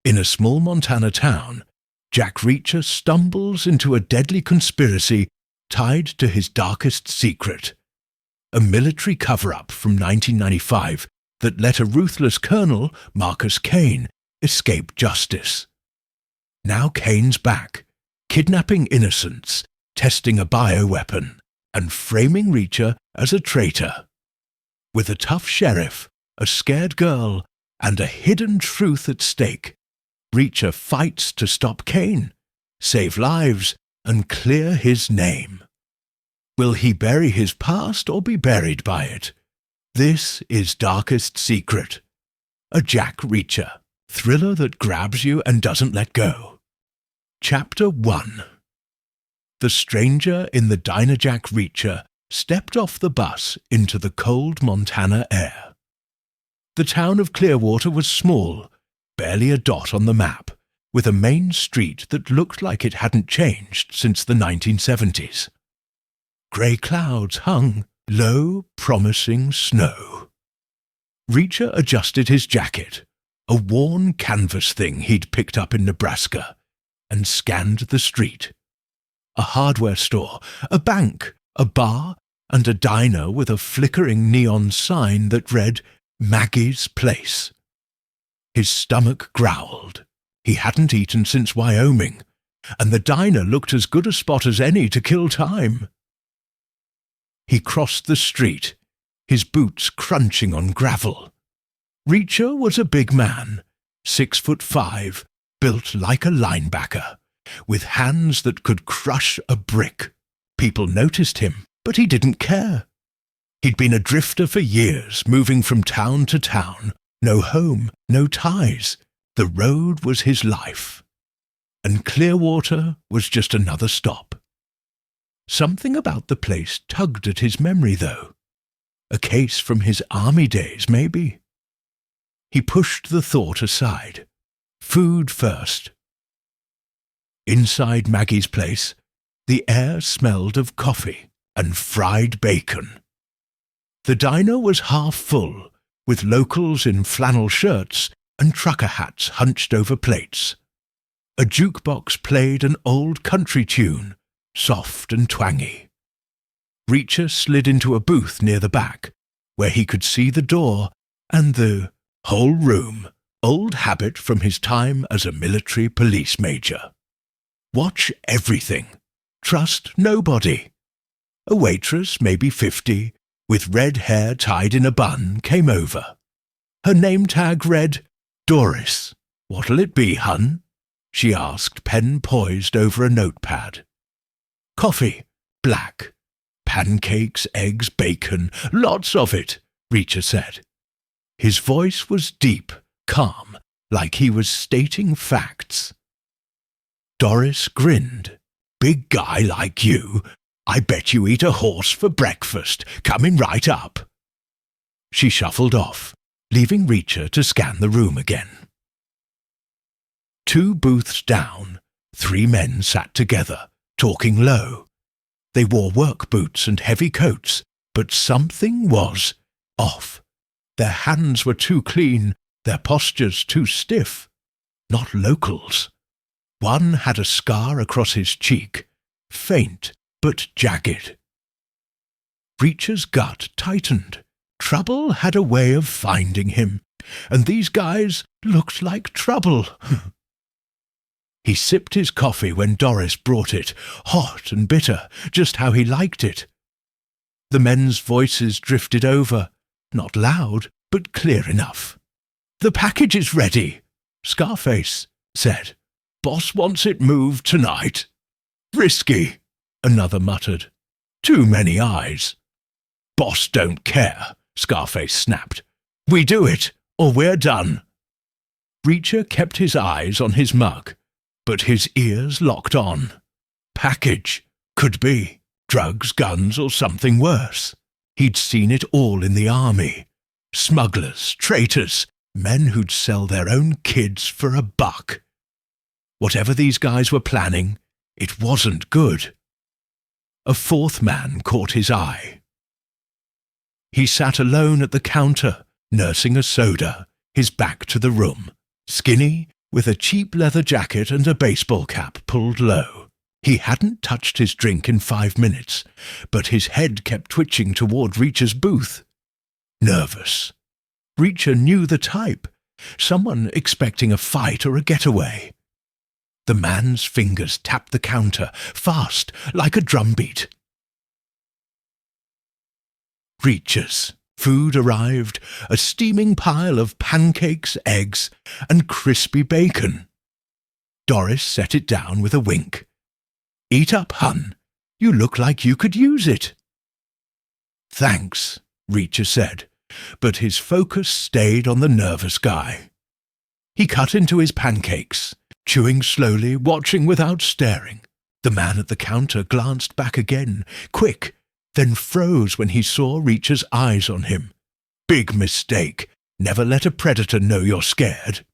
In a small Montana town, Jack Reacher stumbles into a deadly conspiracy tied to his darkest secret. A military cover-up from 1995 that let a ruthless colonel, Marcus Kane, escape justice. Now Kane's back, kidnapping innocents, testing a bioweapon, and framing Reacher as a traitor. With a tough sheriff, a scared girl, and a hidden truth at stake, Reacher fights to stop Kane, save lives, and clear his name. Will he bury his past or be buried by it? This is Darkest Secret, a Jack Reacher thriller that grabs you and doesn't let go. Chapter 1. The stranger in the diner Jack Reacher stepped off the bus into the cold Montana air. The town of Clearwater was small, barely a dot on the map, with a main street that looked like it hadn't changed since the 1970s. Grey clouds hung low, promising snow. Reacher adjusted his jacket, a worn canvas thing he'd picked up in Nebraska, and scanned the street. A hardware store, a bank, a bar, and a diner with a flickering neon sign that read, Maggie's Place. His stomach growled. He hadn't eaten since Wyoming, and the diner looked as good a spot as any to kill time. He crossed the street, his boots crunching on gravel. Reacher was a big man, 6'5", built like a linebacker, with hands that could crush a brick. People noticed him, but he didn't care. He'd been a drifter for years, moving from town to town. No home, no ties. The road was his life. And Clearwater was just another stop. Something about the place tugged at his memory, though. A case from his army days, maybe. He pushed the thought aside. Food first. Inside Maggie's Place, the air smelled of coffee and fried bacon. The diner was half full, with locals in flannel shirts and trucker hats hunched over plates. A jukebox played an old country tune, soft and twangy. Reacher slid into a booth near the back, where he could see the door and the whole room, old habit from his time as a military police major. Watch everything. Trust nobody. A waitress, maybe 50, with red hair tied in a bun, came over. Her name tag read, Doris. What'll it be, hun? She asked, pen poised over a notepad. Coffee, black. Pancakes, eggs, bacon, lots of it, Reacher said. His voice was deep, calm, like he was stating facts. Doris grinned. Big guy like you. I bet you eat a horse for breakfast, coming right up. She shuffled off, leaving Reacher to scan the room again. 2 booths down, 3 men sat together, talking low. They wore work boots and heavy coats, but something was off. Their hands were too clean, their postures too stiff. Not locals. One had a scar across his cheek, faint but jagged. Reacher's gut tightened. Trouble had a way of finding him, and these guys looked like trouble. He sipped his coffee when Doris brought it, hot and bitter, just how he liked it. The men's voices drifted over, not loud, but clear enough. The package is ready, Scarface said. Boss wants it moved tonight. Risky, another muttered. Too many eyes. Boss don't care, Scarface snapped. We do it, or we're done. Reacher kept his eyes on his mug, but his ears locked on. Package. Could be. Drugs, guns, or something worse. He'd seen it all in the army. Smugglers, traitors, men who'd sell their own kids for $1. Whatever these guys were planning, it wasn't good. A 4th man caught his eye. He sat alone at the counter, nursing a soda, his back to the room. Skinny, with a cheap leather jacket and a baseball cap pulled low. He hadn't touched his drink in 5 minutes, but his head kept twitching toward Reacher's booth. Nervous. Reacher knew the type. Someone expecting a fight or a getaway. The man's fingers tapped the counter, fast, like a drumbeat. Reacher's. Food arrived, a steaming pile of pancakes, eggs, and crispy bacon. Doris set it down with a wink. "Eat up, hun. You look like you could use it." "Thanks," Reacher said, but his focus stayed on the nervous guy. He cut into his pancakes, chewing slowly, watching without staring. The man at the counter glanced back again, quick, then froze when he saw Reacher's eyes on him. Big mistake. Never let a predator know you're scared.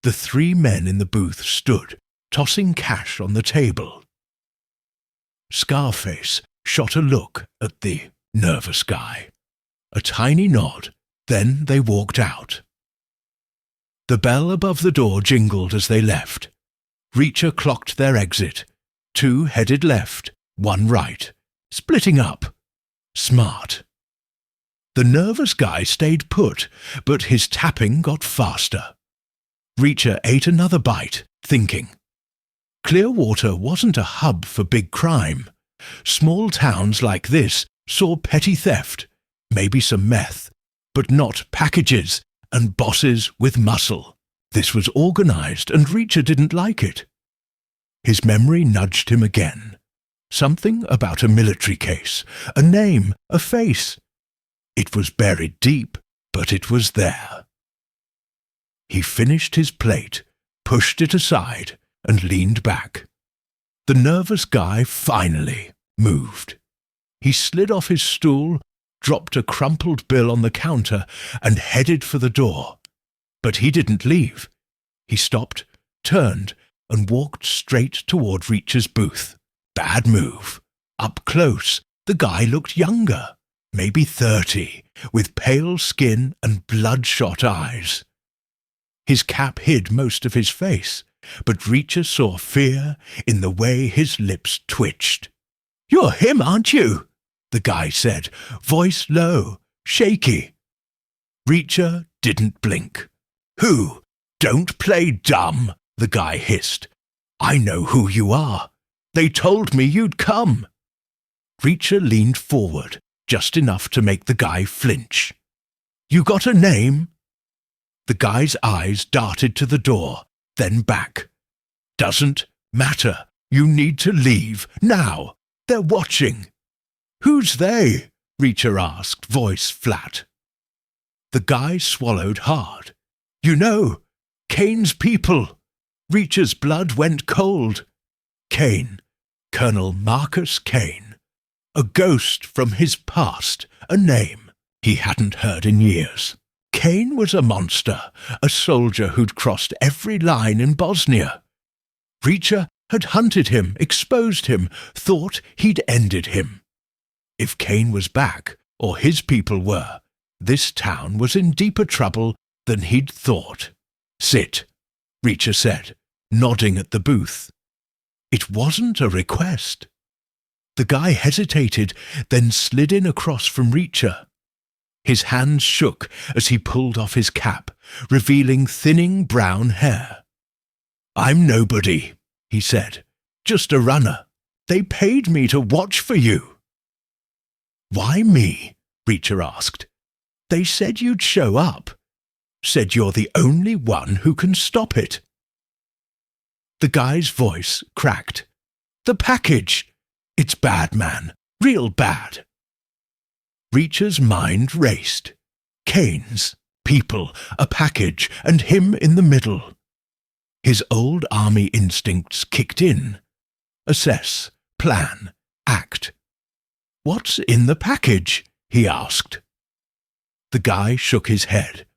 The 3 men in the booth stood, tossing cash on the table. Scarface shot a look at the nervous guy. A tiny nod, then they walked out. The bell above the door jingled as they left. Reacher clocked their exit. 2 headed left, 1 right. Splitting up. Smart. The nervous guy stayed put, but his tapping got faster. Reacher ate another bite, thinking. Clearwater wasn't a hub for big crime. Small towns like this saw petty theft, maybe some meth, but not packages and bosses with muscle. This was organized, and Reacher didn't like it. His memory nudged him again. Something about a military case, a name, a face. It was buried deep, but it was there. He finished his plate, pushed it aside, and leaned back. The nervous guy finally moved. He slid off his stool, dropped a crumpled bill on the counter, and headed for the door. But he didn't leave. He stopped, turned, and walked straight toward Reacher's booth. Bad move. Up close, the guy looked younger, maybe 30, with pale skin and bloodshot eyes. His cap hid most of his face, but Reacher saw fear in the way his lips twitched. "You're him, aren't you?" the guy said, voice low, shaky. Reacher didn't blink. "Who? Don't play dumb," the guy hissed. "I know who you are. They told me you'd come." Reacher leaned forward, just enough to make the guy flinch. "You got a name?" The guy's eyes darted to the door, then back. "Doesn't matter. You need to leave, now. They're watching." "Who's they?" Reacher asked, voice flat. The guy swallowed hard. "You know, Kane's people." Reacher's blood went cold. Kane. Colonel Marcus Kane. A ghost from his past, a name he hadn't heard in years. Kane was a monster, a soldier who'd crossed every line in Bosnia. Reacher had hunted him, exposed him, thought he'd ended him. If Kane was back, or his people were, this town was in deeper trouble than he'd thought. "Sit," Reacher said, nodding at the booth. It wasn't a request. The guy hesitated, then slid in across from Reacher. His hands shook as he pulled off his cap, revealing thinning brown hair. "I'm nobody," he said. "Just a runner. They paid me to watch for you." "Why me?" Reacher asked. "They said you'd show up. Said you're the only one who can stop it." The guy's voice cracked. "The package! It's bad, man. Real bad." Reacher's mind raced. Kane's, people, a package, and him in the middle. His old army instincts kicked in. Assess, plan, act. "What's in the package?" he asked. The guy shook his head.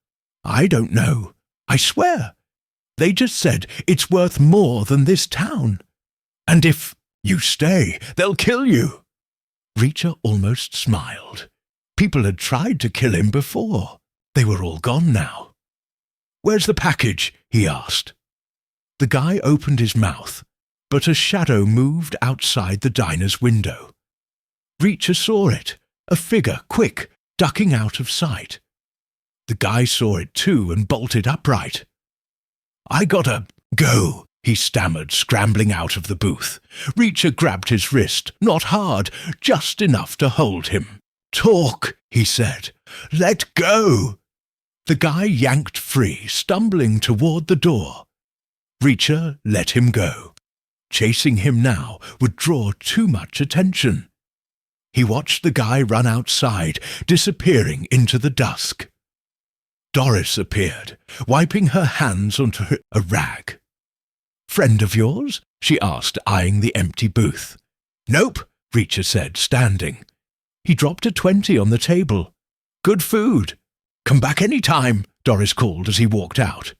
"I don't know. I swear. They just said it's worth more than this town. And if you stay, they'll kill you." Reacher almost smiled. People had tried to kill him before. They were all gone now. "Where's the package?" he asked. The guy opened his mouth, but a shadow moved outside the diner's window. Reacher saw it, a figure, quick, ducking out of sight. The guy saw it too and bolted upright. "I gotta go," he stammered, scrambling out of the booth. Reacher grabbed his wrist, not hard, just enough to hold him. "Talk," he said. "Let go." The guy yanked free, stumbling toward the door. Reacher let him go. Chasing him now would draw too much attention. He watched the guy run outside, disappearing into the dusk. Doris appeared, wiping her hands onto a rag. "Friend of yours?" she asked, eyeing the empty booth. "Nope," Reacher said, standing. He dropped a 20 on the table. "Good food. Come back any time," Doris called as he walked out.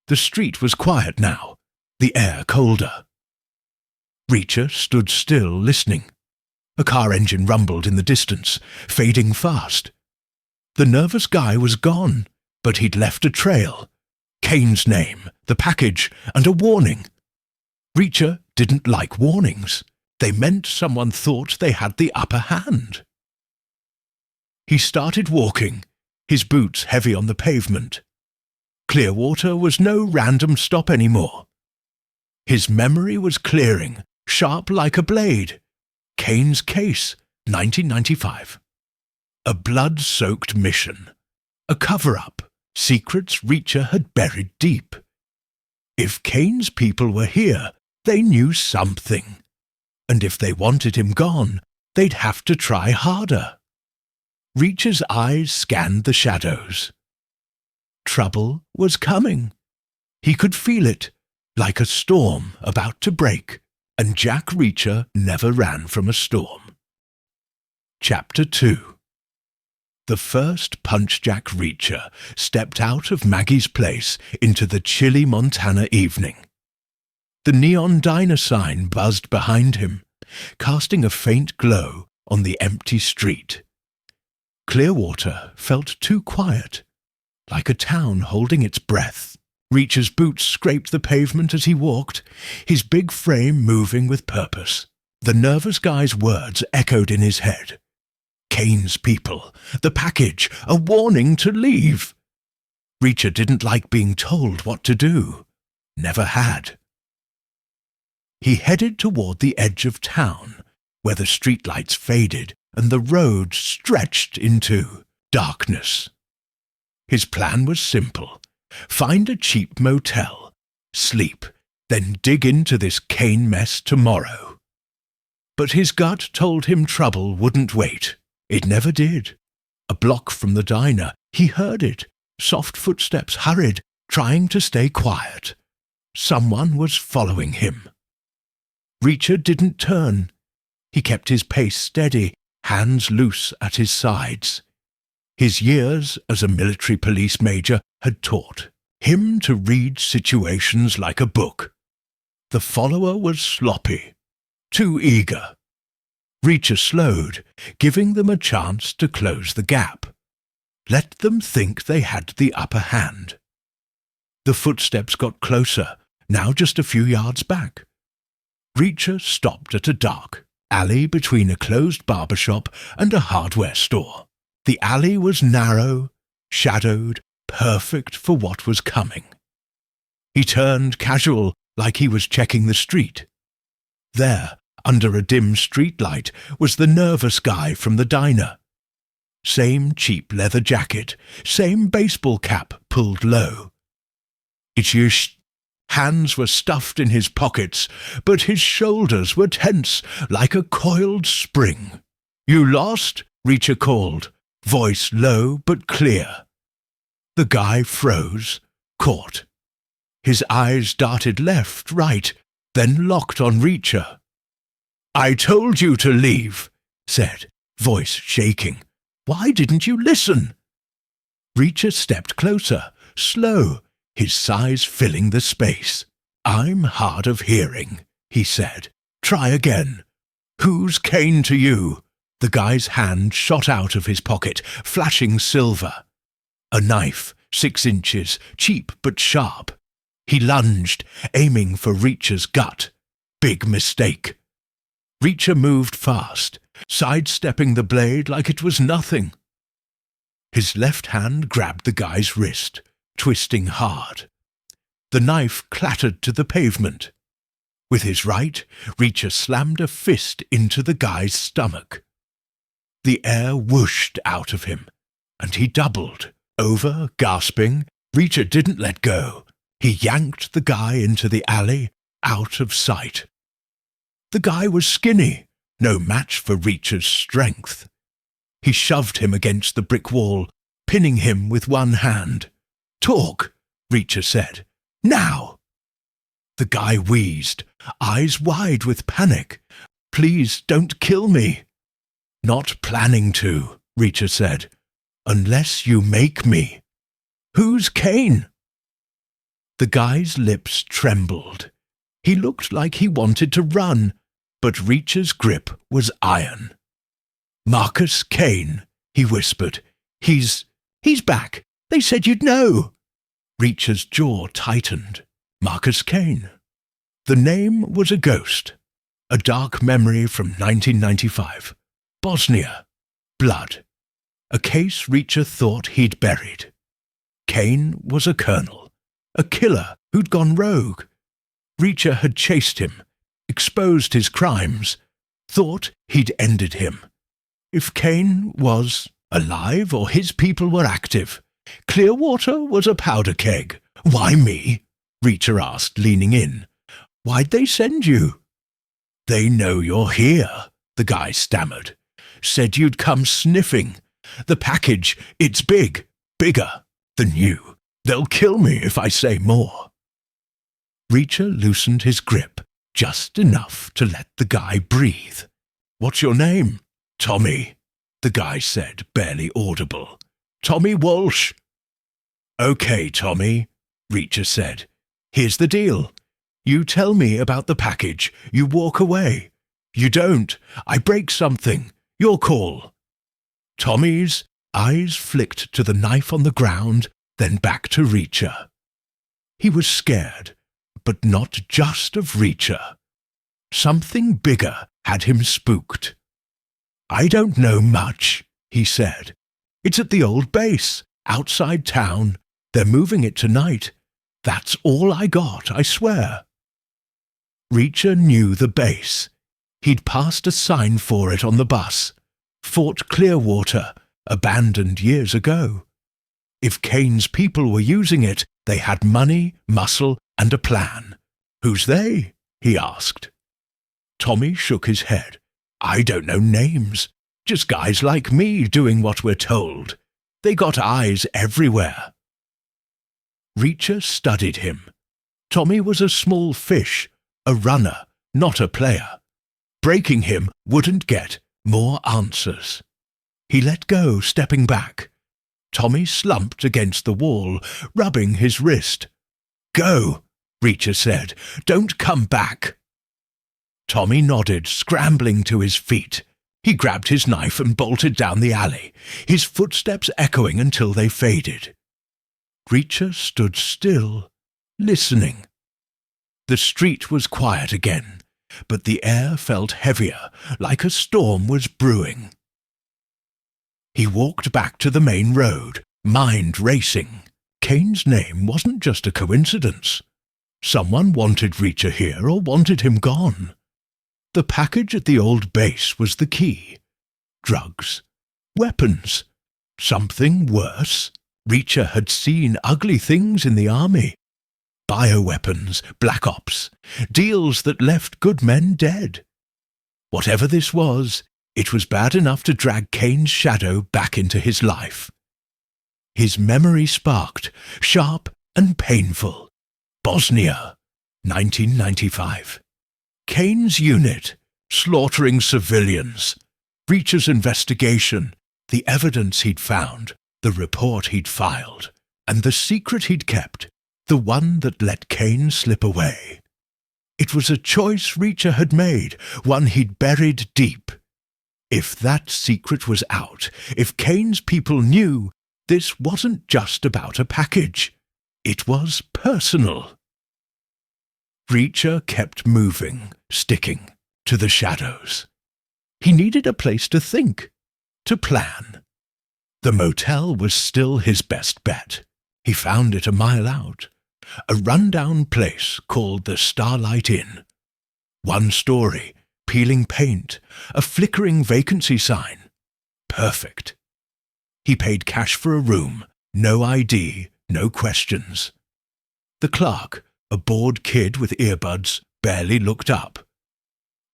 The street was quiet now, the air colder. Reacher stood still, listening. A car engine rumbled in the distance, fading fast. The nervous guy was gone, but he'd left a trail. Kane's name, the package, and a warning. Reacher didn't like warnings. They meant someone thought they had the upper hand. He started walking, his boots heavy on the pavement. Clearwater was no random stop anymore. His memory was clearing, sharp like a blade. Kane's case, 1995. A blood-soaked mission. A cover-up. Secrets Reacher had buried deep. If Kane's people were here, they knew something. And if they wanted him gone, they'd have to try harder. Reacher's eyes scanned the shadows. Trouble was coming. He could feel it, like a storm about to break, and Jack Reacher never ran from a storm. Chapter 2. The first Punch-Jack Reacher stepped out of Maggie's place into the chilly Montana evening. The neon diner sign buzzed behind him, casting a faint glow on the empty street. Clearwater felt too quiet, like a town holding its breath. Reacher's boots scraped the pavement as he walked, his big frame moving with purpose. The nervous guy's words echoed in his head. Kane's people, the package, a warning to leave. Reacher didn't like being told what to do. Never had. He headed toward the edge of town, where the streetlights faded and the road stretched into darkness. His plan was simple. Find a cheap motel, sleep, then dig into this Kane mess tomorrow. But his gut told him trouble wouldn't wait. It never did. A block from the diner, he heard it. Soft footsteps hurried, trying to stay quiet. Someone was following him. Reacher didn't turn. He kept his pace steady, hands loose at his sides. His years as a military police major had taught him to read situations like a book. The follower was sloppy, too eager. Reacher slowed, giving them a chance to close the gap. Let them think they had the upper hand. The footsteps got closer, now just a few yards back. Reacher stopped at a dark alley between a closed barber shop and a hardware store. The alley was narrow, shadowed, perfect for what was coming. He turned casual, like he was checking the street. There, under a dim streetlight, was the nervous guy from the diner. Same cheap leather jacket, same baseball cap pulled low. It's your hands were stuffed in his pockets, but his shoulders were tense like a coiled spring. "You lost?" Reacher called, voice low but clear. The guy froze, caught. His eyes darted left, right, then locked on Reacher. "I told you to leave," said, voice shaking. "Why didn't you listen?" Reacher stepped closer, slow, his size filling the space. "I'm hard of hearing," he said. "Try again. Who's Kane to you?" The guy's hand shot out of his pocket, flashing silver. A knife, 6 inches, cheap but sharp. He lunged, aiming for Reacher's gut. Big mistake. Reacher moved fast, sidestepping the blade like it was nothing. His left hand grabbed the guy's wrist, twisting hard. The knife clattered to the pavement. With his right, Reacher slammed a fist into the guy's stomach. The air whooshed out of him, and he doubled. Over, gasping, Reacher didn't let go. He yanked the guy into the alley, out of sight. The guy was skinny, no match for Reacher's strength. He shoved him against the brick wall, pinning him with one hand. "Talk," Reacher said. "Now!" The guy wheezed, eyes wide with panic. "Please don't kill me." "Not planning to," Reacher said, "unless you make me." "Who's Kane?" The guy's lips trembled. He looked like he wanted to run, but Reacher's grip was iron. "Marcus Kane," he whispered. He's back. They said you'd know." Reacher's jaw tightened. Marcus Kane. The name was a ghost. A dark memory from 1995. Bosnia. Blood. A case Reacher thought he'd buried. Kane was a colonel. A killer who'd gone rogue. Reacher had chased him, exposed his crimes, thought he'd ended him. If Kane was alive or his people were active, Clearwater was a powder keg. "Why me?" Reacher asked, leaning in. "Why'd they send you?" "They know you're here," the guy stammered. "Said you'd come sniffing. The package, it's big, bigger than you. They'll kill me if I say more." Reacher loosened his grip, just enough to let the guy breathe. "What's your name?" "Tommy," the guy said, barely audible. "Tommy Walsh." "Okay, Tommy," Reacher said. "Here's the deal. You tell me about the package. You walk away. You don't. I break something. Your call." Tommy's eyes flicked to the knife on the ground, then back to Reacher. He was scared, but not just of Reacher. Something bigger had him spooked. "I don't know much," he said. "It's at the old base, outside town. They're moving it tonight. That's all I got, I swear." Reacher knew the base. He'd passed a sign for it on the bus. Fort Clearwater, abandoned years ago. If Kane's people were using it, they had money, muscle, and a plan. "Who's they?" he asked. Tommy shook his head. "I don't know names. Just guys like me doing what we're told. They got eyes everywhere." Reacher studied him. Tommy was a small fish, a runner, not a player. Breaking him wouldn't get more answers. He let go, stepping back. Tommy slumped against the wall, rubbing his wrist. "Go," Reacher said. "Don't come back." Tommy nodded, scrambling to his feet. He grabbed his knife and bolted down the alley, his footsteps echoing until they faded. Reacher stood still, listening. The street was quiet again, but the air felt heavier, like a storm was brewing. He walked back to the main road, mind racing. Kane's name wasn't just a coincidence. Someone wanted Reacher here or wanted him gone. The package at the old base was the key. Drugs. Weapons. Something worse. Reacher had seen ugly things in the army. Bioweapons, black ops, deals that left good men dead. Whatever this was, it was bad enough to drag Kane's shadow back into his life. His memory sparked, sharp and painful. Bosnia, 1995. Kane's unit, slaughtering civilians. Reacher's investigation, the evidence he'd found, the report he'd filed, and the secret he'd kept, the one that let Kane slip away. It was a choice Reacher had made, one he'd buried deep. If that secret was out, if Kane's people knew, This wasn't just about a package. It was personal. Reacher kept moving, sticking to the shadows. He needed a place to think, to plan. The motel was still his best bet. He found it a mile out. A rundown place called the Starlight Inn. One story, peeling paint, a flickering vacancy sign. Perfect. He paid cash for a room, no ID, no questions. The clerk, a bored kid with earbuds, barely looked up.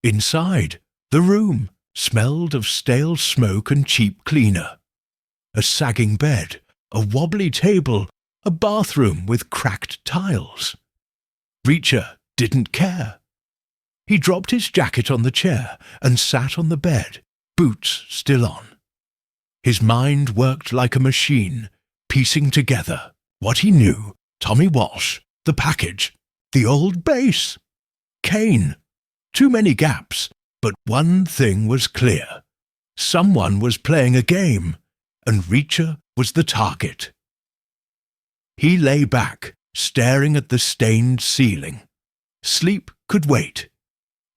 Inside, the room smelled of stale smoke and cheap cleaner. A sagging bed, a wobbly table, a bathroom with cracked tiles. Reacher didn't care. He dropped his jacket on the chair and sat on the bed, boots still on. His mind worked like a machine, piecing together what he knew: Tommy Walsh, the package, the old base, Kane. Too many gaps, but one thing was clear. Someone was playing a game, and Reacher was the target. He lay back, staring at the stained ceiling. Sleep could wait.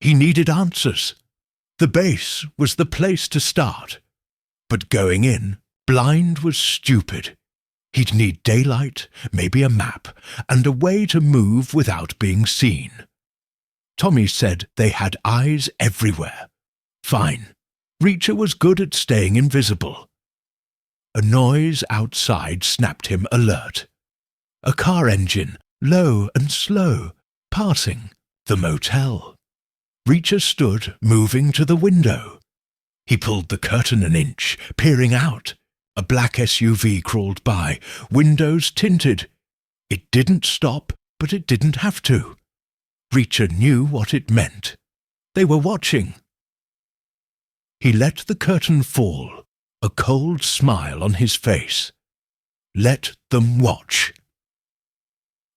He needed answers. The base was the place to start. But going in, blind, was stupid. He'd need daylight, maybe a map, and a way to move without being seen. Tommy said they had eyes everywhere. Fine. Reacher was good at staying invisible. A noise outside snapped him alert. A car engine, low and slow, passing the motel. Reacher stood, moving to the window. He pulled the curtain an inch, peering out. A black SUV crawled by, windows tinted. It didn't stop, but it didn't have to. Reacher knew what it meant. They were watching. He let the curtain fall, a cold smile on his face. Let them watch.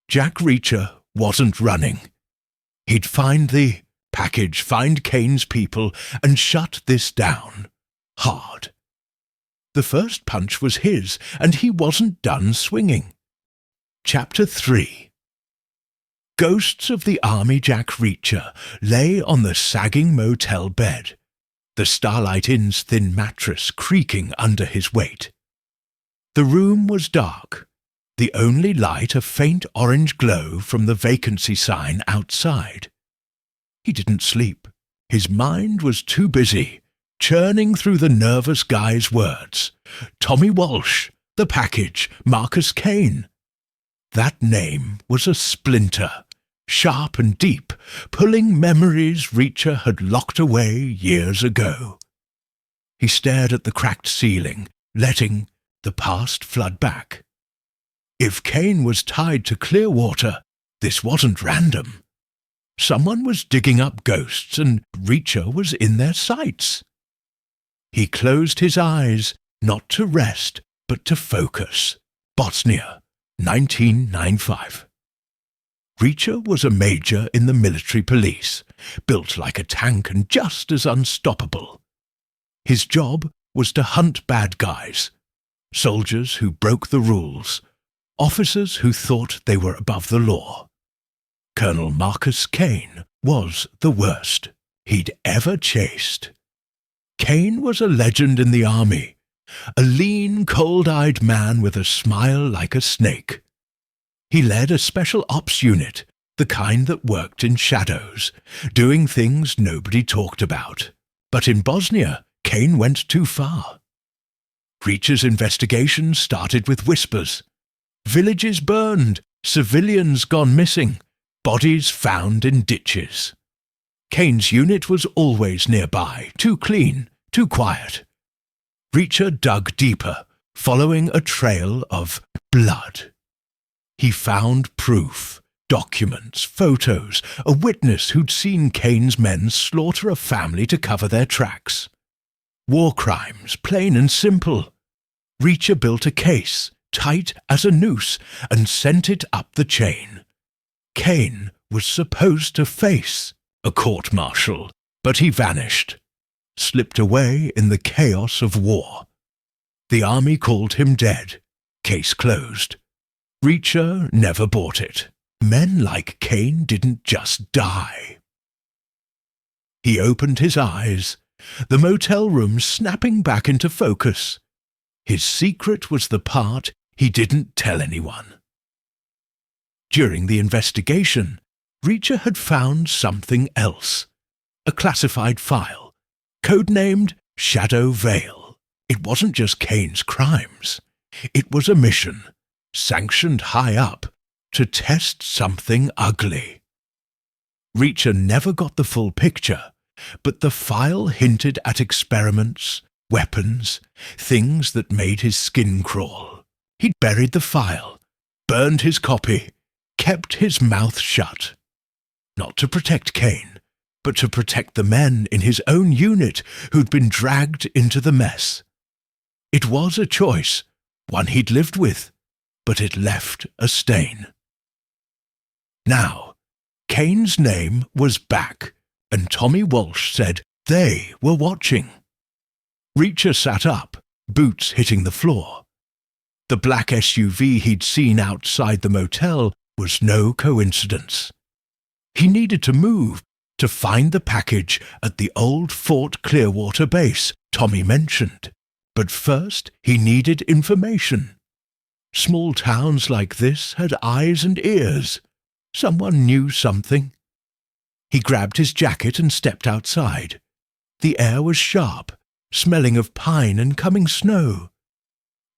Jack Reacher wasn't running. He'd find the package, find Kane's people, and shut this down. Hard. The first punch was his, and he wasn't done swinging. Chapter 3. Ghosts of the Army Jack Reacher lay on the sagging motel bed, the Starlight Inn's thin mattress creaking under his weight. The room was dark, the only light a faint orange glow from the vacancy sign outside. He didn't sleep. His mind was too busy, churning through the nervous guy's words. Tommy Walsh, the package, Marcus Kane. That name was a splinter, sharp and deep, pulling memories Reacher had locked away years ago. He stared at the cracked ceiling, letting the past flood back. If Kane was tied to Clearwater, this wasn't random. Someone was digging up ghosts, and Reacher was in their sights. He closed his eyes, not to rest, but to focus. Bosnia, 1995. Reacher was a major in the military police, built like a tank and just as unstoppable. His job was to hunt bad guys, soldiers who broke the rules, officers who thought they were above the law. Colonel Marcus Kane was the worst he'd ever chased. Kane was a legend in the army, a lean, cold-eyed man with a smile like a snake. He led a special ops unit, the kind that worked in shadows, doing things nobody talked about. But in Bosnia, Kane went too far. Reacher's investigation started with whispers. Villages burned, civilians gone missing, bodies found in ditches. Kane's unit was always nearby, too clean, too quiet. Reacher dug deeper, following a trail of blood. He found proof, documents, photos, a witness who'd seen Kane's men slaughter a family to cover their tracks. War crimes, plain and simple. Reacher built a case, tight as a noose, and sent it up the chain. Kane was supposed to face a court-martial, but he vanished, slipped away in the chaos of war. The army called him dead, Case closed. Reacher never bought it. Men like Kane didn't just die. He opened his eyes, the motel room snapping back into focus. His secret was the part he didn't tell anyone. During the investigation, Reacher had found something else. A classified file, codenamed Shadow Veil. It wasn't just Kane's crimes. It was a mission, sanctioned high up, to test something ugly. Reacher never got the full picture, but the file hinted at experiments, weapons, things that made his skin crawl. He'd buried the file, burned his copy, kept his mouth shut. Not to protect Kane, but to protect the men in his own unit who'd been dragged into the mess. It was a choice, one he'd lived with, but it left a stain. Now, Kane's name was back, and Tommy Walsh said they were watching. Reacher sat up, boots hitting the floor. The black SUV he'd seen outside the motel was no coincidence. He needed to move to find the package at the old Fort Clearwater base Tommy mentioned. But first he needed information. Small towns like this had eyes and ears. Someone knew something. He grabbed his jacket and stepped outside. The air was sharp, smelling of pine and coming snow.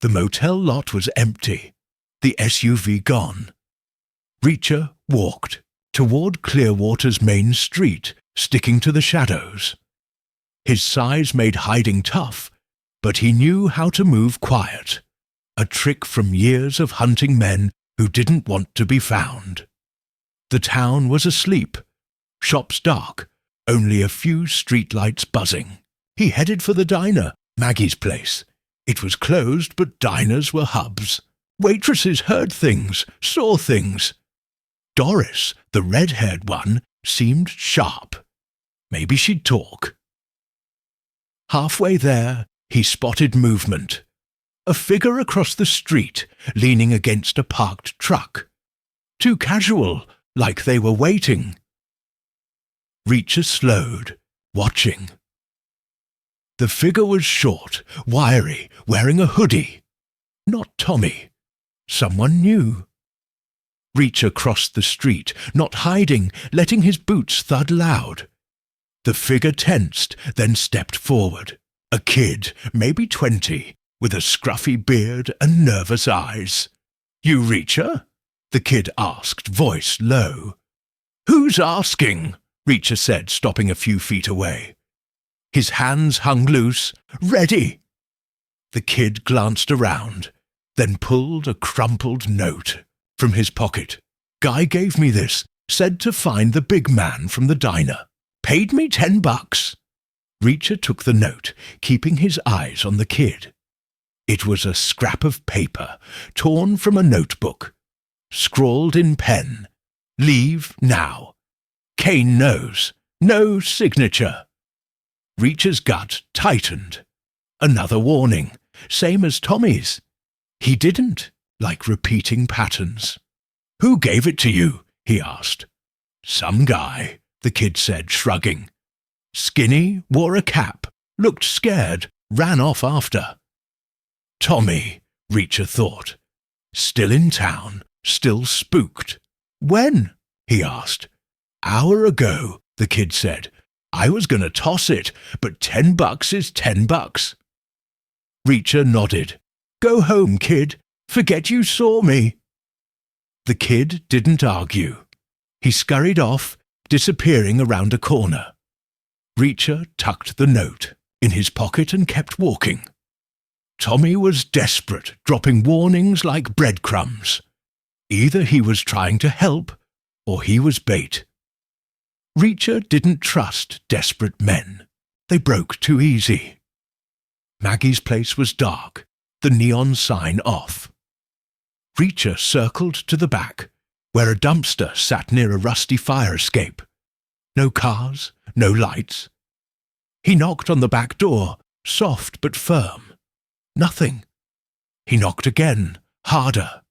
The motel lot was empty, the SUV gone. Reacher walked toward Clearwater's main street, sticking to the shadows. His size made hiding tough, but he knew how to move quiet, a trick from years of hunting men who didn't want to be found. The town was asleep, shops dark, only a few streetlights buzzing. He headed for the diner, Maggie's place. It was closed, but diners were hubs. Waitresses heard things, saw things. Doris, the red-haired one, seemed sharp. Maybe she'd talk. Halfway there, he spotted movement. A figure across the street, leaning against a parked truck. Too casual, like they were waiting. Reacher slowed, watching. The figure was short, wiry, wearing a hoodie. Not Tommy. Someone new. Reacher crossed the street, not hiding, letting his boots thud loud. The figure tensed, then stepped forward. A kid, maybe 20, with a scruffy beard and nervous eyes. "You Reacher?" the kid asked, voice low. "Who's asking?" Reacher said, stopping a few feet away. His hands hung loose. "Ready!" The kid glanced around, then pulled a crumpled note from his pocket. "Guy gave me this, said to find the big man from the diner. Paid me $10. Reacher took the note, keeping his eyes on the kid. It was a scrap of paper, torn from a notebook. Scrawled in pen. "Leave now. Kane knows. No signature." Reacher's gut tightened. Another warning, same as Tommy's. He didn't like repeating patterns. "Who gave it to you?" he asked. "Some guy," the kid said, shrugging. "Skinny, wore a cap, looked scared, ran off after." Tommy, Reacher thought. Still in town, still spooked. "When?" he asked. "Hour ago," the kid said. "I was going to toss it, but $10 is $10. Reacher nodded. "Go home, kid. Forget you saw me." The kid didn't argue. He scurried off, disappearing around a corner. Reacher tucked the note in his pocket and kept walking. Tommy was desperate, dropping warnings like breadcrumbs. Either he was trying to help, or he was bait. Reacher didn't trust desperate men. They broke too easy. Maggie's place was dark, the neon sign off. Reacher circled to the back, where a dumpster sat near a rusty fire escape. No cars, no lights. He knocked on the back door, soft but firm. Nothing. He knocked again, harder.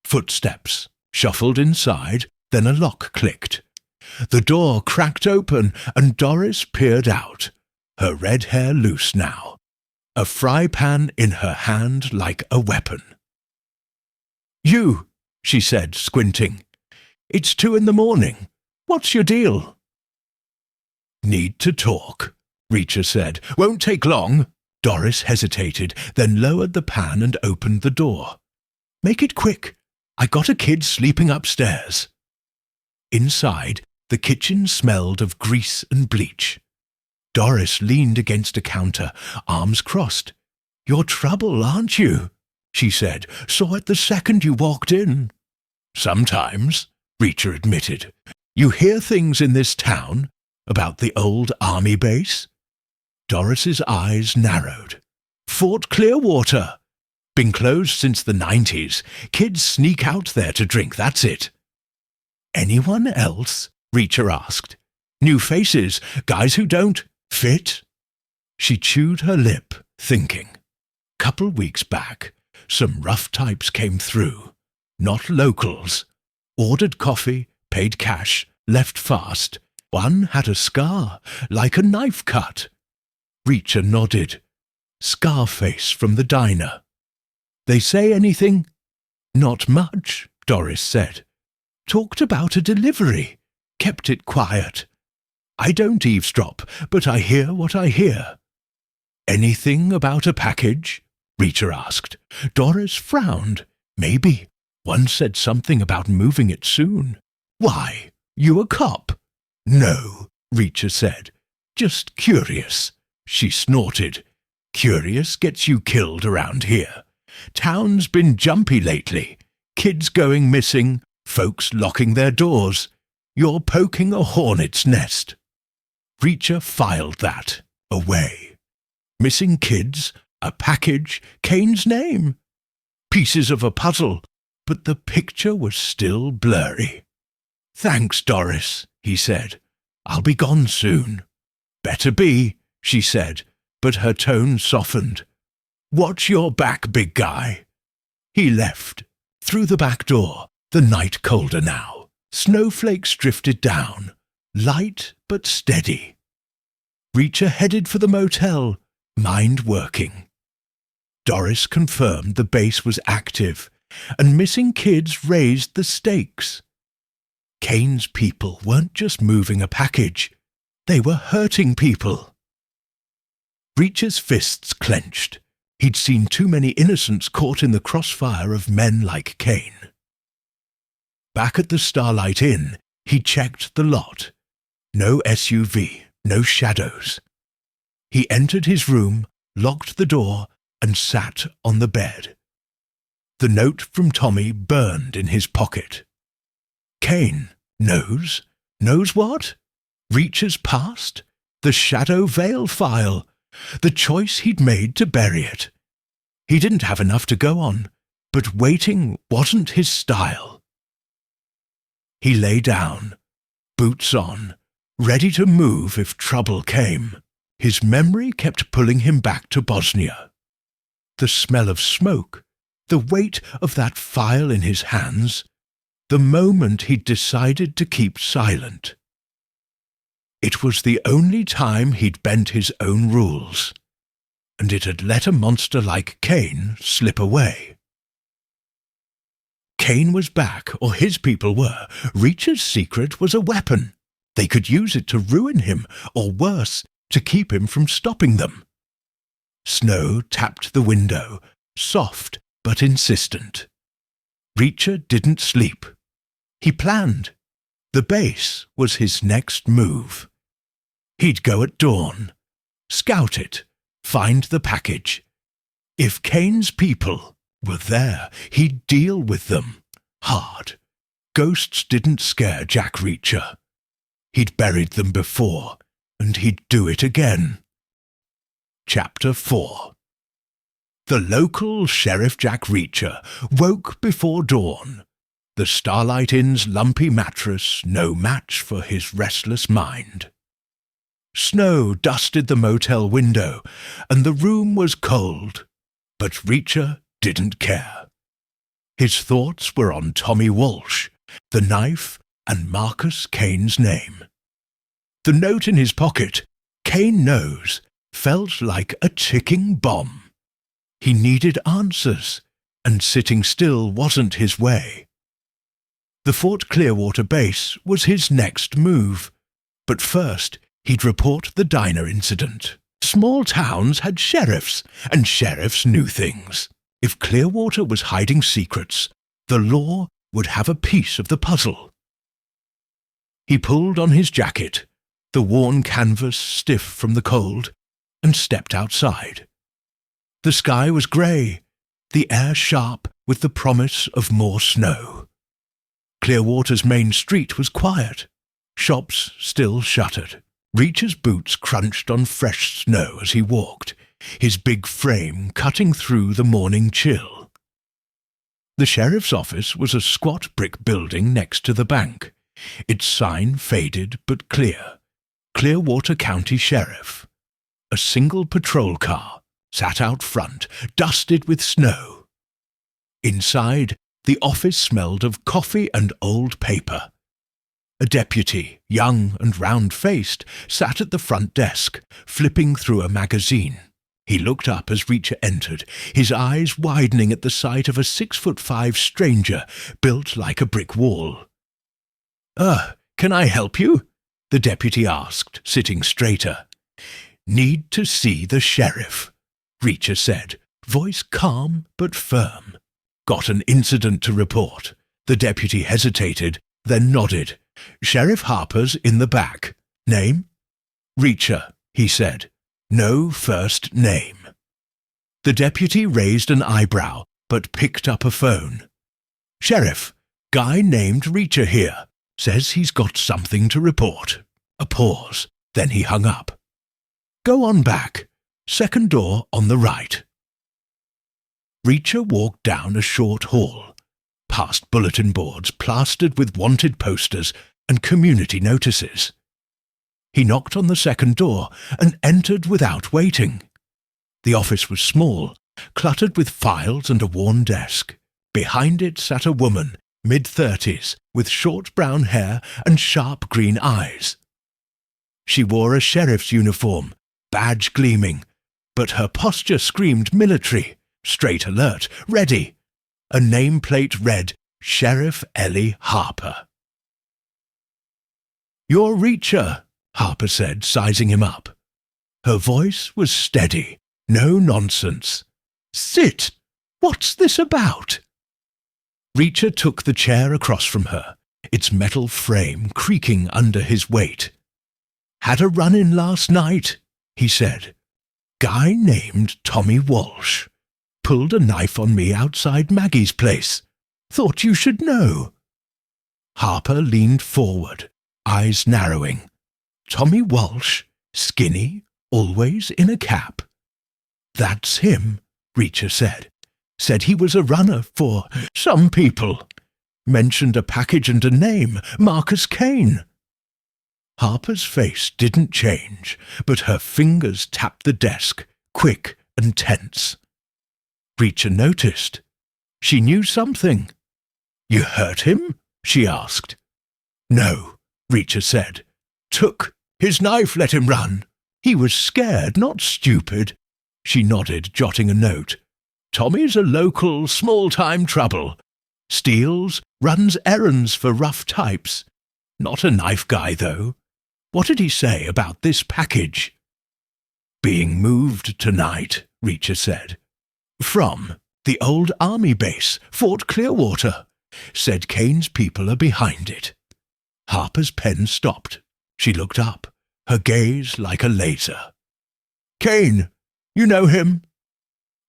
Footsteps shuffled inside, then a lock clicked. The door cracked open, and Doris peered out, her red hair loose now, a fry pan in her hand like a weapon. "You," she said, squinting. "It's 2 a.m. What's your deal?" "Need to talk," Reacher said. "Won't take long." Doris hesitated, then lowered the pan and opened the door. "Make it quick. I got a kid sleeping upstairs." Inside, the kitchen smelled of grease and bleach. Doris leaned against a counter, arms crossed. "You're trouble, aren't you?" she said. "Saw it the second you walked in." "Sometimes," Reacher admitted. "You hear things in this town about the old army base?" Doris's eyes narrowed. "Fort Clearwater. Been closed since the 90s. Kids sneak out there to drink, that's it." "Anyone else?" Reacher asked. "New faces, guys who don't fit?" She chewed her lip, thinking. Couple weeks back, some rough types came through. Not locals. Ordered coffee, paid cash, left fast. One had a scar, like a knife cut. Reacher nodded. "Scarface from the diner." "They say anything?" "Not much," Doris said. "Talked about a delivery. Kept it quiet. I don't eavesdrop, but I hear what I hear." "Anything about a package?" Reacher asked. Doris frowned. "Maybe. One said something about moving it soon." "Why? You a cop?" "No," Reacher said. "Just curious." She snorted. "Curious gets you killed around here. Town's been jumpy lately. Kids going missing, folks locking their doors. You're poking a hornet's nest." Reacher filed that away. Missing kids, a package, Kane's name. Pieces of a puzzle, but the picture was still blurry. "Thanks, Doris," he said. "I'll be gone soon." "Better be," she said, but her tone softened. "Watch your back, big guy." He left. Through the back door, the night colder now. Snowflakes drifted down, light but steady. Reacher headed for the motel, mind working. Doris confirmed the base was active, and missing kids raised the stakes. Kane's people weren't just moving a package, they were hurting people. Reacher's fists clenched. He'd seen too many innocents caught in the crossfire of men like Kane. Back at the Starlight Inn, he checked the lot. No SUV, no shadows. He entered his room, locked the door, and sat on the bed. The note from Tommy burned in his pocket. Kane knows? Knows what? Reacher's past? The Shadow Veil file? The choice he'd made to bury it. He didn't have enough to go on, but waiting wasn't his style. He lay down, boots on, ready to move if trouble came. His memory kept pulling him back to Bosnia. The smell of smoke, the weight of that file in his hands, the moment he'd decided to keep silent. It was the only time he'd bent his own rules, and it had let a monster like Kane slip away. Kane was back, or his people were. Reacher's secret was a weapon. They could use it to ruin him, or worse, to keep him from stopping them. Snow tapped the window, soft but insistent. Reacher didn't sleep. He planned. The base was his next move. He'd go at dawn, scout it, find the package. If Kane's people were there, he'd deal with them. Hard. Ghosts didn't scare Jack Reacher. He'd buried them before, and he'd do it again. Chapter 4. The local Sheriff Jack Reacher woke before dawn. The Starlight Inn's lumpy mattress no match for his restless mind. Snow dusted the motel window, and the room was cold, but Reacher didn't care. His thoughts were on Tommy Walsh, the knife, and Marcus Kane's name. The note in his pocket, Kane knows, felt like a ticking bomb. He needed answers, and sitting still wasn't his way. The Fort Clearwater base was his next move, but first he'd report the diner incident. Small towns had sheriffs, and sheriffs knew things. If Clearwater was hiding secrets, the law would have a piece of the puzzle. He pulled on his jacket, the worn canvas stiff from the cold, and stepped outside. The sky was grey, the air sharp with the promise of more snow. Clearwater's main street was quiet, shops still shuttered. Reacher's boots crunched on fresh snow as he walked, his big frame cutting through the morning chill. The sheriff's office was a squat brick building next to the bank, its sign faded but clear. Clearwater County Sheriff. A single patrol car sat out front, dusted with snow. Inside, the office smelled of coffee and old paper. A deputy, young and round-faced, sat at the front desk, flipping through a magazine. He looked up as Reacher entered, his eyes widening at the sight of a 6'5" stranger built like a brick wall. Can I help you?" the deputy asked, sitting straighter. "Need to see the sheriff," Reacher said, voice calm but firm. "Got an incident to report." The deputy hesitated, then nodded. "Sheriff Harper's in the back. Name?" "Reacher," he said. "No first name." The deputy raised an eyebrow, but picked up a phone. "Sheriff, guy named Reacher here. Says he's got something to report." A pause, then he hung up. "Go on back. Second door on the right." Reacher walked down a short hall, past bulletin boards plastered with wanted posters and community notices. He knocked on the second door and entered without waiting. The office was small, cluttered with files and a worn desk. Behind it sat a woman, mid-30s, with short brown hair and sharp green eyes. She wore a sheriff's uniform, badge gleaming, but her posture screamed military, straight alert, ready. A nameplate read, "Sheriff Ellie Harper." "You're Reacher," Harper said, sizing him up. Her voice was steady, no nonsense. "Sit! What's this about?" Reacher took the chair across from her, its metal frame creaking under his weight. "Had a run-in last night," he said. "Guy named Tommy Walsh. Pulled a knife on me outside Maggie's place. Thought you should know." Harper leaned forward, eyes narrowing. "Tommy Walsh, skinny, always in a cap." "That's him," Reacher said. "Said he was a runner for some people. Mentioned a package and a name, Marcus Kane." Harper's face didn't change, but her fingers tapped the desk, quick and tense. Reacher noticed. She knew something. "You hurt him?" she asked. "No," Reacher said. "Took his knife, let him run. He was scared, not stupid." She nodded, jotting a note. "Tommy's a local, small-time trouble. Steals, runs errands for rough types. Not a knife guy, though. What did he say about this package?" "Being moved tonight," Reacher said. "From the old army base, Fort Clearwater. Said Kane's people are behind it." Harper's pen stopped. She looked up, her gaze like a laser. "Kane, you know him?"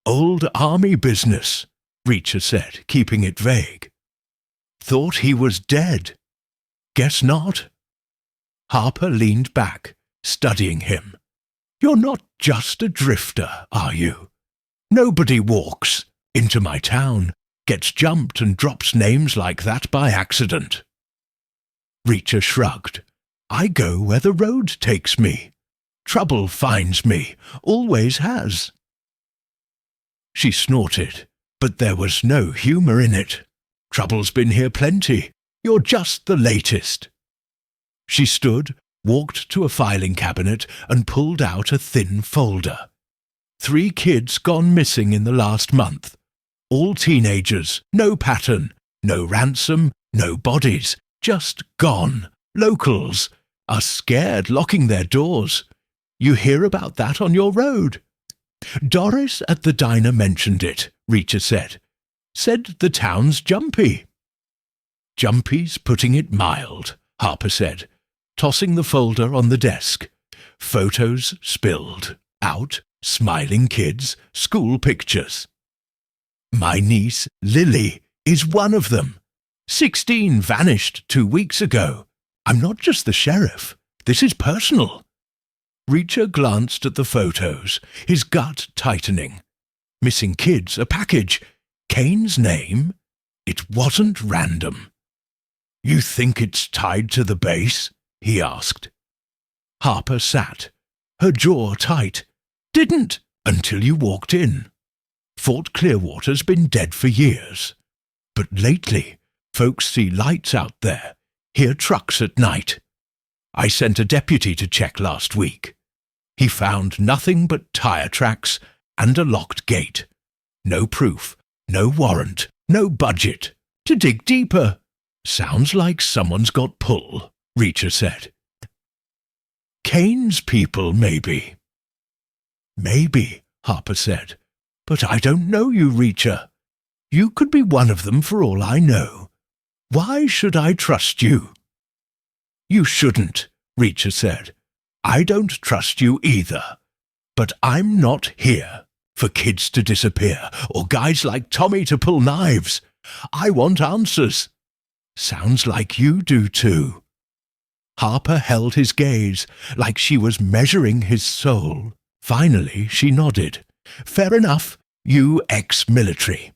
"Old army business," Reacher said, keeping it vague. "Thought he was dead. Guess not." Harper leaned back, studying him. "You're not just a drifter, are you? Nobody walks into my town, gets jumped and drops names like that by accident." Reacher shrugged. "I go where the road takes me. Trouble finds me, always has." She snorted, But there was no humour in it. Trouble's been here plenty. You're just the latest. She stood, walked to a filing cabinet and pulled out a thin folder. 3 kids gone missing in the last month. All teenagers, no pattern, no ransom, no bodies, just gone. Locals are scared, locking their doors. You hear about that on your road. Doris at the diner mentioned it, Reacher said. Said the town's jumpy. Jumpy's putting it mild, Harper said, tossing the folder on the desk. Photos spilled. Out, smiling kids, school pictures. My niece, Lily, is one of them. 16 vanished 2 weeks ago. I'm not just the sheriff. This is personal. Reacher glanced at the photos, his gut tightening. Missing kids, a package. Kane's name? It wasn't random. You think it's tied to the base? He asked. Harper sat, her jaw tight. Didn't, until you walked in. Fort Clearwater's been dead for years. But lately, folks see lights out there, hear trucks at night. I sent a deputy to check last week. He found nothing but tire tracks and a locked gate. No proof, no warrant, no budget. To dig deeper. Sounds like someone's got pull, Reacher said. Kane's people, maybe. Maybe, Harper said. But I don't know you, Reacher. You could be one of them for all I know. Why should I trust you? You shouldn't, Reacher said. I don't trust you either. But I'm not here for kids to disappear or guys like Tommy to pull knives. I want answers. Sounds like you do too. Harper held his gaze like she was measuring his soul. Finally, she nodded. Fair enough, you ex-military.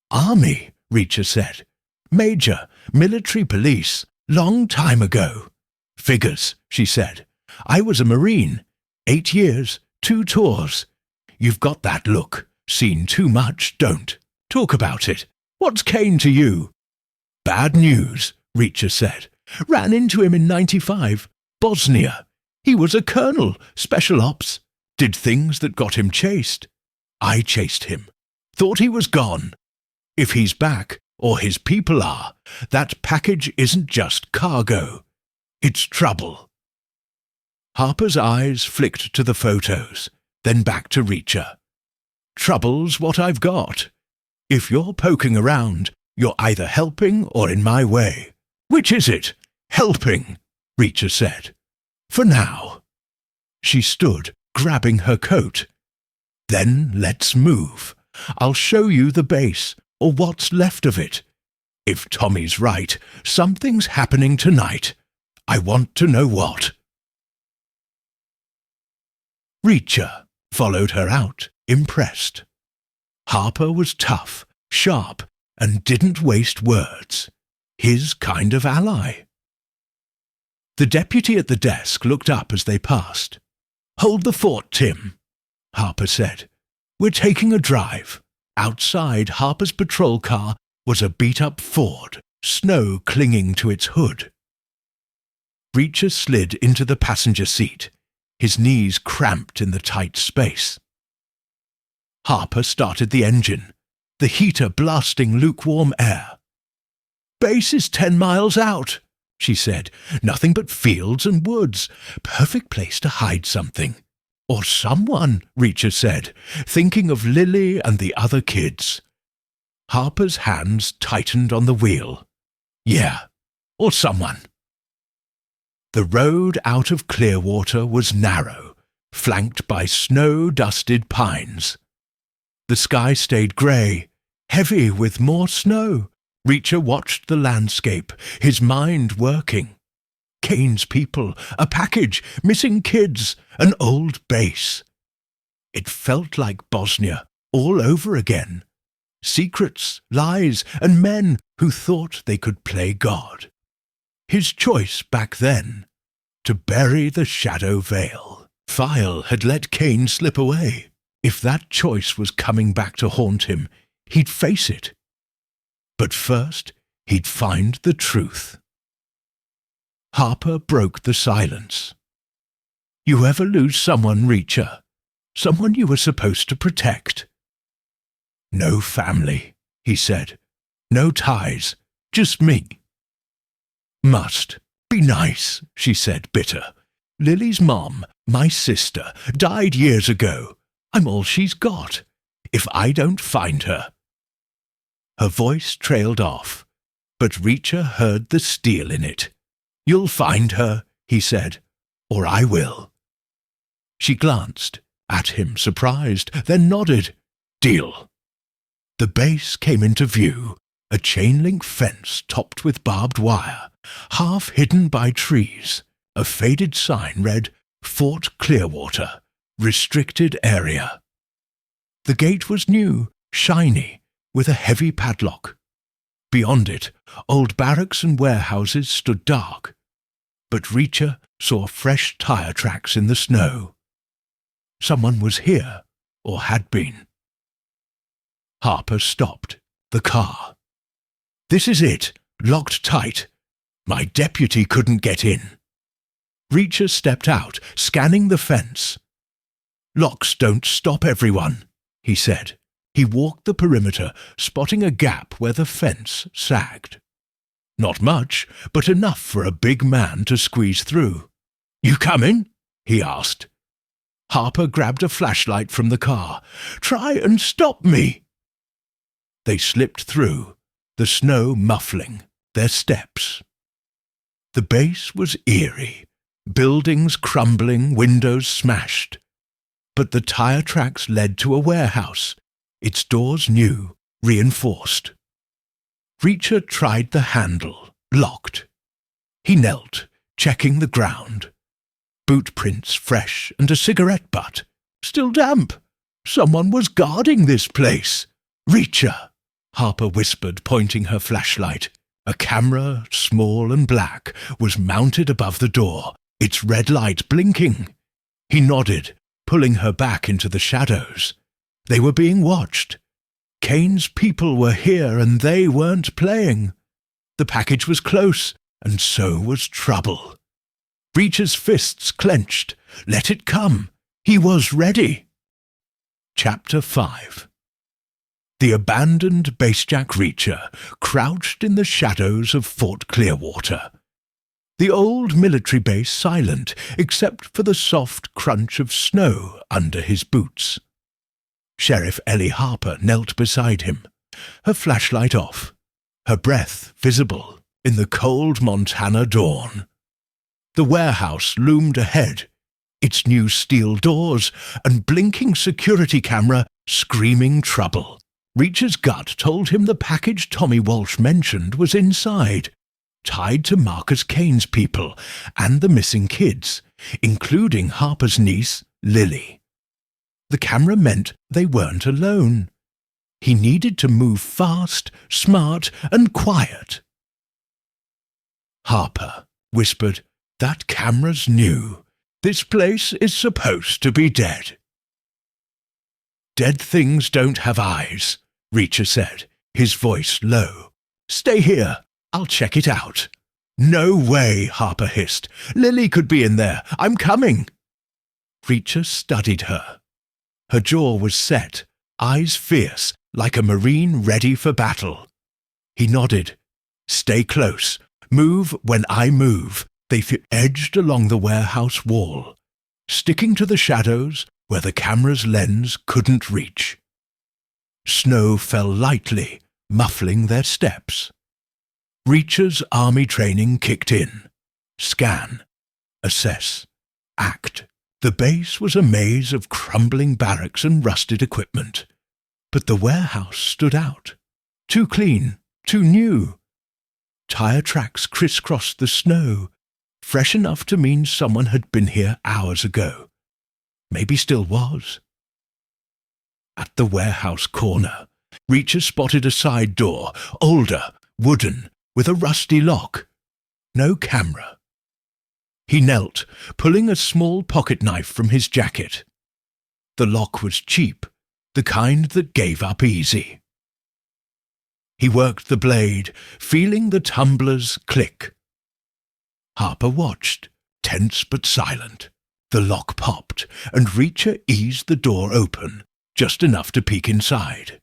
Army, Reacher said. Major, military police, long time ago. Figures, she said. I was a Marine. 8 years, 2 tours. You've got that look. Seen too much, don't. Talk about it. What's Kane to you? Bad news, Reacher said. Ran into him in 95. Bosnia. He was a colonel, special ops. Did things that got him chased. I chased him. Thought he was gone. If he's back, or his people are, that package isn't just cargo. It's trouble. Harper's eyes flicked to the photos, then back to Reacher. Trouble's what I've got. If you're poking around, you're either helping or in my way. Which is it? Helping, Reacher said. For now. She stood, grabbing her coat. Then let's move. I'll show you the base, or what's left of it. If Tommy's right, something's happening tonight. I want to know what. Reacher followed her out, impressed. Harper was tough, sharp, and didn't waste words. His kind of ally. The deputy at the desk looked up as they passed. Hold the fort, Tim, Harper said. We're taking a drive. Outside Harper's patrol car was a beat-up Ford, snow clinging to its hood. Reacher slid into the passenger seat, his knees cramped in the tight space. Harper started the engine, the heater blasting lukewarm air. Base is 10 miles out, she said. Nothing but fields and woods. Perfect place to hide something. Or someone, Reacher said, thinking of Lily and the other kids. Harper's hands tightened on the wheel. Yeah, or someone. The road out of Clearwater was narrow, flanked by snow-dusted pines. The sky stayed grey, heavy with more snow. Reacher watched the landscape, his mind working. Kane's people, a package, missing kids, an old base. It felt like Bosnia all over again. Secrets, lies, and men who thought they could play God. His choice back then, to bury the shadow veil. File had let Kane slip away. If that choice was coming back to haunt him, He'd face it. But first, he'd find the truth. Harper broke the silence. You ever lose someone, Reacher? Someone you were supposed to protect? No family, he said. No ties, just me. Must. Be nice, she said, bitter. Lily's mom, my sister, died years ago. I'm all she's got. If I don't find her. Her voice trailed off, but Reacher heard the steel in it. You'll find her, he said, or I will. She glanced at him, surprised, then nodded. Deal. The base came into view, a chain-link fence topped with barbed wire, half hidden by trees. A faded sign read, Fort Clearwater, Restricted Area. The gate was new, shiny, with a heavy padlock. Beyond it, old barracks and warehouses stood dark, but Reacher saw fresh tire tracks in the snow. Someone was here, or had been. Harper stopped the car. This is it, locked tight. My deputy couldn't get in. Reacher stepped out, scanning the fence. Locks don't stop everyone, he said. He walked the perimeter, spotting a gap where the fence sagged. Not much, but enough for a big man to squeeze through. You coming? He asked. Harper grabbed a flashlight from the car. Try and stop me. They slipped through, the snow muffling their steps. The base was eerie, buildings crumbling, windows smashed. But the tire tracks led to a warehouse, its doors new, reinforced. Reacher tried the handle, locked. He knelt, checking the ground. Boot prints fresh and a cigarette butt, still damp. Someone was guarding this place. Reacher, Harper whispered, pointing her flashlight. A camera, small and black, was mounted above the door, its red light blinking. He nodded, pulling her back into the shadows. They were being watched. Kane's people were here and they weren't playing. The package was close, and so was trouble. Reacher's fists clenched. Let it come. He was ready. Chapter 5. The abandoned basejack Reacher crouched in the shadows of Fort Clearwater. The old military base silent, except for the soft crunch of snow under his boots. Sheriff Ellie Harper knelt beside him, her flashlight off, her breath visible in the cold Montana dawn. The warehouse loomed ahead, its new steel doors and blinking security camera screaming trouble. Reacher's gut told him the package Tommy Walsh mentioned was inside, tied to Marcus Kane's people and the missing kids, including Harper's niece, Lily. The camera meant they weren't alone. He needed to move fast, smart, and quiet. Harper whispered, "That camera's new. This place is supposed to be dead." "Dead things don't have eyes," Reacher said, his voice low. "Stay here. I'll check it out." "No way," Harper hissed. "Lily could be in there. I'm coming." Reacher studied her. Her jaw was set, eyes fierce, like a Marine ready for battle. He nodded. "Stay close. Move when I move." They edged along the warehouse wall, sticking to the shadows where the camera's lens couldn't reach. Snow fell lightly, muffling their steps. Reacher's army training kicked in. Scan, assess, act. The base was a maze of crumbling barracks and rusted equipment. But the warehouse stood out. Too clean, too new. Tire tracks crisscrossed the snow, fresh enough to mean someone had been here hours ago. Maybe still was. At the warehouse corner, Reacher spotted a side door, older, wooden, with a rusty lock. No camera. He knelt, pulling a small pocket knife from his jacket. The lock was cheap, the kind that gave up easy. He worked the blade, feeling the tumblers click. Harper watched, tense but silent. The lock popped, and Reacher eased the door open, just enough to peek inside.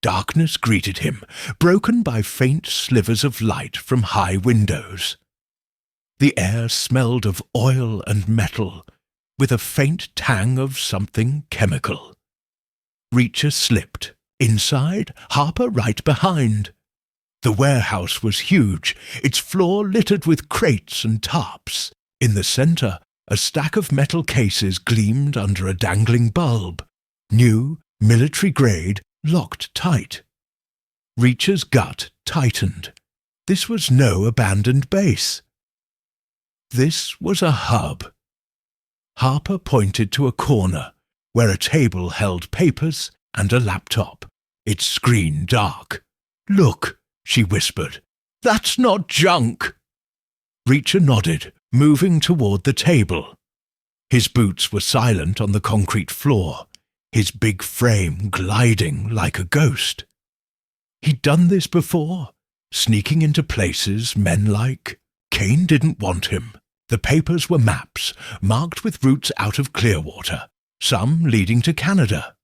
Darkness greeted him, broken by faint slivers of light from high windows. The air smelled of oil and metal, with a faint tang of something chemical. Reacher slipped. Inside, Harper right behind. The warehouse was huge, its floor littered with crates and tarps. In the centre, a stack of metal cases gleamed under a dangling bulb. New, military-grade, locked tight. Reacher's gut tightened. This was no abandoned base. This was a hub. Harper pointed to a corner, where a table held papers and a laptop, its screen dark. "Look," she whispered. "That's not junk." Reacher nodded, moving toward the table. His boots were silent on the concrete floor, his big frame gliding like a ghost. He'd done this before, sneaking into places men like. Kane didn't want him. The papers were maps, marked with routes out of Clearwater, some leading to Canada.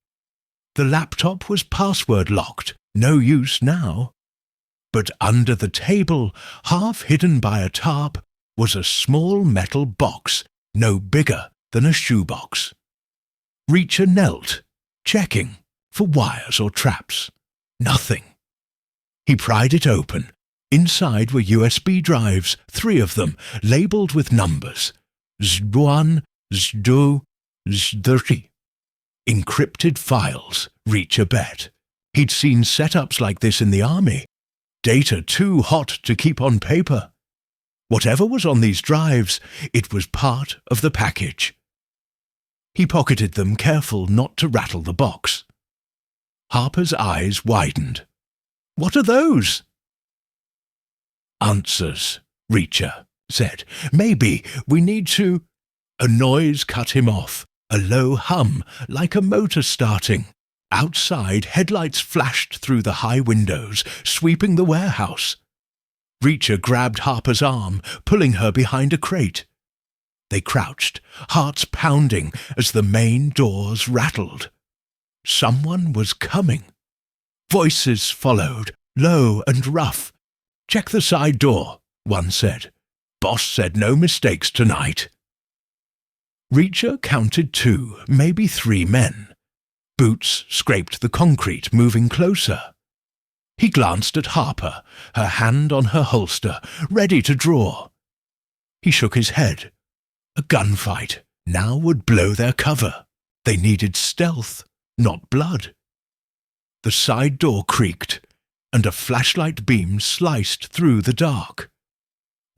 The laptop was password-locked, no use now. But under the table, half hidden by a tarp, was a small metal box, no bigger than a shoebox. Reacher knelt, checking for wires or traps. Nothing. He pried it open. Inside were USB drives, 3 of them, labelled with numbers. Z1, Z2, Z3. Encrypted files, Reacher bet. He'd seen setups like this in the army. Data too hot to keep on paper. Whatever was on these drives, it was part of the package. He pocketed them, careful not to rattle the box. Harper's eyes widened. "What are those?" "Answers," Reacher said. "Maybe we need to—" A noise cut him off, a low hum, like a motor starting. Outside, headlights flashed through the high windows, sweeping the warehouse. Reacher grabbed Harper's arm, pulling her behind a crate. They crouched, hearts pounding as the main doors rattled. Someone was coming. Voices followed, low and rough. "Check the side door," one said. "Boss said no mistakes tonight." Reacher counted 2, maybe 3 men. Boots scraped the concrete, moving closer. He glanced at Harper, her hand on her holster, ready to draw. He shook his head. A gunfight now would blow their cover. They needed stealth, not blood. The side door creaked, and a flashlight beam sliced through the dark.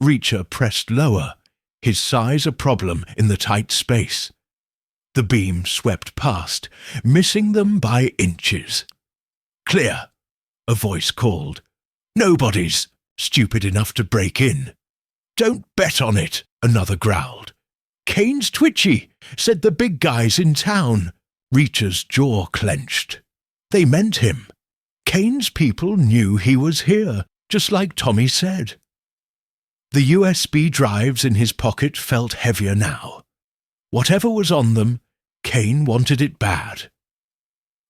Reacher pressed lower, his size a problem in the tight space. The beam swept past, missing them by inches. "Clear," a voice called. "Nobody's stupid enough to break in." "Don't bet on it," another growled. "Kane's twitchy," said the big guys in town. Reacher's jaw clenched. They meant him. Kane's people knew he was here, just like Tommy said. The USB drives in his pocket felt heavier now. Whatever was on them, Kane wanted it bad.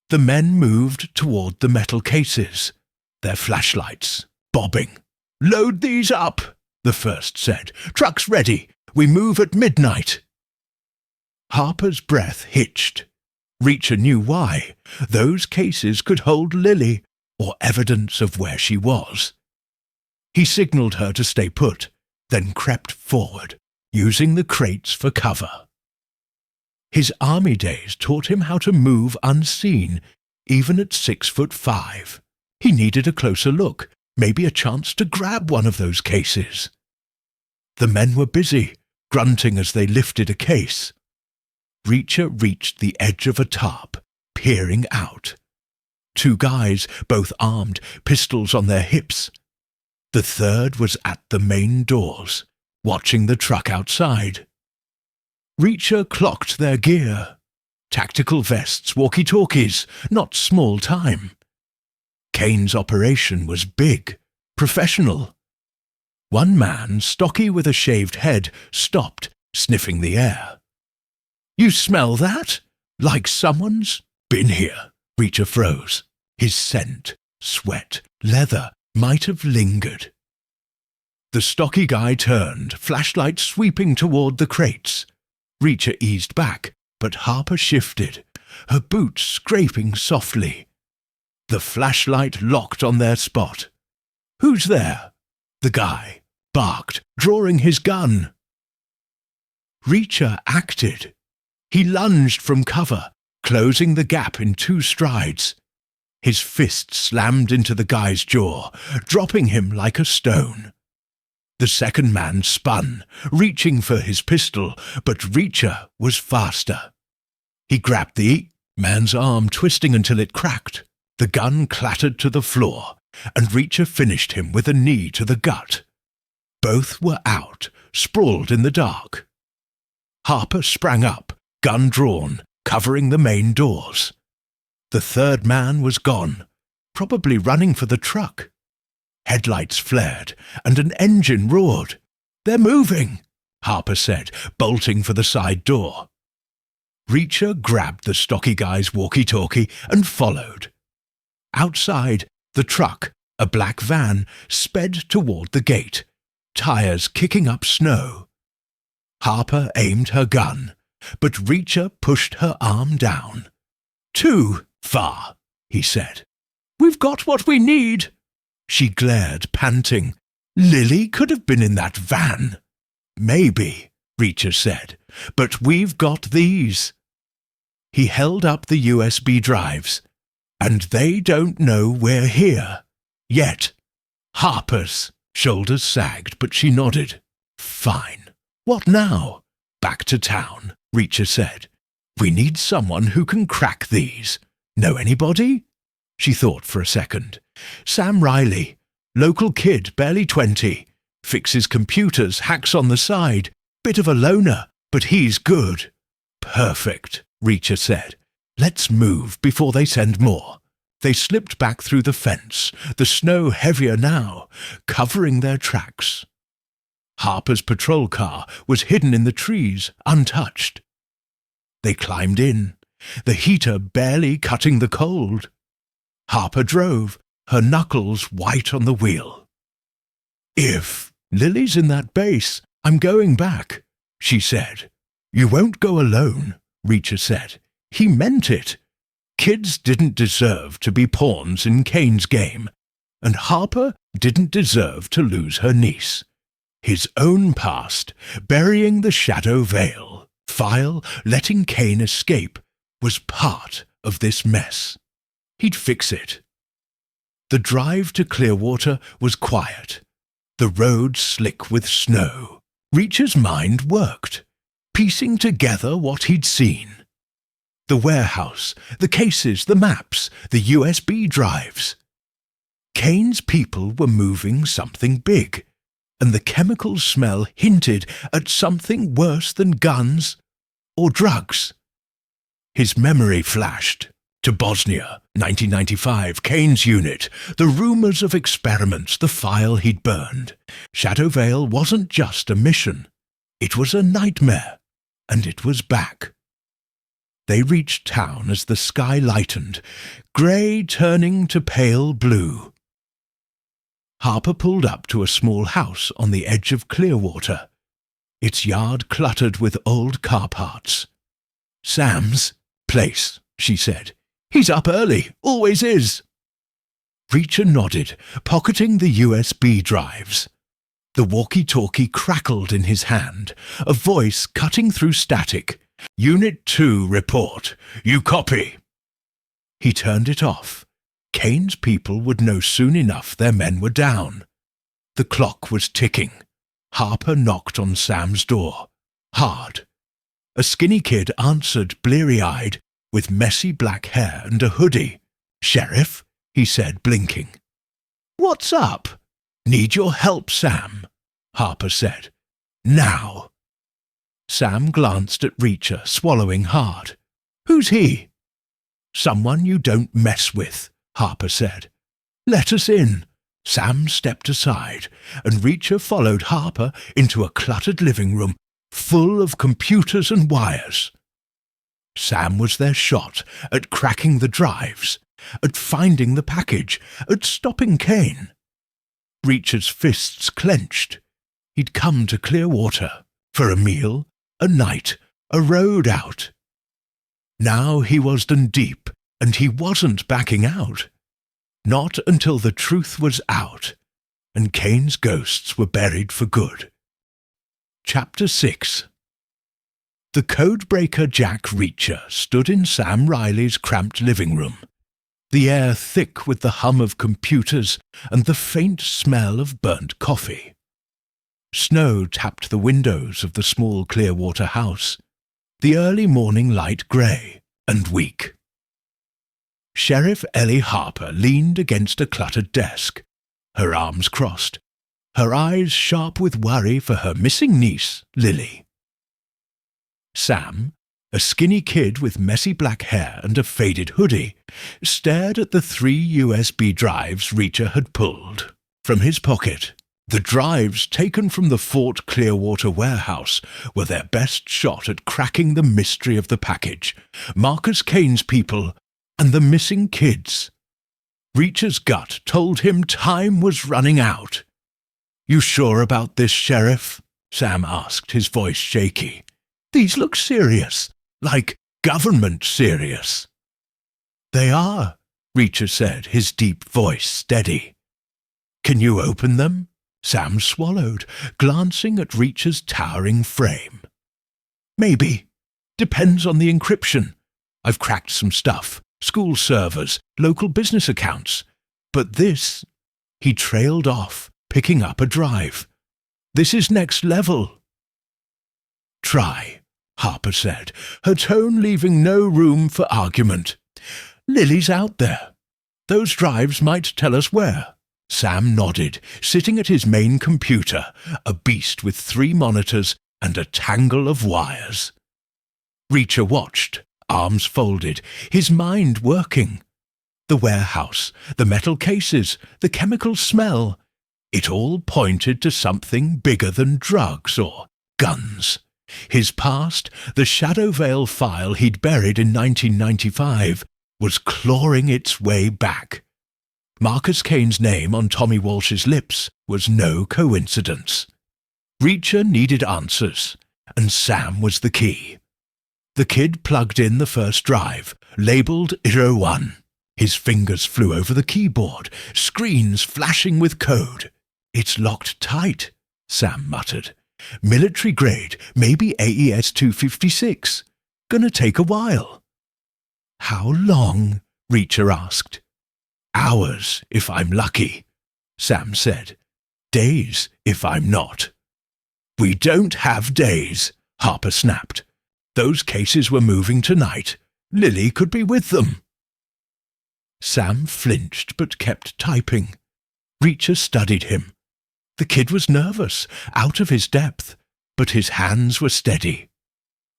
The men moved toward the metal cases, their flashlights bobbing. "Load these up," the first said. "Truck's ready. We move at midnight." Harper's breath hitched. Reacher knew why. Those cases could hold Lily, or evidence of where she was. He signaled her to stay put, then crept forward, using the crates for cover. His army days taught him how to move unseen, even at 6'5". He needed a closer look, maybe a chance to grab one of those cases. The men were busy, grunting as they lifted a case. Reacher reached the edge of a tarp, peering out. 2 guys, both armed, pistols on their hips. The third was at the main doors, watching the truck outside. Reacher clocked their gear. Tactical vests, walkie-talkies, not small time. Kane's operation was big, professional. One man, stocky with a shaved head, stopped, sniffing the air. "You smell that? Like someone's been here." Reacher froze. His scent, sweat, leather might have lingered. The stocky guy turned, flashlight sweeping toward the crates. Reacher eased back, but Harper shifted, her boots scraping softly. The flashlight locked on their spot. "Who's there?" The guy barked, drawing his gun. Reacher acted. He lunged from cover, closing the gap in 2 strides. His fist slammed into the guy's jaw, dropping him like a stone. The second man spun, reaching for his pistol, but Reacher was faster. He grabbed the man's arm, twisting until it cracked. The gun clattered to the floor, and Reacher finished him with a knee to the gut. Both were out, sprawled in the dark. Harper sprang up, gun drawn, covering the main doors. The third man was gone, probably running for the truck. Headlights flared, and an engine roared. "They're moving," Harper said, bolting for the side door. Reacher grabbed the stocky guy's walkie-talkie and followed. Outside, the truck, a black van, sped toward the gate, tires kicking up snow. Harper aimed her gun, but Reacher pushed her arm down. "Too far," he said. "We've got what we need." She glared, panting. "Lily could have been in that van." "Maybe," Reacher said, "but we've got these." He held up the USB drives. "And they don't know we're here. Yet." Harper's shoulders sagged, but she nodded. "Fine. What now?" "Back to town," Reacher said. "We need someone who can crack these. Know anybody?" She thought for a second. "Sam Riley, local kid, barely 20. Fixes computers, hacks on the side. Bit of a loner, but he's good." "Perfect," Reacher said. "Let's move before they send more." They slipped back through the fence, the snow heavier now, covering their tracks. Harper's patrol car was hidden in the trees, untouched. They climbed in, the heater barely cutting the cold. Harper drove, her knuckles white on the wheel. "If Lily's in that base, I'm going back," she said. "You won't go alone," Reacher said. He meant it. Kids didn't deserve to be pawns in Kane's game, and Harper didn't deserve to lose her niece. His own past, burying the shadow veil, file letting Kane escape, was part of this mess. He'd fix it. The drive to Clearwater was quiet, the road slick with snow. Reacher's mind worked, piecing together what he'd seen. The warehouse, the cases, the maps, the USB drives. Kane's people were moving something big, and the chemical smell hinted at something worse than guns or drugs. His memory flashed to Bosnia, 1995, Kane's unit, the rumors of experiments, the file he'd burned. Shadow Vale wasn't just a mission. It was a nightmare, and it was back. They reached town as the sky lightened, grey turning to pale blue. Harper pulled up to a small house on the edge of Clearwater, its yard cluttered with old car parts. "Sam's place," she said. "He's up early, always is." Reacher nodded, pocketing the USB drives. The walkie-talkie crackled in his hand, a voice cutting through static. "Unit 2 report. You copy." He turned it off. Kane's people would know soon enough their men were down. The clock was ticking. Harper knocked on Sam's door. Hard. A skinny kid answered, bleary-eyed, with messy black hair and a hoodie. "Sheriff?" he said, blinking. "What's up?" "Need your help, Sam," Harper said. "Now." Sam glanced at Reacher, swallowing hard. "Who's he?" "Someone you don't mess with," Harper said. "Let us in." Sam stepped aside, and Reacher followed Harper into a cluttered living room full of computers and wires. Sam was their shot at cracking the drives, at finding the package, at stopping Kane. Reacher's fists clenched. He'd come to Clearwater for a meal, a night, a road out. Now he was done deep, and he wasn't backing out. Not until the truth was out, and Kane's ghosts were buried for good. Chapter 6. The codebreaker Jack Reacher stood in Sam Riley's cramped living room, the air thick with the hum of computers and the faint smell of burnt coffee. Snow tapped the windows of the small Clearwater house, the early morning light grey and weak. Sheriff Ellie Harper leaned against a cluttered desk, her arms crossed, her eyes sharp with worry for her missing niece, Lily. Sam, a skinny kid with messy black hair and a faded hoodie, stared at the 3 USB drives Reacher had pulled from his pocket. The drives taken from the Fort Clearwater warehouse were their best shot at cracking the mystery of the package, Marcus Kane's people, and the missing kids. Reacher's gut told him time was running out. "You sure about this, Sheriff?" Sam asked, his voice shaky. "These look serious, like government serious." "They are," Reacher said, his deep voice steady. "Can you open them?" Sam swallowed, glancing at Reacher's towering frame. "Maybe. Depends on the encryption. I've cracked some stuff, school servers, local business accounts. But this—" He trailed off, picking up a drive. "This is next level." "Try," Harper said, her tone leaving no room for argument. "Lily's out there. Those drives might tell us where." Sam nodded, sitting at his main computer, a beast with 3 monitors and a tangle of wires. Reacher watched, arms folded, his mind working. The warehouse, the metal cases, the chemical smell, it all pointed to something bigger than drugs or guns. His past, the Shadow Veil file he'd buried in 1995, was clawing its way back. Marcus Kane's name on Tommy Walsh's lips was no coincidence. Reacher needed answers, and Sam was the key. The kid plugged in the first drive, labelled 01. His fingers flew over the keyboard, screens flashing with code. "It's locked tight," Sam muttered. "Military grade, maybe AES 256. Gonna take a while." "How long?" Reacher asked. "Hours, if I'm lucky," Sam said. "Days, if I'm not." "We don't have days," Harper snapped. "Those cases were moving tonight. Lily could be with them." Sam flinched but kept typing. Reacher studied him. The kid was nervous, out of his depth, but his hands were steady.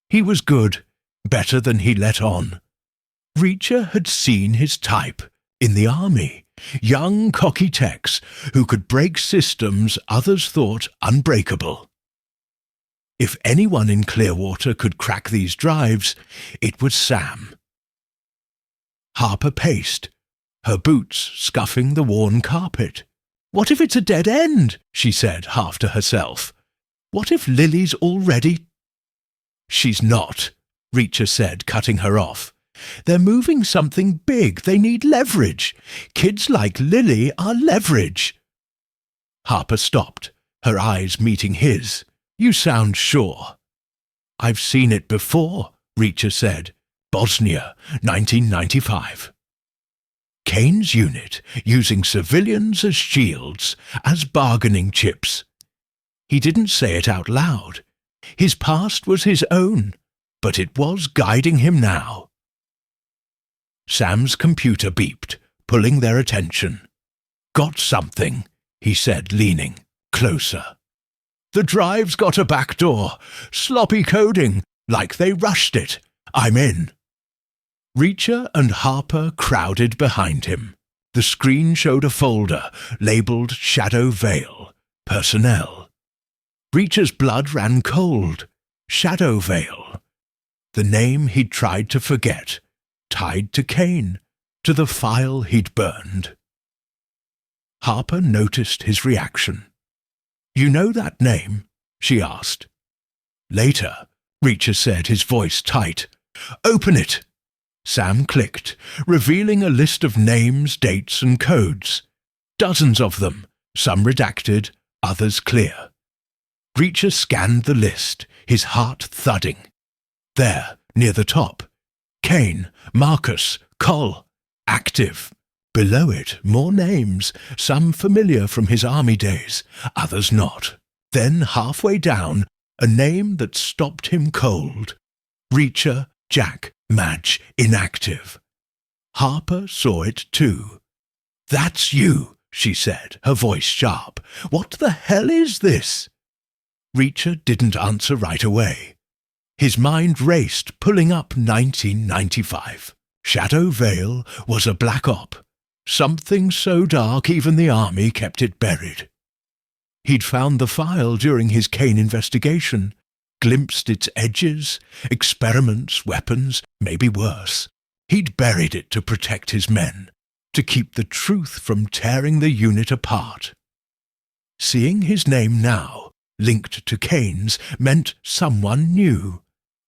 He was good, better than he let on. Reacher had seen his type in the army, young cocky techs who could break systems others thought unbreakable. If anyone in Clearwater could crack these drives, it was Sam. Harper paced, her boots scuffing the worn carpet. "What if it's a dead end?" she said, half to herself. "What if Lily's already—" "She's not," Reacher said, cutting her off. "They're moving something big. They need leverage. Kids like Lily are leverage." Harper stopped, her eyes meeting his. "You sound sure." "I've seen it before," Reacher said. "Bosnia, 1995. Kane's unit, using civilians as shields, as bargaining chips. He didn't say it out loud. His past was his own, but it was guiding him now. Sam's computer beeped, pulling their attention. "Got something," he said, leaning closer. "The drive's got a back door. Sloppy coding, like they rushed it. I'm in." Reacher and Harper crowded behind him. The screen showed a folder labelled Shadow Vale, Personnel. Reacher's blood ran cold. Shadow Vale. The name he'd tried to forget, tied to Kane, to the file he'd burned. Harper noticed his reaction. "You know that name?" she asked. Later, Reacher said, his voice tight. "Open it!" Sam clicked, revealing a list of names, dates, and codes. Dozens of them, some redacted, others clear. Reacher scanned the list, his heart thudding. There, near the top, Kane, Marcus, Coll, active. Below it, more names, some familiar from his army days, others not. Then, halfway down, a name that stopped him cold. Reacher, Jack, Madge, inactive. Harper saw it too. "That's you," she said, her voice sharp. "What the hell is this?" Reacher didn't answer right away. His mind raced, pulling up 1995. Shadow Vale was a black op. Something so dark even the army kept it buried. He'd found the file during his Kane investigation, glimpsed its edges, experiments, weapons, maybe worse. He'd buried it to protect his men, to keep the truth from tearing the unit apart. Seeing his name now, linked to Kane's, meant someone knew.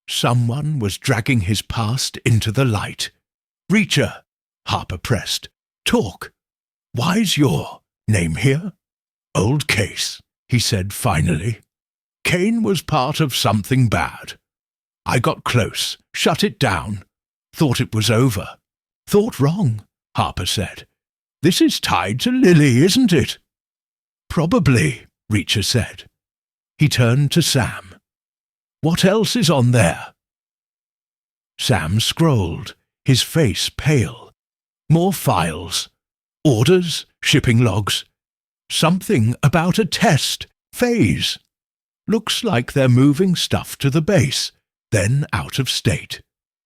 Someone was dragging his past into the light. "Reacher," Harper pressed. "Talk. Why's your name here?" "Old case," he said finally. "Kane was part of something bad. I got close, shut it down, thought it was over." "Thought wrong," Harper said. "This is tied to Lily, isn't it?" "Probably," Reacher said. He turned to Sam. "What else is on there?" Sam scrolled, his face pale. More files. Orders, shipping logs. Something about a test, phase. Looks like they're moving stuff to the base, then out of state.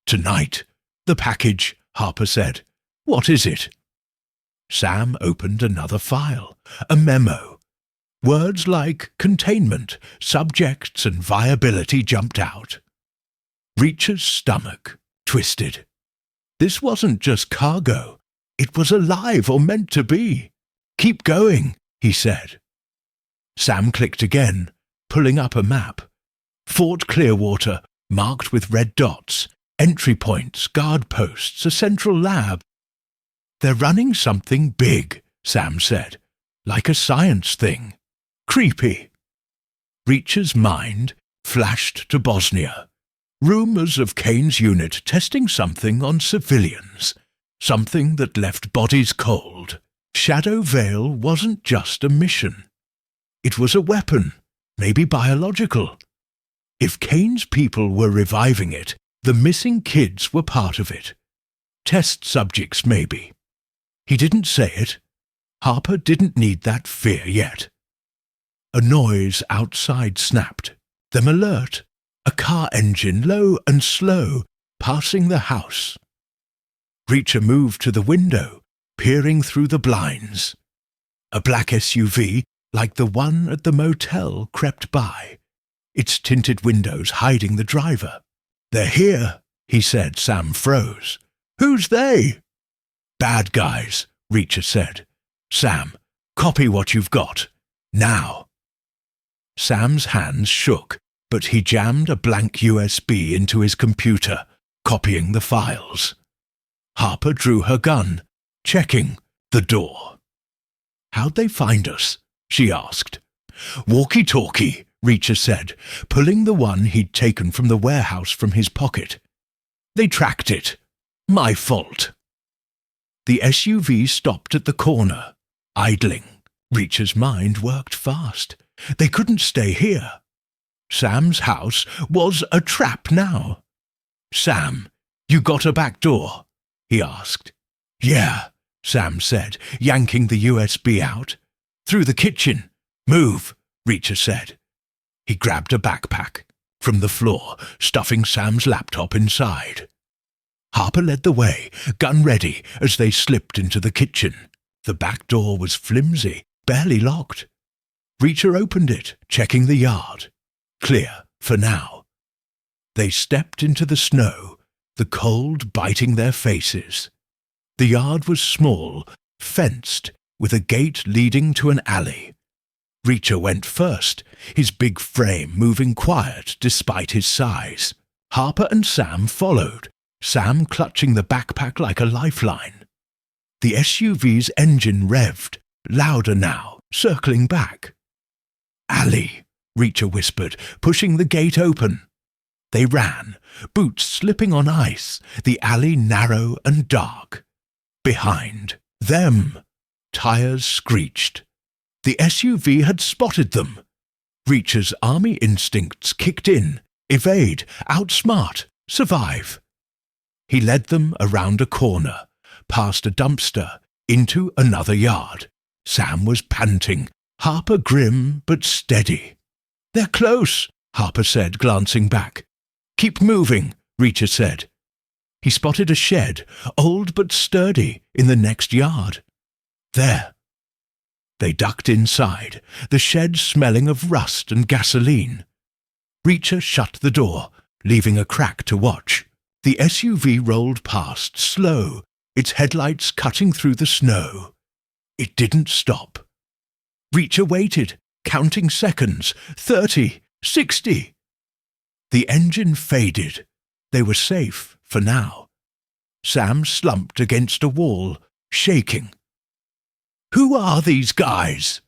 "Tonight. The package," Harper said. "What is it?" Sam opened another file, a memo. Words like containment, subjects, and viability jumped out. Reacher's stomach twisted. This wasn't just cargo. It was alive or meant to be. "Keep going," he said. Sam clicked again, pulling up a map. Fort Clearwater, marked with red dots, entry points, guard posts, a central lab. "They're running something big," Sam said, "like a science thing. Creepy." Reacher's mind flashed to Bosnia. Rumours of Kane's unit testing something on civilians, something that left bodies cold. Shadow Vale wasn't just a mission. It was a weapon, maybe biological. If Kane's people were reviving it, the missing kids were part of it. Test subjects, maybe. He didn't say it. Harper didn't need that fear yet. A noise outside snapped. Them alert. A car engine, low and slow, passing the house. Reacher moved to the window, peering through the blinds. A black SUV, like the one at the motel, crept by, its tinted windows hiding the driver. "They're here," he said. Sam froze. "Who's they?" "Bad guys," Reacher said. "Sam, copy what you've got. Now." Sam's hands shook, but he jammed a blank USB into his computer, copying the files. Harper drew her gun, checking the door. "How'd they find us?" she asked. "Walkie-talkie," Reacher said, pulling the one he'd taken from the warehouse from his pocket. "They tracked it. My fault." The SUV stopped at the corner, idling. Reacher's mind worked fast. They couldn't stay here. Sam's house was a trap now. "Sam, you got a back door?" he asked. "Yeah," Sam said, yanking the USB out. "Through the kitchen. Move," Reacher said. He grabbed a backpack from the floor, stuffing Sam's laptop inside. Harper led the way, gun ready, as they slipped into the kitchen. The back door was flimsy, barely locked. Reacher opened it, checking the yard. Clear, for now. They stepped into the snow, the cold biting their faces. The yard was small, fenced, with a gate leading to an alley. Reacher went first, his big frame moving quiet despite his size. Harper and Sam followed, Sam clutching the backpack like a lifeline. The SUV's engine revved, louder now, circling back. "Alley," Reacher whispered, pushing the gate open. They ran, boots slipping on ice, the alley narrow and dark. Behind them, tires screeched. The SUV had spotted them. Reacher's army instincts kicked in, evade, outsmart, survive. He led them around a corner, past a dumpster, into another yard. Sam was panting, Harper grim but steady. "They're close," Harper said, glancing back. "Keep moving," Reacher said. He spotted a shed, old but sturdy, in the next yard. There. They ducked inside, the shed smelling of rust and gasoline. Reacher shut the door, leaving a crack to watch. The SUV rolled past, slow, its headlights cutting through the snow. It didn't stop. Reacher waited, counting seconds, 30, 60. The engine faded. They were safe, for now. Sam slumped against a wall, shaking. "Who are these guys?"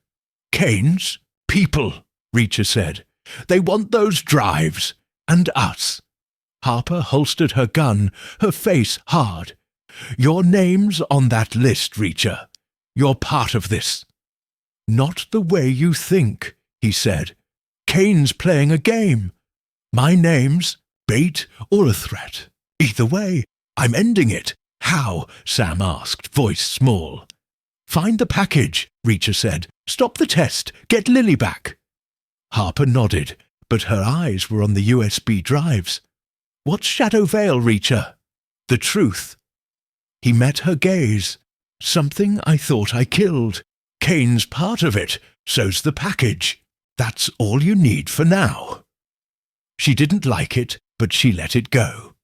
"Kane's people," Reacher said. "They want those drives, and us." Harper holstered her gun, her face hard. "Your name's on that list, Reacher. You're part of this." "Not the way you think," he said. "Kane's playing a game. My name's bait or a threat. Either way, I'm ending it." "How?" Sam asked, voice small. "Find the package," Reacher said. "Stop the test. Get Lily back." Harper nodded, but her eyes were on the USB drives. "What's Shadow Vale, Reacher?" "The truth." He met her gaze. "Something I thought I killed. Kane's part of it. So's the package. That's all you need for now." She didn't like it, but she let it go.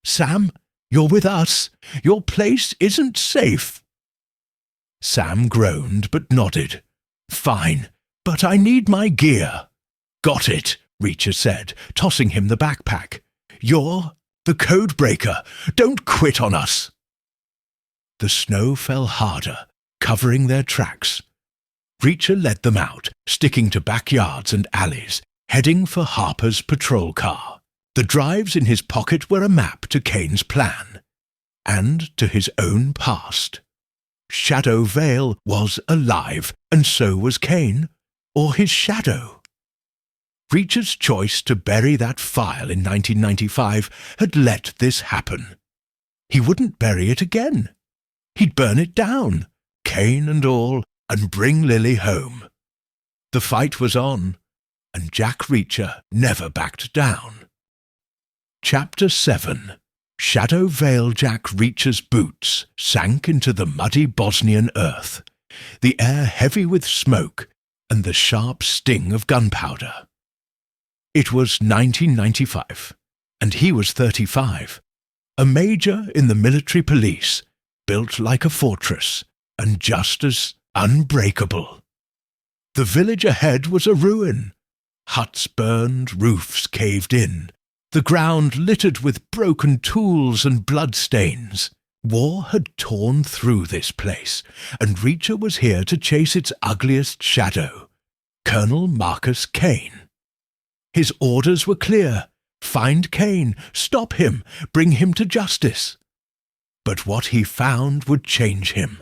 "Sam, you're with us. Your place isn't safe." Sam groaned but nodded. "Fine, but I need my gear." "Got it," Reacher said, tossing him the backpack. "You're the code breaker. Don't quit on us." The snow fell harder, covering their tracks. Reacher led them out, sticking to backyards and alleys, heading for Harper's patrol car. The drives in his pocket were a map to Kane's plan, and to his own past. Shadow Vale was alive, and so was Kane, or his shadow. Reacher's choice to bury that file in 1995 had let this happen. He wouldn't bury it again. He'd burn it down, Kane and all, and bring Lily home. The fight was on, and Jack Reacher never backed down. Chapter 7. Shadow Vale. Jack Reacher's boots sank into the muddy Bosnian earth, the air heavy with smoke and the sharp sting of gunpowder. It was 1995, and he was 35, a major in the military police, built like a fortress, and just as unbreakable. The village ahead was a ruin. Huts burned, roofs caved in, the ground littered with broken tools and bloodstains. War had torn through this place, and Reacher was here to chase its ugliest shadow, Colonel Marcus Kane. His orders were clear: find Kane, stop him, bring him to justice. But what he found would change him,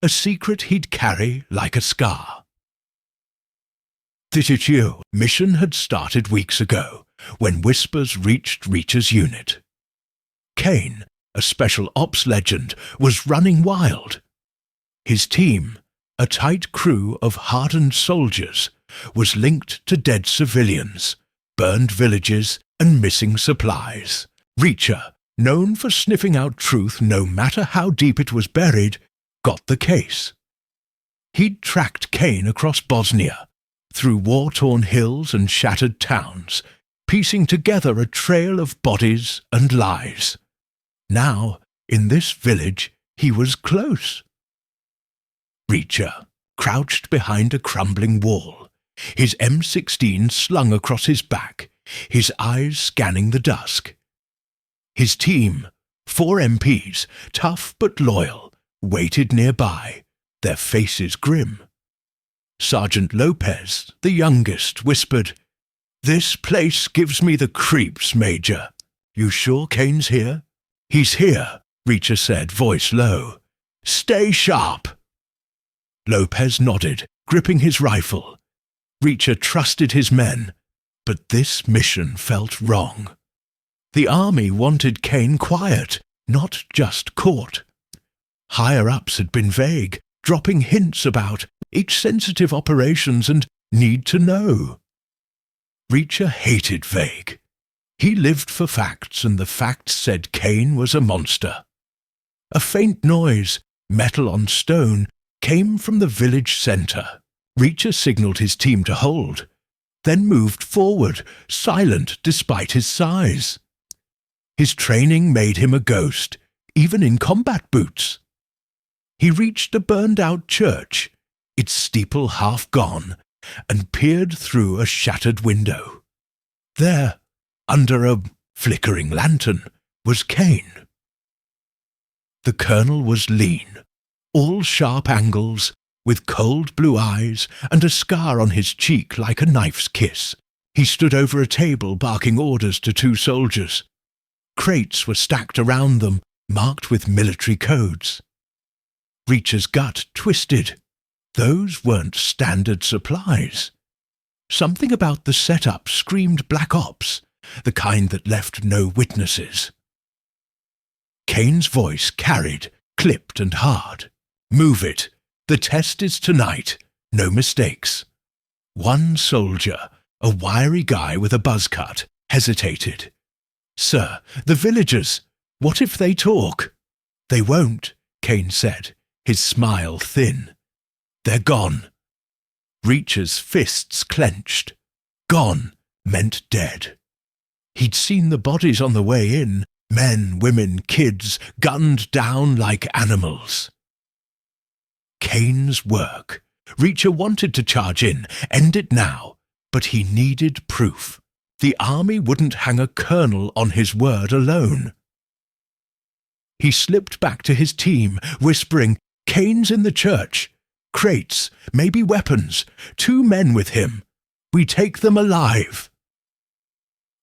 a secret he'd carry like a scar. Tishitio mission had started weeks ago, when whispers reached Reacher's unit. Kane, a special ops legend, was running wild. His team, a tight crew of hardened soldiers, was linked to dead civilians, burned villages, and missing supplies. Reacher, known for sniffing out truth no matter how deep it was buried, got the case. He'd tracked Kane across Bosnia, through war-torn hills and shattered towns, piecing together a trail of bodies and lies. Now, in this village, he was close. Reacher crouched behind a crumbling wall, his M16 slung across his back, his eyes scanning the dusk. His team, 4 MPs, tough but loyal, waited nearby, their faces grim. Sergeant Lopez, the youngest, whispered, "This place gives me the creeps, Major. You sure Kane's here?" "He's here," Reacher said, voice low. "Stay sharp." Lopez nodded, gripping his rifle. Reacher trusted his men, but this mission felt wrong. The army wanted Kane quiet, not just caught. Higher-ups had been vague, dropping hints about each sensitive operations and need to know. Reacher hated vague. He lived for facts, and the facts said Kane was a monster. A faint noise, metal on stone, came from the village centre. Reacher signalled his team to hold, then moved forward, silent despite his size. His training made him a ghost, even in combat boots. He reached a burned-out church, its steeple half gone, and peered through a shattered window. There, under a flickering lantern, was Kane. The colonel was lean, all sharp angles, with cold blue eyes and a scar on his cheek like a knife's kiss. He stood over a table barking orders to 2 soldiers. Crates were stacked around them, marked with military codes. Reacher's gut twisted. Those weren't standard supplies. Something about the setup screamed Black Ops, the kind that left no witnesses. Kane's voice carried, clipped and hard. "Move it. The test is tonight. No mistakes." One soldier, a wiry guy with a buzz cut, hesitated. "Sir, the villagers. What if they talk?" "They won't," Kane said, his smile thin. "They're gone." Reacher's fists clenched. Gone meant dead. He'd seen the bodies on the way in, men, women, kids, gunned down like animals. Kane's work. Reacher wanted to charge in, end it now, but he needed proof. The army wouldn't hang a colonel on his word alone. He slipped back to his team, whispering, "Kane's in the church. Crates, maybe weapons. 2 men with him. We take them alive."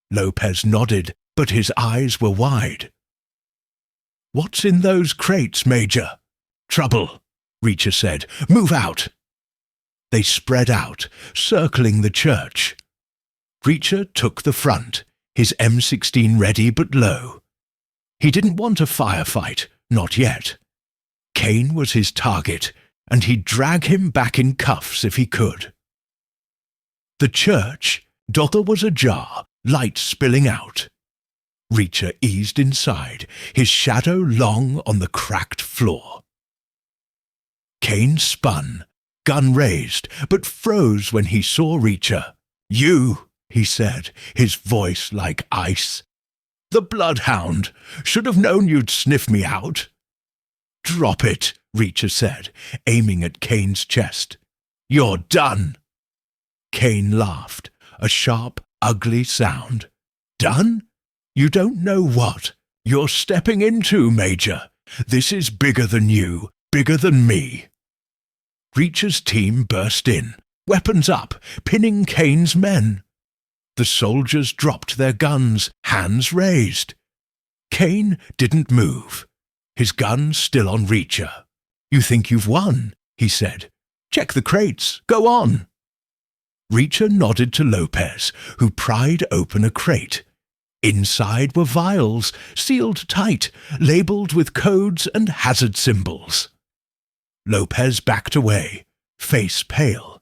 Lopez nodded, but his eyes were wide. "What's in those crates, Major?" "Trouble," Reacher said. "Move out." They spread out, circling the church. Reacher took the front, his M16 ready but low. He didn't want a firefight, not yet. Kane was his target, and he'd drag him back in cuffs if he could. The church, door was ajar, light spilling out. Reacher eased inside, his shadow long on the cracked floor. Kane spun, gun raised, but froze when he saw Reacher. "You," he said, his voice like ice. "The bloodhound. Should have known you'd sniff me out." "Drop it," Reacher said, aiming at Kane's chest. "You're done." Kane laughed, a sharp, ugly sound. "Done? You don't know what you're stepping into, Major. This is bigger than you, bigger than me." Reacher's team burst in, weapons up, pinning Kane's men. The soldiers dropped their guns, hands raised. Kane didn't move, his gun still on Reacher. "You think you've won," he said. "Check the crates. Go on." Reacher nodded to Lopez, who pried open a crate. Inside were vials, sealed tight, labelled with codes and hazard symbols. Lopez backed away, face pale.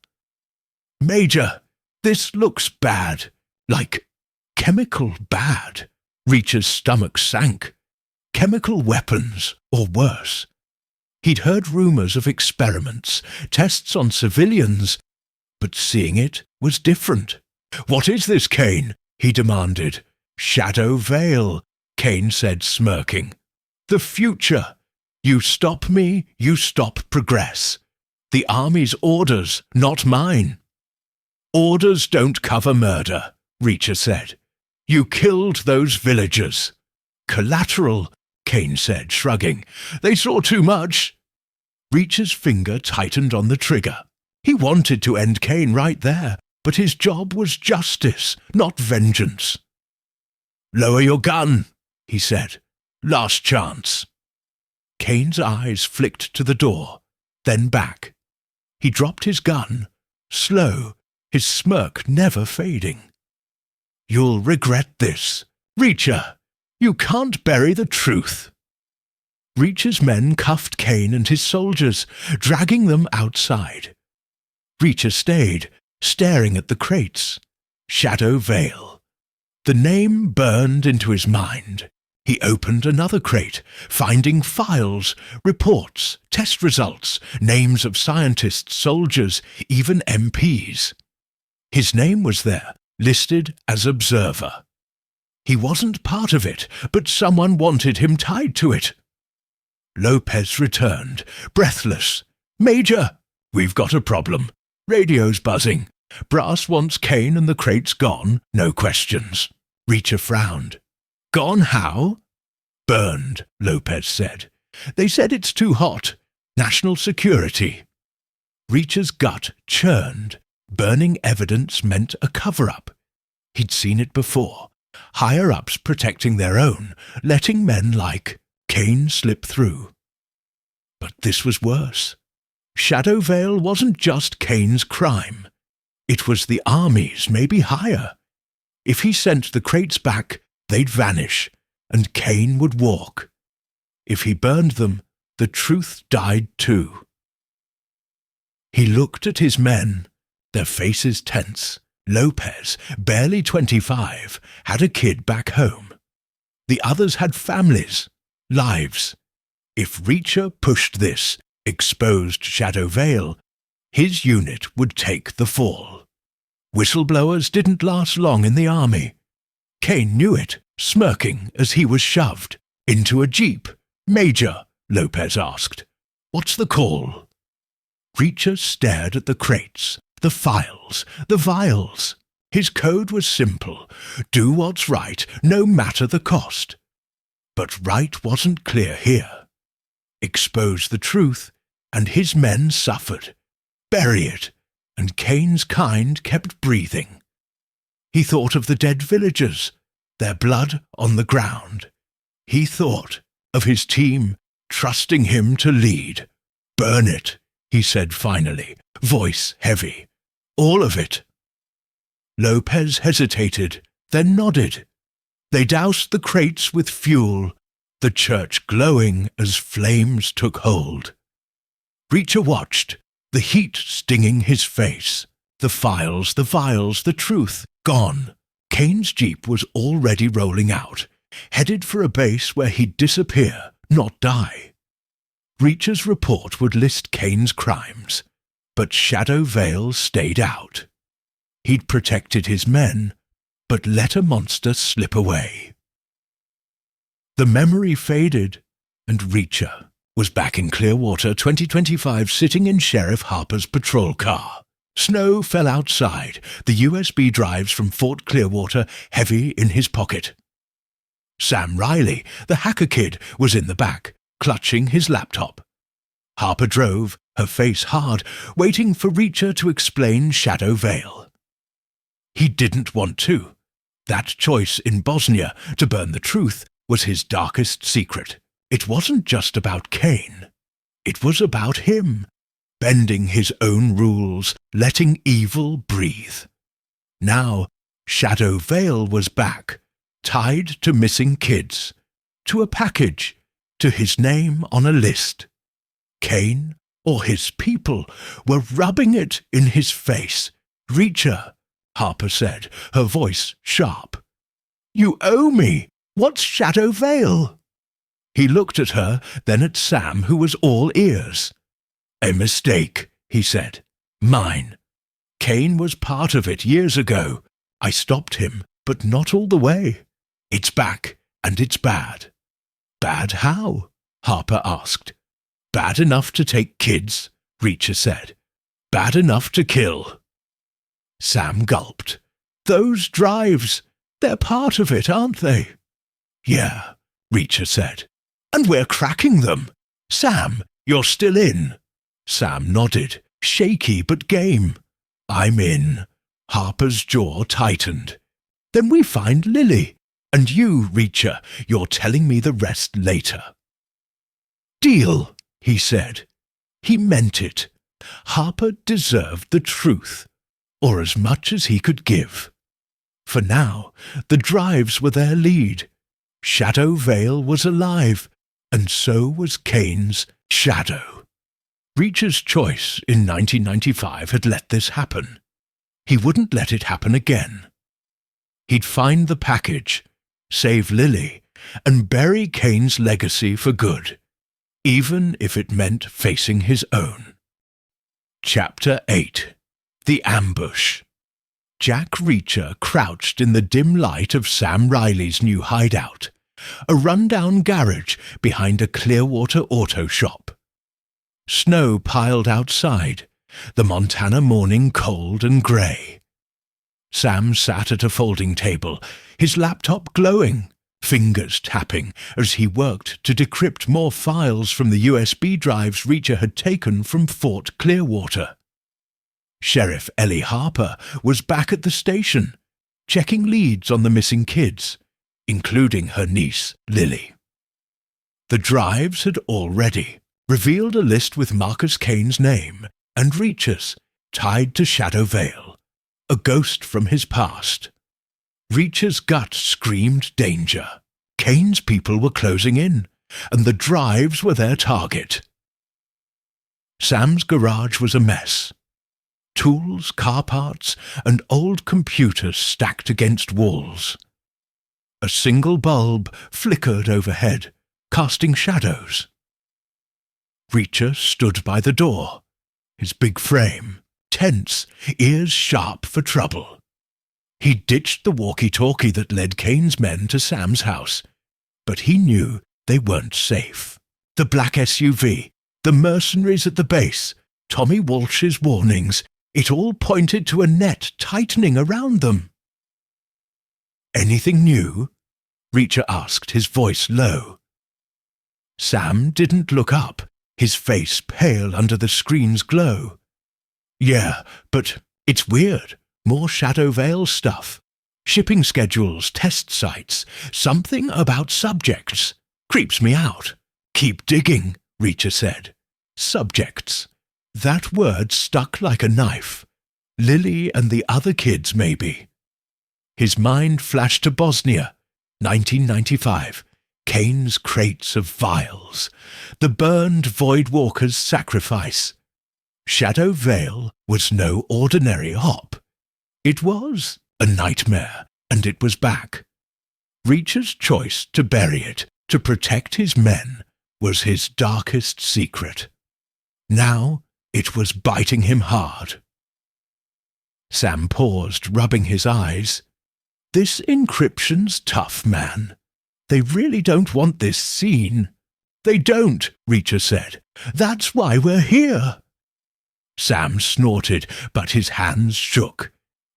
"Major, this looks bad. Like chemical bad." Reacher's stomach sank. Chemical weapons, or worse. He'd heard rumours of experiments, tests on civilians, but seeing it was different. "What is this, Kane?" he demanded. "Shadow Veil," Kane said, smirking. "The future. You stop me, you stop progress. The army's orders, not mine." "Orders don't cover murder," Reacher said. "You killed those villagers." "Collateral," Kane said, shrugging. "They saw too much." Reacher's finger tightened on the trigger. He wanted to end Kane right there, but his job was justice, not vengeance. "Lower your gun," he said. "Last chance." Kane's eyes flicked to the door, then back. He dropped his gun, slow, his smirk never fading. "You'll regret this. Reacher, you can't bury the truth." Reacher's men cuffed Kane and his soldiers, dragging them outside. Reacher stayed, staring at the crates. Shadow Veil. The name burned into his mind. He opened another crate, finding files, reports, test results, names of scientists, soldiers, even MPs. His name was there, listed as observer. He wasn't part of it, but someone wanted him tied to it. Lopez returned, breathless. "Major, we've got a problem. Radio's buzzing. Brass wants Kane and the crates gone, no questions." Reacher frowned. "Gone how?" "Burned," Lopez said. "They said it's too hot. National security." Reacher's gut churned. Burning evidence meant a cover-up. He'd seen it before. Higher-ups protecting their own, letting men like Kane slip through. But this was worse. Shadow Veil wasn't just Kane's crime. It was the army's, maybe higher. If he sent the crates back, they'd vanish, and Kane would walk. If he burned them, the truth died too. He looked at his men, their faces tense. Lopez, barely 25, had a kid back home. The others had families, lives. If Reacher pushed this, exposed Shadow Veil, his unit would take the fall. Whistleblowers didn't last long in the army. Kane knew it, smirking as he was shoved into a jeep. "Major," Lopez asked, "what's the call?" Reacher stared at the crates, the files, the vials. His code was simple. Do what's right, no matter the cost. But right wasn't clear here. Expose the truth, and his men suffered. Bury it, and Kane's kind kept breathing. He thought of the dead villagers, their blood on the ground. He thought of his team trusting him to lead. "Burn it," he said finally, voice heavy. "All of it." Lopez hesitated, then nodded. They doused the crates with fuel, the church glowing as flames took hold. Reacher watched, the heat stinging his face. The files, the vials, the truth, gone. Kane's jeep was already rolling out, headed for a base where he'd disappear, not die. Reacher's report would list Kane's crimes, but Shadow Veil stayed out. He'd protected his men, but let a monster slip away. The memory faded, and Reacher was back in Clearwater 2025 sitting in Sheriff Harper's patrol car. Snow fell outside, the USB drives from Fort Clearwater heavy in his pocket. Sam Riley, the hacker kid, was in the back, clutching his laptop. Harper drove, her face hard, waiting for Reacher to explain Shadow Veil. He didn't want to. That choice in Bosnia to burn the truth was his darkest secret. It wasn't just about Kane. It was about him, bending his own rules, letting evil breathe. Now, Shadow Veil was back, tied to missing kids, to a package, to his name on a list. Kane, or his people, were rubbing it in his face. "Reacher," Harper said, her voice sharp. "You owe me. What's Shadow Veil?" He looked at her, then at Sam, who was all ears. "A mistake," he said. "Mine. Kane was part of it years ago. I stopped him, but not all the way. It's back, and it's bad." "Bad how?" Harper asked. "Bad enough to take kids," Reacher said. "Bad enough to kill." Sam gulped. "Those drives, they're part of it, aren't they?" "Yeah," Reacher said. "And we're cracking them. Sam, you're still in." Sam nodded, shaky but game. "I'm in." Harper's jaw tightened. "Then we find Lily. And you, Reacher, you're telling me the rest later." "Deal," he said. He meant it. Harper deserved the truth, or as much as he could give. For now, the drives were their lead. Shadow Vale was alive, and so was Kane's shadow. Reacher's choice in 1995 had let this happen. He wouldn't let it happen again. He'd find the package, save Lily, and bury Kane's legacy for good, even if it meant facing his own. Chapter 8. The Ambush. Jack Reacher crouched in the dim light of Sam Riley's new hideout, a rundown garage behind a Clearwater auto shop. Snow piled outside, the Montana morning cold and grey. Sam sat at a folding table, his laptop glowing, fingers tapping as he worked to decrypt more files from the USB drives Reacher had taken from Fort Clearwater. Sheriff Ellie Harper was back at the station, checking leads on the missing kids, including her niece, Lily. The drives had already revealed a list with Marcus Kane's name and Reacher's, tied to Shadow Vale, a ghost from his past. Reacher's gut screamed danger. Kane's people were closing in, and the drives were their target. Sam's garage was a mess. Tools, car parts, and old computers stacked against walls. A single bulb flickered overhead, casting shadows. Reacher stood by the door, his big frame tense, ears sharp for trouble. He ditched the walkie-talkie that led Kane's men to Sam's house, but he knew they weren't safe. The black SUV, the mercenaries at the base, Tommy Walsh's warnings, it all pointed to a net tightening around them. "Anything new?" Reacher asked, his voice low. Sam didn't look up, his face pale under the screen's glow. "Yeah, but it's weird. More Shadow Vale stuff. Shipping schedules, test sites, something about subjects. Creeps me out." "Keep digging," Reacher said. Subjects. That word stuck like a knife. Lily and the other kids, maybe. His mind flashed to Bosnia, 1995. Kane's crates of vials. The burned Voidwalker's sacrifice. Shadow Vale was no ordinary op. It was a nightmare, and it was back. Reacher's choice to bury it, to protect his men, was his darkest secret. Now it was biting him hard. Sam paused, rubbing his eyes. "This encryption's tough, man. They really don't want this seen." "They don't," Reacher said. "That's why we're here." Sam snorted, but his hands shook.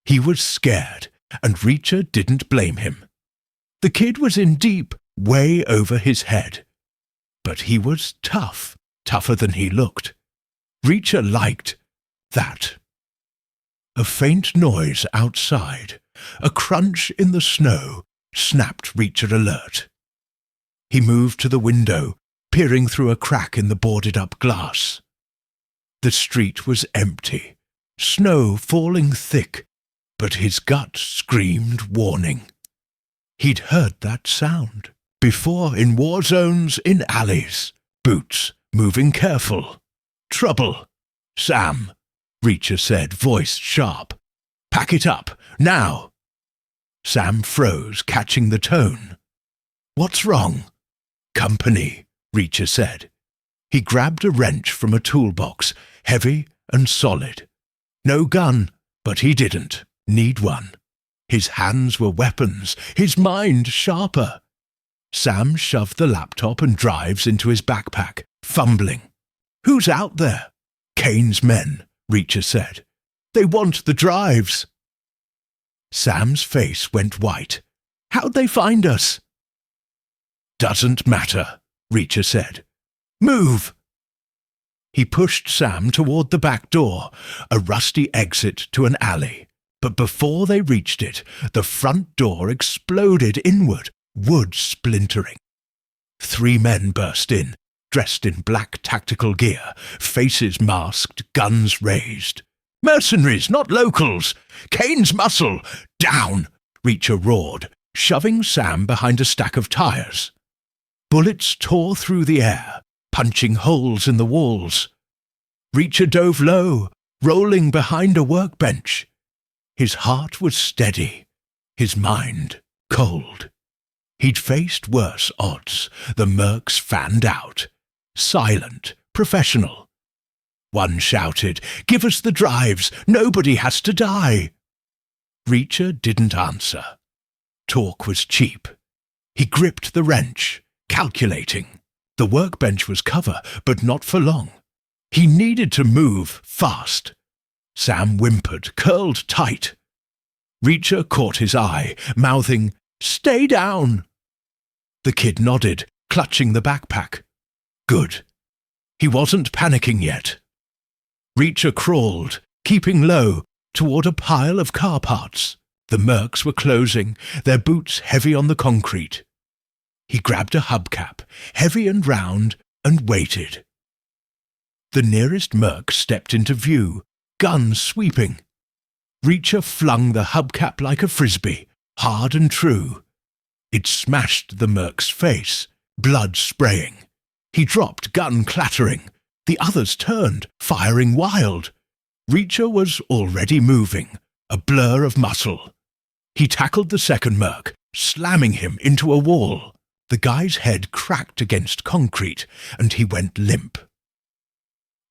He was scared, and Reacher didn't blame him. The kid was in deep, way over his head. But he was tough, tougher than he looked. Reacher liked that. A faint noise outside, a crunch in the snow, snapped Reacher alert. He moved to the window, peering through a crack in the boarded-up glass. The street was empty, snow falling thick, but his gut screamed warning. He'd heard that sound before in war zones, in alleys. Boots, moving careful. "Trouble." "Sam," Reacher said, voice sharp. "Pack it up, now." Sam froze, catching the tone. "What's wrong?" Company, Reacher said. He grabbed a wrench from a toolbox, heavy and solid. No gun, but he didn't need one. His hands were weapons, his mind sharper. Sam shoved the laptop and drives into his backpack, fumbling. Who's out there? Kane's men, Reacher said. They want the drives. Sam's face went white. How'd they find us? Doesn't matter, Reacher said. Move! He pushed Sam toward the back door, a rusty exit to an alley. But before they reached it, the front door exploded inward, wood splintering. 3 men burst in, dressed in black tactical gear, faces masked, guns raised. Mercenaries, not locals! Kane's muscle! Down! Reacher roared, shoving Sam behind a stack of tires. Bullets tore through the air, punching holes in the walls. Reacher dove low, rolling behind a workbench. His heart was steady, his mind cold. He'd faced worse odds. The mercs fanned out. Silent, professional. One shouted, "Give us the drives! Nobody has to die!" Reacher didn't answer. Talk was cheap. He gripped the wrench, calculating. The workbench was cover, but not for long. He needed to move fast. Sam whimpered, curled tight. Reacher caught his eye, mouthing, "Stay down!" The kid nodded, clutching the backpack. Good. He wasn't panicking yet. Reacher crawled, keeping low, toward a pile of car parts. The mercs were closing, their boots heavy on the concrete. He grabbed a hubcap, heavy and round, and waited. The nearest merc stepped into view, gun sweeping. Reacher flung the hubcap like a frisbee, hard and true. It smashed the merc's face, blood spraying. He dropped, gun clattering. The others turned, firing wild. Reacher was already moving, a blur of muscle. He tackled the second merc, slamming him into a wall. The guy's head cracked against concrete, and he went limp.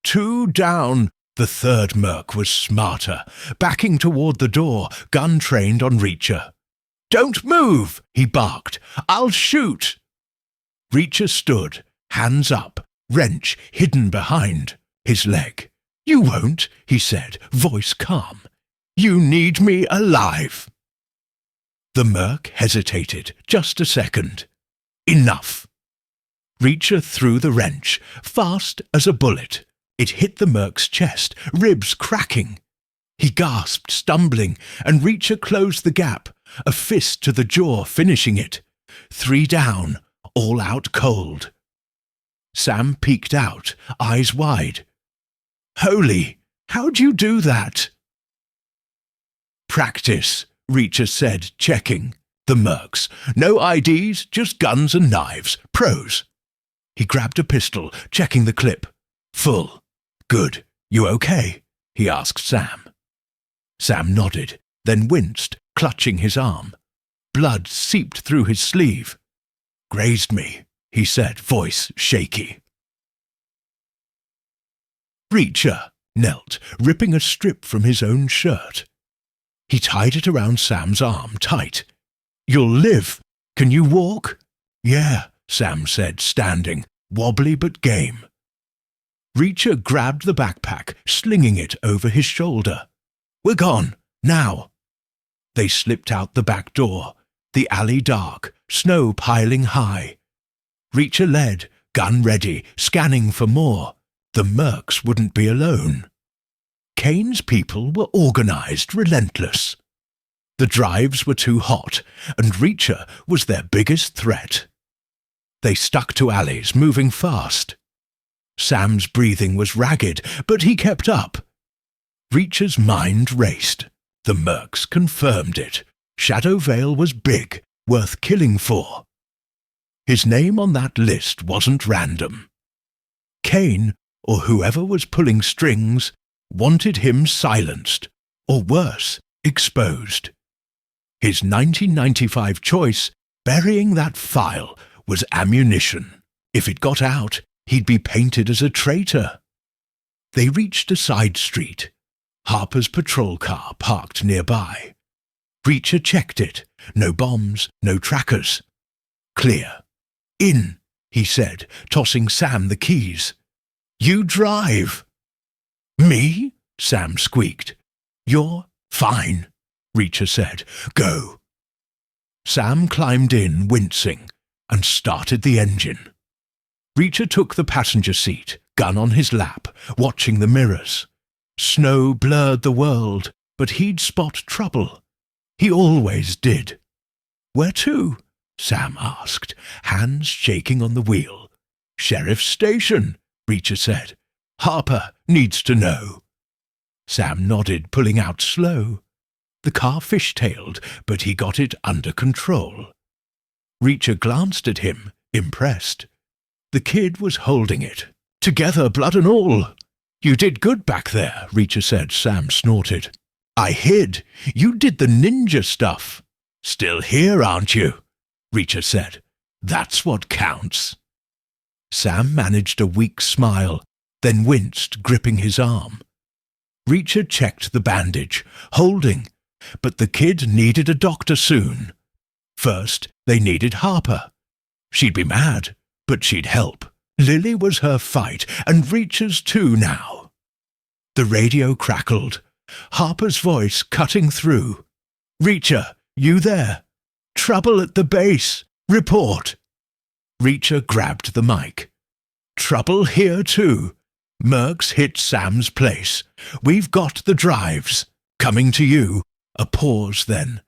2 down. The third merc was smarter, backing toward the door, gun trained on Reacher. "Don't move!" he barked. "I'll shoot!" Reacher stood, hands up, wrench hidden behind his leg. "You won't," he said, voice calm. "You need me alive." The merc hesitated just a second. Enough. Reacher threw the wrench, fast as a bullet. It hit the merc's chest, ribs cracking. He gasped, stumbling, and Reacher closed the gap, a fist to the jaw finishing it. 3 down, all out cold. Sam peeked out, eyes wide. "Holy, how'd you do that?" "Practice," Reacher said, checking. The mercs. "No IDs, just guns and knives. Pros." He grabbed a pistol, checking the clip. Full. "Good. You okay?" he asked Sam. Sam nodded, then winced, clutching his arm. Blood seeped through his sleeve. "Grazed me," he said, voice shaky. Reacher knelt, ripping a strip from his own shirt. He tied it around Sam's arm tight. "You'll live. Can you walk?" "Yeah," Sam said, standing, wobbly but game. Reacher grabbed the backpack, slinging it over his shoulder. "We're gone. Now." They slipped out the back door, the alley dark, snow piling high. Reacher led, gun ready, scanning for more. The mercs wouldn't be alone. Kane's people were organized, relentless. The drives were too hot, and Reacher was their biggest threat. They stuck to alleys, moving fast. Sam's breathing was ragged, but he kept up. Reacher's mind raced. The mercs confirmed it. Shadow Vale was big, worth killing for. His name on that list wasn't random. Kane, or whoever was pulling strings, wanted him silenced, or worse, exposed. His 1995 choice, burying that file, was ammunition. If it got out, he'd be painted as a traitor. They reached a side street. Harper's patrol car parked nearby. Reacher checked it. No bombs, no trackers. Clear. In, he said, tossing Sam the keys. You drive. Me? Sam squeaked. You're fine, Reacher said. Go. Sam climbed in, wincing, and started the engine. Reacher took the passenger seat, gun on his lap, watching the mirrors. Snow blurred the world, but he'd spot trouble. He always did. Where to? Sam asked, hands shaking on the wheel. Sheriff's station, Reacher said. Harper needs to know. Sam nodded, pulling out slow. The car fishtailed, but he got it under control. Reacher glanced at him, impressed. The kid was holding it. Together, blood and all. You did good back there, Reacher said. Sam snorted. I hid. You did the ninja stuff. Still here, aren't you? Reacher said. That's what counts. Sam managed a weak smile, then winced, gripping his arm. Reacher checked the bandage, holding, but the kid needed a doctor soon. First, they needed Harper. She'd be mad, but she'd help. Lily was her fight, and Reacher's too now. The radio crackled, Harper's voice cutting through. Reacher, you there? Trouble at the base. Report. Reacher grabbed the mic. Trouble here too. Mercs hit Sam's place. We've got the drives. Coming to you. A pause then.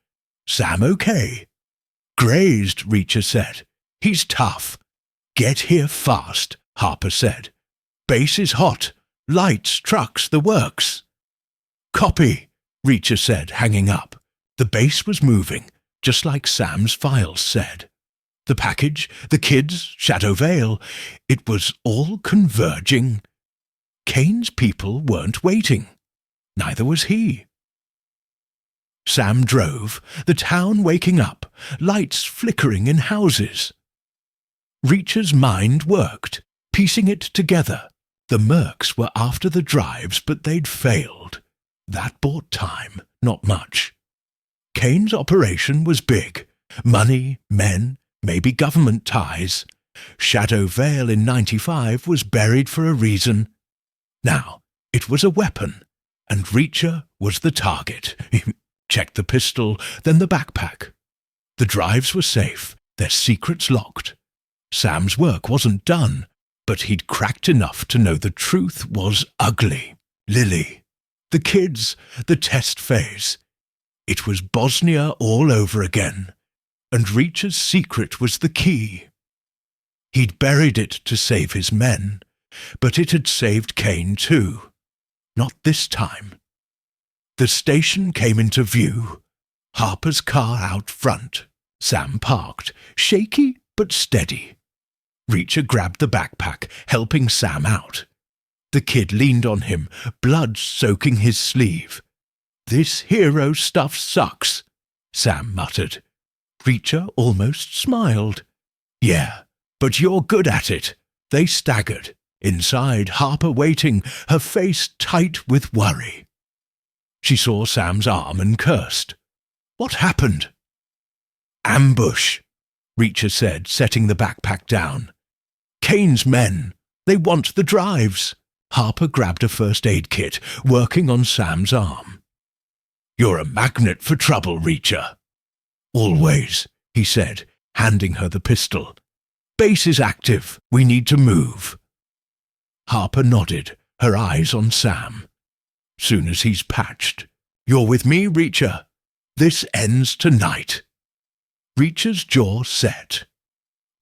Sam okay? Grazed, Reacher said. He's tough. Get here fast, Harper said. Base is hot. Lights, trucks, the works. Copy, Reacher said, hanging up. The base was moving, just like Sam's files said. The package, the kids, Shadow Vale, it was all converging. Kane's people weren't waiting. Neither was he. Sam drove, the town waking up, lights flickering in houses. Reacher's mind worked, piecing it together. The mercs were after the drives, but they'd failed. That bought time, not much. Kane's operation was big. Money, men, maybe government ties. Shadow Vale in 95 was buried for a reason. Now, it was a weapon, and Reacher was the target. He checked the pistol, then the backpack. The drives were safe, their secrets locked. Sam's work wasn't done, but he'd cracked enough to know the truth was ugly. Lily, the kids, the test phase. It was Bosnia all over again, and Reacher's secret was the key. He'd buried it to save his men, but it had saved Kane too. Not this time. The station came into view. Harper's car out front. Sam parked, shaky but steady. Reacher grabbed the backpack, helping Sam out. The kid leaned on him, blood soaking his sleeve. This hero stuff sucks, Sam muttered. Reacher almost smiled. Yeah, but you're good at it. They staggered. Inside, Harper waiting, her face tight with worry. She saw Sam's arm and cursed. What happened? Ambush, Reacher said, setting the backpack down. Kane's men. They want the drives. Harper grabbed a first aid kit, working on Sam's arm. You're a magnet for trouble, Reacher. Always, he said, handing her the pistol. Base is active. We need to move. Harper nodded, her eyes on Sam. Soon as he's patched. You're with me, Reacher. This ends tonight. Reacher's jaw set.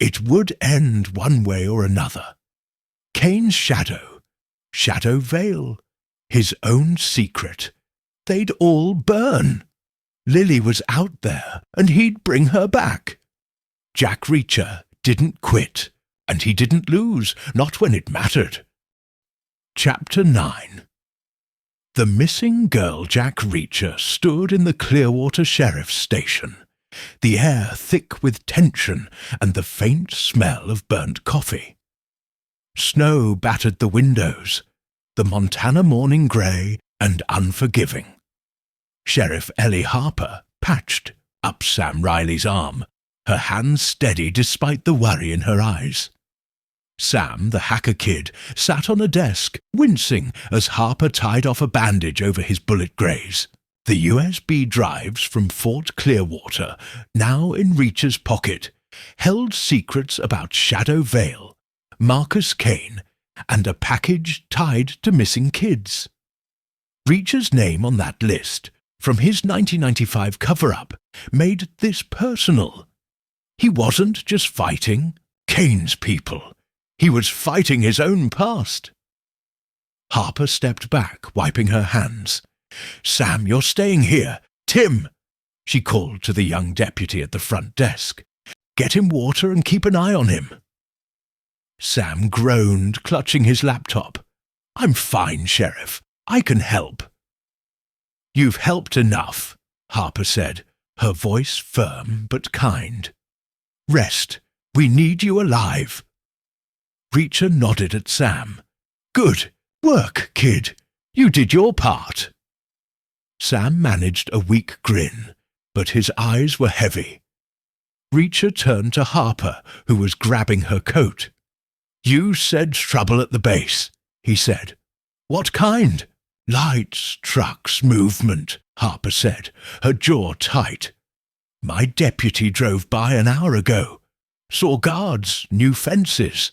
It would end one way or another. Kane's shadow, Shadow Vale, his own secret. They'd all burn. Lily was out there, and he'd bring her back. Jack Reacher didn't quit, and he didn't lose, not when it mattered. Chapter 9. The missing girl Jack Reacher stood in the Clearwater Sheriff's Station, the air thick with tension and the faint smell of burnt coffee. Snow battered the windows, the Montana morning grey and unforgiving. Sheriff Ellie Harper patched up Sam Riley's arm, her hands steady despite the worry in her eyes. Sam, the hacker kid, sat on a desk, wincing as Harper tied off a bandage over his bullet graze. The USB drives from Fort Clearwater, now in Reacher's pocket, held secrets about Shadow Vale, Marcus Kane, and a package tied to missing kids. Reacher's name on that list, from his 1995 cover-up, made this personal. He wasn't just fighting Kane's people. He was fighting his own past. Harper stepped back, wiping her hands. "Sam, you're staying here. Tim!" she called to the young deputy at the front desk. "Get him water and keep an eye on him." Sam groaned, clutching his laptop. "I'm fine, Sheriff. I can help." "You've helped enough," Harper said, her voice firm but kind. "Rest. We need you alive." Reacher nodded at Sam. "Good work, kid. You did your part." Sam managed a weak grin, but his eyes were heavy. Reacher turned to Harper, who was grabbing her coat. "You said trouble at the base," he said. "What kind?" "Lights, trucks, movement," Harper said, her jaw tight. "My deputy drove by an hour ago. Saw guards, new fences.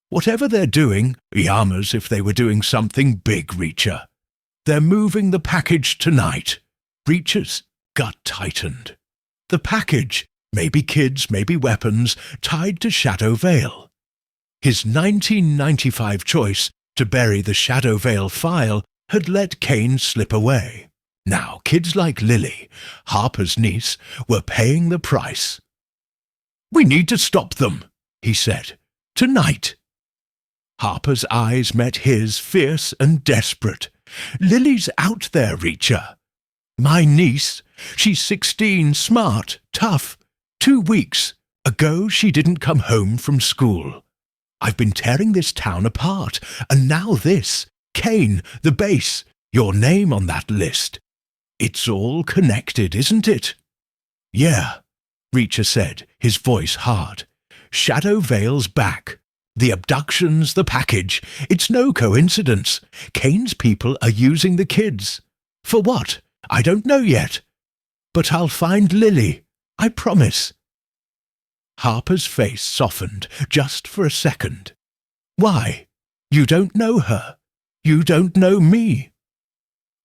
Whatever they're doing, yamas if they were doing something big, Reacher. They're moving the package tonight." Reacher's gut tightened. The package, maybe kids, maybe weapons, tied to Shadow Vale. His 1995 choice to bury the Shadow Vale file had let Kane slip away. Now kids like Lily, Harper's niece, were paying the price. "We need to stop them," he said. "Tonight." Harper's eyes met his, fierce and desperate. "Lily's out there, Reacher. My niece, she's 16, smart, tough. 2 weeks ago she didn't come home from school. I've been tearing this town apart, and now this. Kane, the base, your name on that list. It's all connected, isn't it?" "Yeah," Reacher said, his voice hard. "Shadow Vale's back. The abductions, the package. It's no coincidence. Kane's people are using the kids. For what? I don't know yet. But I'll find Lily. I promise." Harper's face softened, just for a second. "Why? You don't know her. You don't know me."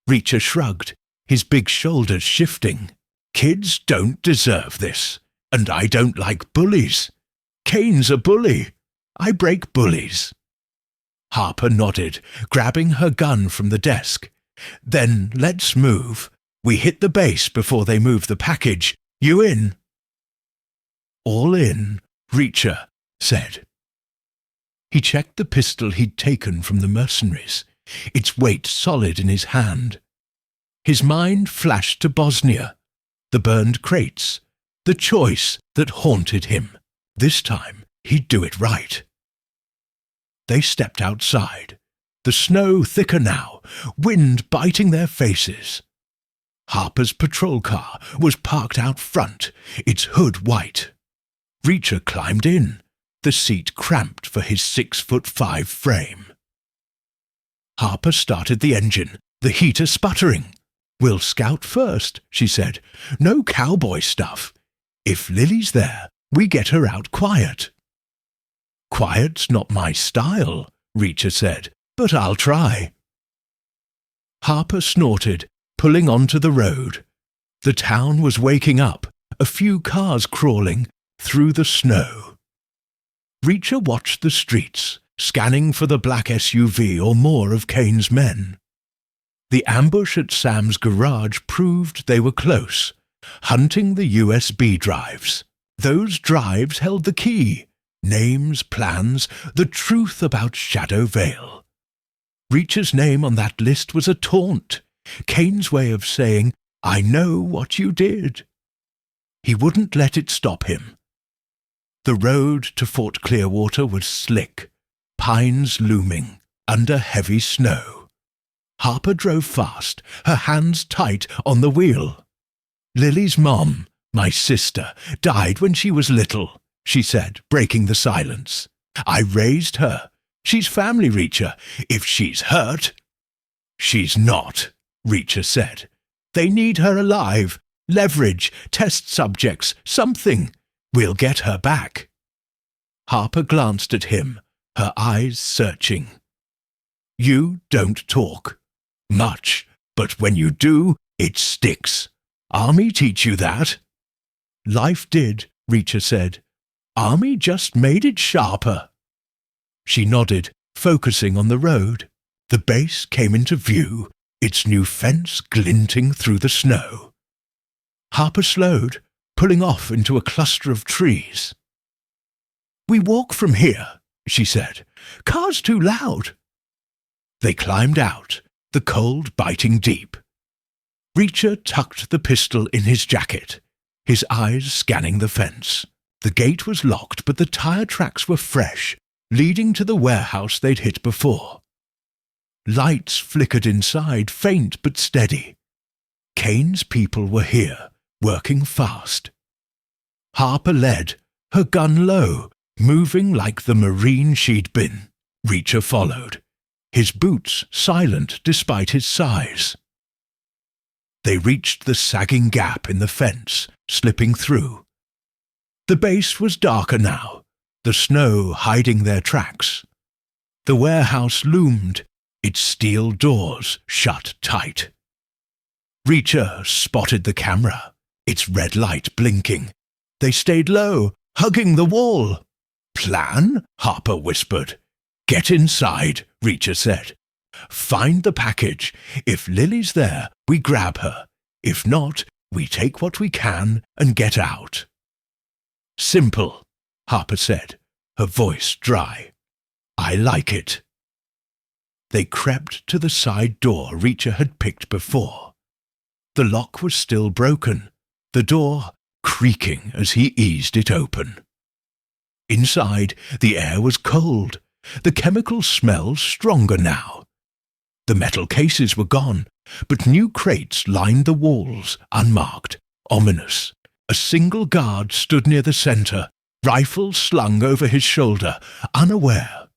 Reacher shrugged, his big shoulders shifting. "Kids don't deserve this, and I don't like bullies. Kane's a bully. I break bullies." Harper nodded, grabbing her gun from the desk. "Then let's move. We hit the base before they move the package. You in?" "All in," Reacher said. He checked the pistol he'd taken from the mercenaries, its weight solid in his hand. His mind flashed to Bosnia, the burned crates, the choice that haunted him. This time he'd do it right. They stepped outside, the snow thicker now, wind biting their faces. Harper's patrol car was parked out front, its hood white. Reacher climbed in, the seat cramped for his 6'5" frame. Harper started the engine, the heater sputtering. "We'll scout first," she said. "No cowboy stuff. If Lily's there, we get her out quiet." "Quiet's not my style," Reacher said, "but I'll try." Harper snorted, pulling onto the road. The town was waking up, a few cars crawling through the snow. Reacher watched the streets, scanning for the black SUV or more of Kane's men. The ambush at Sam's garage proved they were close, hunting the USB drives. Those drives held the key. Names, plans, the truth about Shadow Vale. Reacher's name on that list was a taunt, Kane's way of saying, "I know what you did." He wouldn't let it stop him. The road to Fort Clearwater was slick, pines looming under heavy snow. Harper drove fast, her hands tight on the wheel. "Lily's mom, my sister, died when she was little," she said, breaking the silence. "I raised her. She's family, Reacher. If she's hurt—" "She's not," Reacher said. "They need her alive. Leverage, test subjects, something. We'll get her back." Harper glanced at him, her eyes searching. "You don't talk. Much, but when you do, it sticks. Army teach you that?" "Life did," Reacher said. "Army just made it sharper." She nodded, focusing on the road. The base came into view, its new fence glinting through the snow. Harper slowed, pulling off into a cluster of trees. "We walk from here," she said. "Car's too loud." They climbed out, the cold biting deep. Reacher tucked the pistol in his jacket, his eyes scanning the fence. The gate was locked, but the tire tracks were fresh, leading to the warehouse they'd hit before. Lights flickered inside, faint but steady. Kane's people were here, working fast. Harper led, her gun low, moving like the Marine she'd been. Reacher followed, his boots silent despite his size. They reached the sagging gap in the fence, slipping through. The base was darker now, the snow hiding their tracks. The warehouse loomed, its steel doors shut tight. Reacher spotted the camera, its red light blinking. They stayed low, hugging the wall. "Plan?" Harper whispered. "Get inside," Reacher said. "Find the package. If Lily's there, we grab her. If not, we take what we can and get out." "Simple," Harper said, her voice dry. "I like it." They crept to the side door Reacher had picked before. The lock was still broken, the door creaking as he eased it open. Inside, the air was cold, the chemical smell stronger now. The metal cases were gone, but new crates lined the walls, unmarked, ominous. A single guard stood near the center, rifle slung over his shoulder, unaware.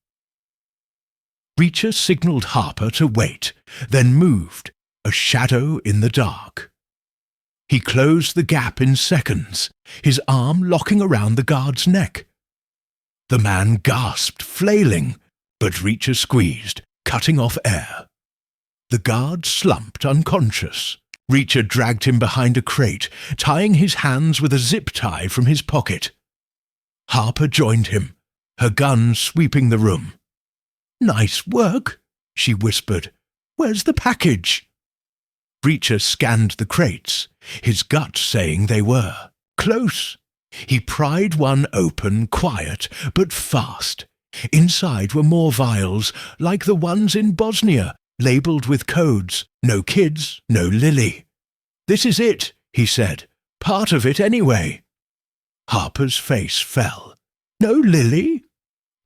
Reacher signaled Harper to wait, then moved, a shadow in the dark. He closed the gap in seconds, his arm locking around the guard's neck. The man gasped, flailing, but Reacher squeezed, cutting off air. The guard slumped unconscious. Reacher dragged him behind a crate, tying his hands with a zip tie from his pocket. Harper joined him, her gun sweeping the room. "Nice work," she whispered. "Where's the package?" Reacher scanned the crates, his gut saying they were close. He pried one open, quiet, but fast. Inside were more vials, like the ones in Bosnia, labelled with codes. No kids, no Lily. "This is it," he said. "Part of it anyway." Harper's face fell. "No Lily?"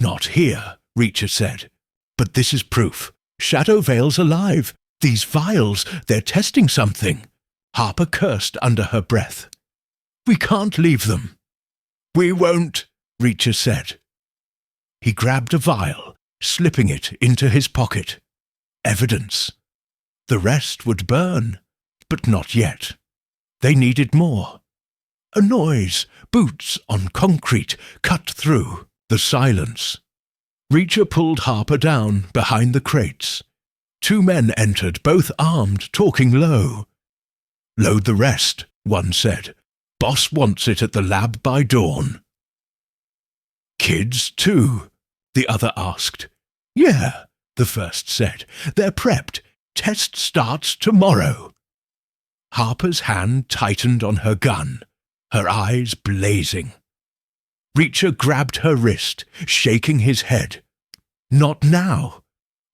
"Not here," Reacher said. "But this is proof. Shadow Vale's alive. These vials, they're testing something." Harper cursed under her breath. "We can't leave them." "We won't," Reacher said. He grabbed a vial, slipping it into his pocket. Evidence. The rest would burn, but not yet. They needed more. A noise, boots on concrete, cut through the silence. Reacher pulled Harper down behind the crates. Two men entered, both armed, talking low. "Load the rest," one said. "Boss wants it at the lab by dawn." "Kids, too?" the other asked. "Yeah," the first said. "They're prepped. Test starts tomorrow." Harper's hand tightened on her gun, her eyes blazing. Reacher grabbed her wrist, shaking his head. Not now.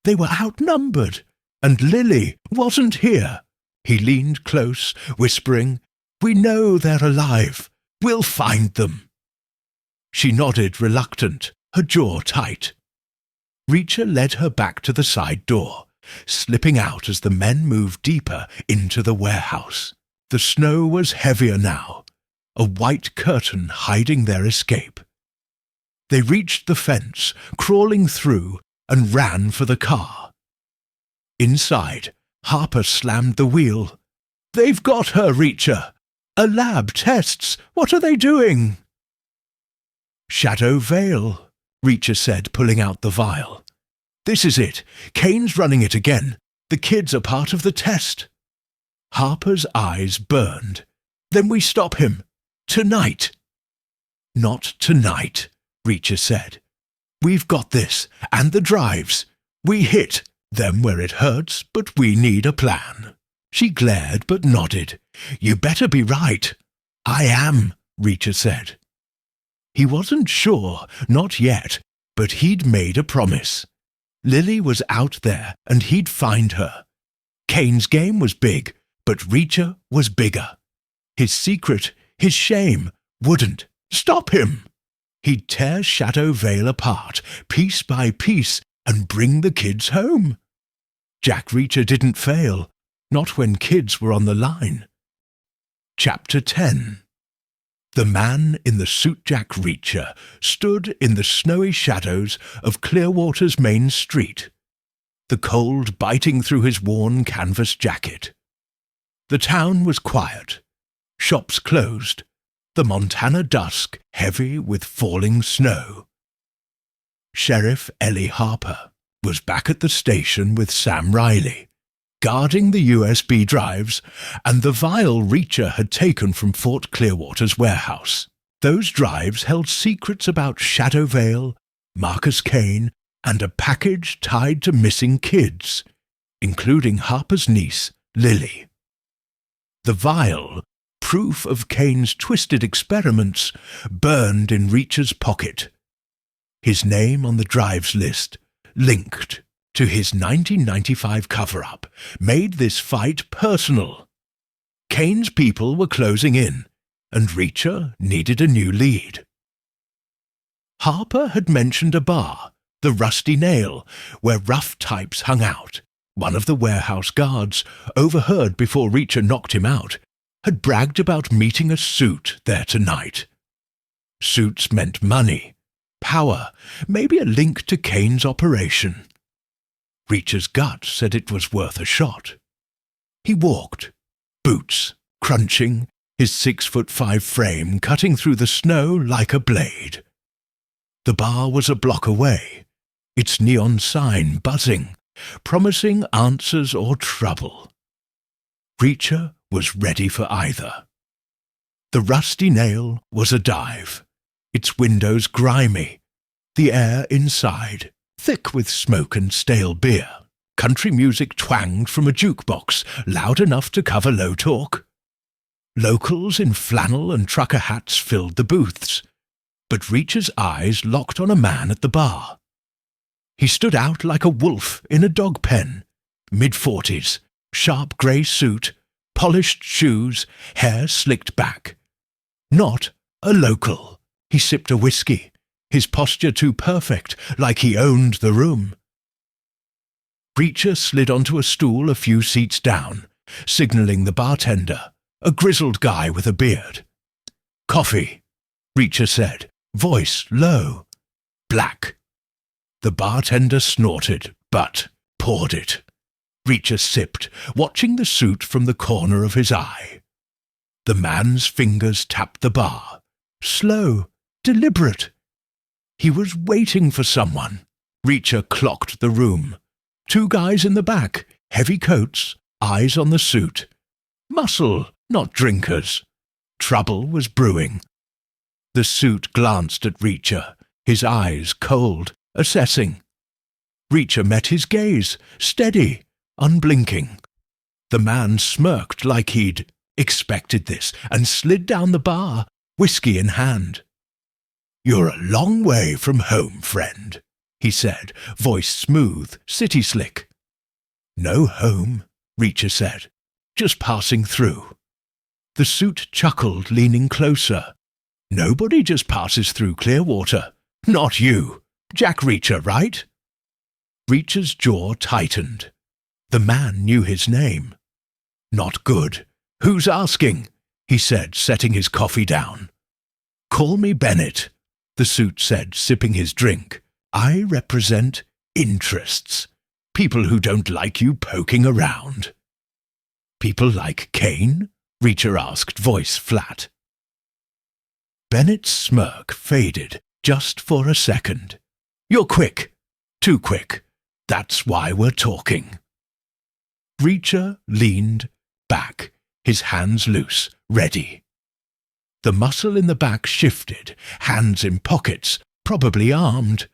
They were outnumbered, and Lily wasn't here. He leaned close, whispering, "We know they're alive. We'll find them." She nodded, reluctant, her jaw tight. Reacher led her back to the side door, slipping out as the men moved deeper into the warehouse. The snow was heavier now, a white curtain hiding their escape. They reached the fence, crawling through, and ran for the car. Inside, Harper slammed the wheel. "They've got her, Reacher! A lab tests! What are they doing?" "Shadow Veil," Reacher said, pulling out the vial. "This is it. Kane's running it again. The kids are part of the test." Harper's eyes burned. "Then we stop him. Tonight." "Not tonight," Reacher said. "We've got this, and the drives. We hit them where it hurts, but we need a plan." She glared but nodded. "You better be right." "I am," Reacher said. He wasn't sure, not yet, but he'd made a promise. Lily was out there, and he'd find her. Kane's game was big, but Reacher was bigger. His secret, his shame, wouldn't stop him. He'd tear Shadow Veil apart, piece by piece, and bring the kids home. Jack Reacher didn't fail, not when kids were on the line. Chapter 10. The man in the suit Jack Reacher stood in the snowy shadows of Clearwater's main street, the cold biting through his worn canvas jacket. The town was quiet, shops closed, the Montana dusk heavy with falling snow. Sheriff Ellie Harper was back at the station with Sam Riley, guarding the USB drives and the vial Reacher had taken from Fort Clearwater's warehouse. Those drives held secrets about Shadow Veil, Marcus Kane, and a package tied to missing kids, including Harper's niece, Lily. The vial, proof of Kane's twisted experiments, burned in Reacher's pocket. His name on the drives list, linked to his 1995 cover-up, made this fight personal. Kane's people were closing in, and Reacher needed a new lead. Harper had mentioned a bar, the Rusty Nail, where rough types hung out. One of the warehouse guards, overheard before Reacher knocked him out, had bragged about meeting a suit there tonight. Suits meant money, power, maybe a link to Kane's operation. Reacher's gut said it was worth a shot. He walked, boots crunching, his 6'5" frame cutting through the snow like a blade. The bar was a block away, its neon sign buzzing, promising answers or trouble. Reacher was ready for either. The Rusty Nail was a dive, its windows grimy, the air inside thick with smoke and stale beer. Country music twanged from a jukebox, loud enough to cover low talk. Locals in flannel and trucker hats filled the booths, but Reacher's eyes locked on a man at the bar. He stood out like a wolf in a dog pen, mid-40s, sharp grey suit, polished shoes, hair slicked back. Not a local. He sipped a whiskey, his posture too perfect, like he owned the room. Reacher slid onto a stool a few seats down, signalling the bartender, a grizzled guy with a beard. "Coffee," Reacher said, voice low. "Black." The bartender snorted, but poured it. Reacher sipped, watching the suit from the corner of his eye. The man's fingers tapped the bar, slow, deliberate. He was waiting for someone. Reacher clocked the room. 2 guys in the back, heavy coats, eyes on the suit. Muscle, not drinkers. Trouble was brewing. The suit glanced at Reacher, his eyes cold, assessing. Reacher met his gaze, steady, unblinking. The man smirked like he'd expected this and slid down the bar, whiskey in hand. "You're a long way from home, friend," he said, voice smooth, city slick. "No home," Reacher said, "just passing through." The suit chuckled, leaning closer. Nobody just passes through Clearwater. Not you. Jack Reacher, right? Reacher's jaw tightened. The man knew his name. Not good. Who's asking? He said, setting his coffee down. Call me Bennett, the suit said, sipping his drink. I represent interests. People who don't like you poking around. People like Kane? Reacher asked, voice flat. Bennett's smirk faded just for a second. You're quick. Too quick. That's why we're talking. Reacher leaned back, his hands loose, ready. The muscle in the back shifted, hands in pockets, probably armed.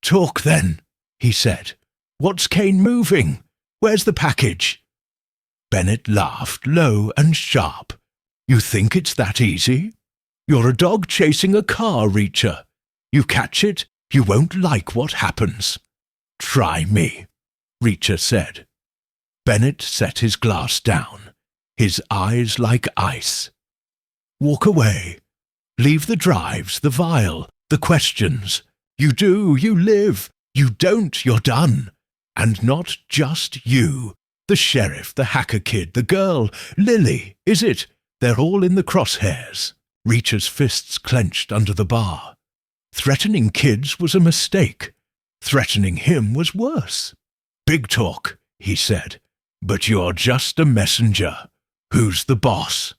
Talk then, he said. What's Kane moving? Where's the package? Bennett laughed, low and sharp. You think it's that easy? You're a dog chasing a car, Reacher. You catch it, you won't like what happens. Try me, Reacher said. Bennett set his glass down, his eyes like ice. Walk away. Leave the drives, the vial, the questions. You do, you live. You don't, you're done. And not just you. The sheriff, the hacker kid, the girl, Lily, is it? They're all in the crosshairs. Reacher's fists clenched under the bar. Threatening kids was a mistake. Threatening him was worse. Big talk, he said. But you're just a messenger. Who's the boss?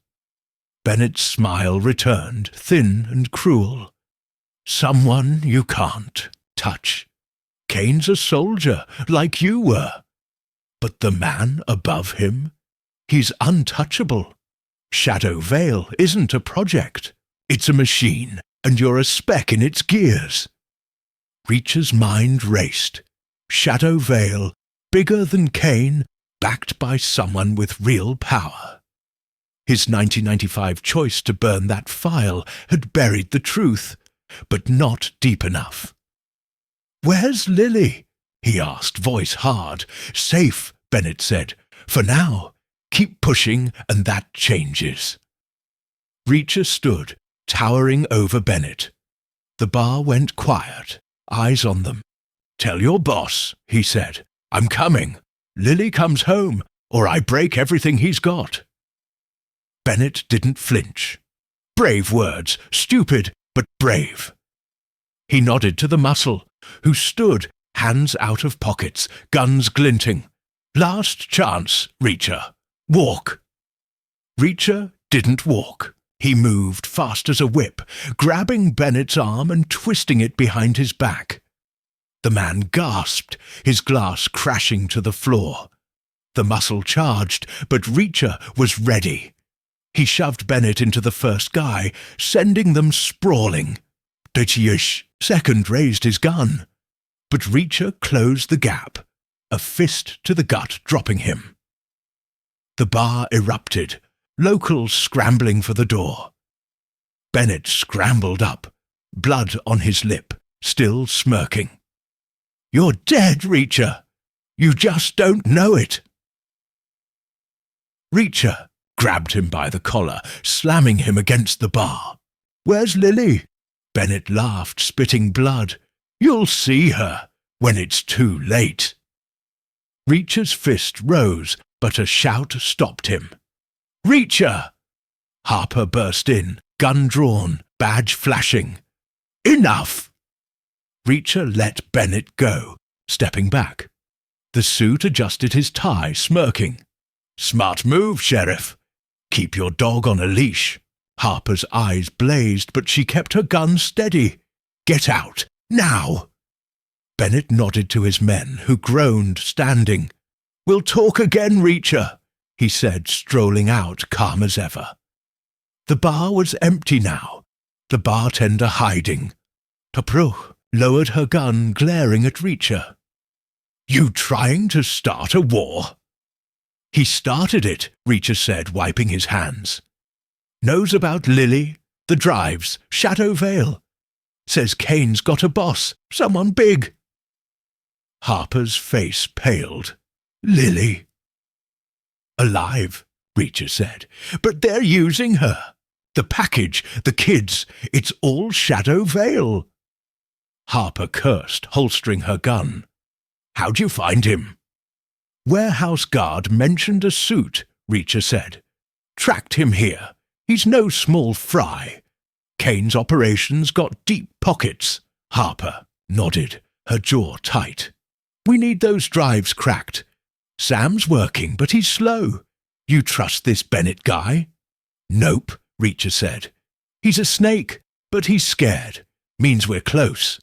Bennett's smile returned, thin and cruel. Someone you can't touch. Kane's a soldier, like you were. But the man above him? He's untouchable. Shadow Vale isn't a project. It's a machine, and you're a speck in its gears. Reacher's mind raced. Shadow Vale, bigger than Kane, backed by someone with real power. His 1995 choice to burn that file had buried the truth, but not deep enough. Where's Lily? He asked, voice hard. Safe, Bennett said. For now. Keep pushing, and that changes. Reacher stood, towering over Bennett. The bar went quiet, eyes on them. Tell your boss, he said. I'm coming. Lily comes home, or I break everything he's got. Bennett didn't flinch. Brave words, stupid, but brave. He nodded to the muscle, who stood, hands out of pockets, guns glinting. Last chance, Reacher. Walk. Reacher didn't walk. He moved fast as a whip, grabbing Bennett's arm and twisting it behind his back. The man gasped, his glass crashing to the floor. The muscle charged, but Reacher was ready. He shoved Bennett into the first guy, sending them sprawling. Ditchish second raised his gun. But Reacher closed the gap, a fist to the gut dropping him. The bar erupted, locals scrambling for the door. Bennett scrambled up, blood on his lip, still smirking. You're dead, Reacher. You just don't know it. Reacher grabbed him by the collar, slamming him against the bar. Where's Lily? Bennett laughed, spitting blood. You'll see her when it's too late. Reacher's fist rose, but a shout stopped him. Reacher! Harper burst in, gun drawn, badge flashing. Enough! Reacher let Bennett go, stepping back. The suit adjusted his tie, smirking. Smart move, Sheriff. Keep your dog on a leash. Harper's eyes blazed, but she kept her gun steady. Get out, now! Bennett nodded to his men, who groaned, standing. We'll talk again, Reacher, he said, strolling out, calm as ever. The bar was empty now, the bartender hiding. Topruch lowered her gun, glaring at Reacher. You trying to start a war? He started it, Reacher said, wiping his hands. Knows about Lily, the drives, Shadow Vale. Says Kane's got a boss, someone big. Harper's face paled. Lily. Alive, Reacher said, but they're using her. The package, the kids, it's all Shadow Vale. Harper cursed, holstering her gun. How'd you find him? Warehouse guard mentioned a suit, Reacher said. Tracked him here. He's no small fry. Kane's operations got deep pockets. Harper nodded, her jaw tight. We need those drives cracked. Sam's working, but he's slow. You trust this Bennett guy? Nope, Reacher said. He's a snake, but he's scared. Means we're close.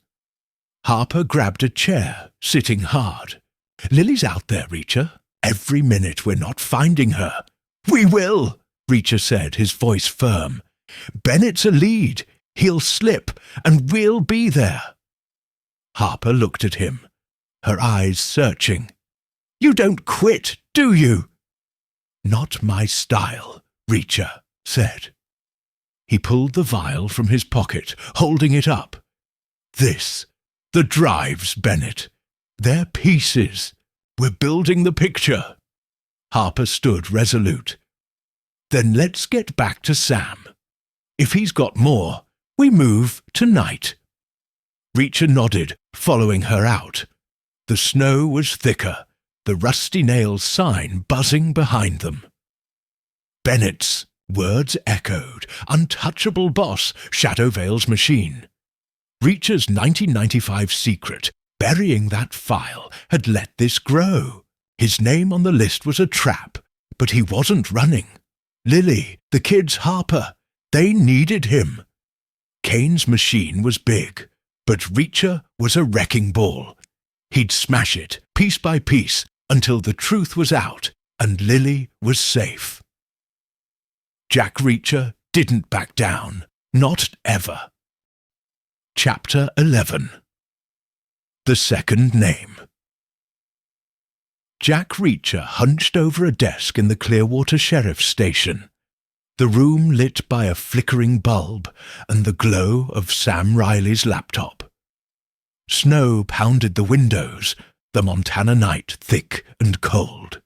Harper grabbed a chair, sitting hard. Lily's out there, Reacher. Every minute we're not finding her. We will, Reacher said, his voice firm. Bennett's a lead. He'll slip, and we'll be there. Harper looked at him, her eyes searching. You don't quit, do you? Not my style, Reacher said. He pulled the vial from his pocket, holding it up. This, the drives, Bennett. They're pieces. We're building the picture. Harper stood resolute. Then let's get back to Sam. If he's got more, we move tonight. Reacher nodded, following her out. The snow was thicker, the Rusty Nails sign buzzing behind them. Bennett's words echoed, untouchable boss, Shadow Vale's machine. Reacher's 1995 secret, burying that file, had let this grow. His name on the list was a trap, but he wasn't running. Lily, the kids Harper, they needed him. Kane's machine was big, but Reacher was a wrecking ball. He'd smash it, piece by piece, until the truth was out and Lily was safe. Jack Reacher didn't back down, not ever. Chapter 11. The Second Name. Jack Reacher hunched over a desk in the Clearwater Sheriff's Station, the room lit by a flickering bulb and the glow of Sam Riley's laptop. Snow pounded the windows, the Montana night thick and cold.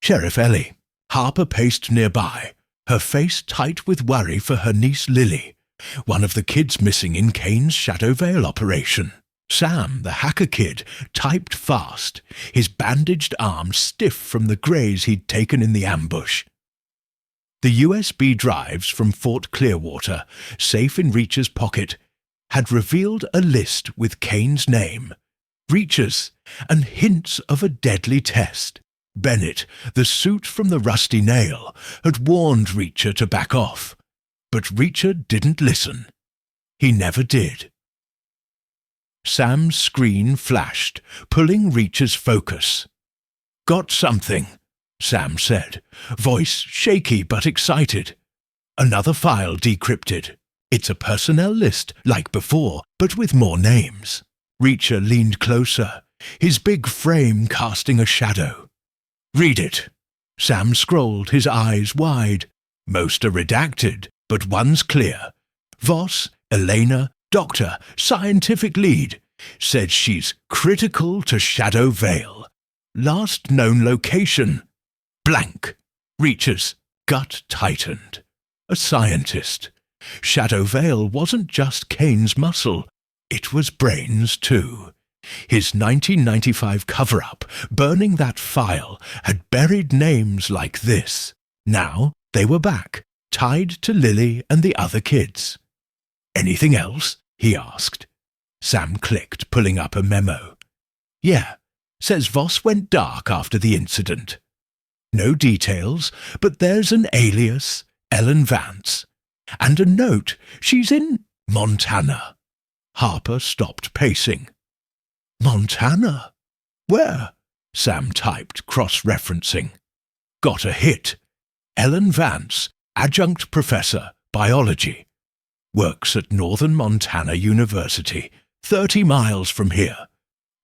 Sheriff Ellie. Harper paced nearby, her face tight with worry for her niece Lily, one of the kids missing in Kane's Shadow Vale operation. Sam, the hacker kid, typed fast, his bandaged arm stiff from the graze he'd taken in the ambush. The USB drives from Fort Clearwater, safe in Reacher's pocket, had revealed a list with Kane's name, Reacher's, and hints of a deadly test. Bennett, the suit from the Rusty Nail, had warned Reacher to back off, but Reacher didn't listen. He never did. Sam's screen flashed, pulling Reacher's focus. Got something, Sam said, voice shaky but excited. Another file decrypted. It's a personnel list, like before, but with more names. Reacher leaned closer, his big frame casting a shadow. Read it. Sam scrolled, his eyes wide. Most are redacted, but one's clear. Voss, Elena, doctor, scientific lead, said she's critical to Shadow Vale. Last known location, blank. Reacher's gut tightened. A scientist. Shadow Vale wasn't just Kane's muscle, it was brains too. His 1995 cover-up, burning that file, had buried names like this. Now they were back, tied to Lily and the other kids. Anything else? He asked. Sam clicked, pulling up a memo. Yeah, says Voss went dark after the incident. No details, but there's an alias, Ellen Vance. And a note, she's in Montana. Harper stopped pacing. Montana? Where? Sam typed, cross-referencing. Got a hit. Ellen Vance, adjunct professor, biology. Works at Northern Montana University, 30 miles from here.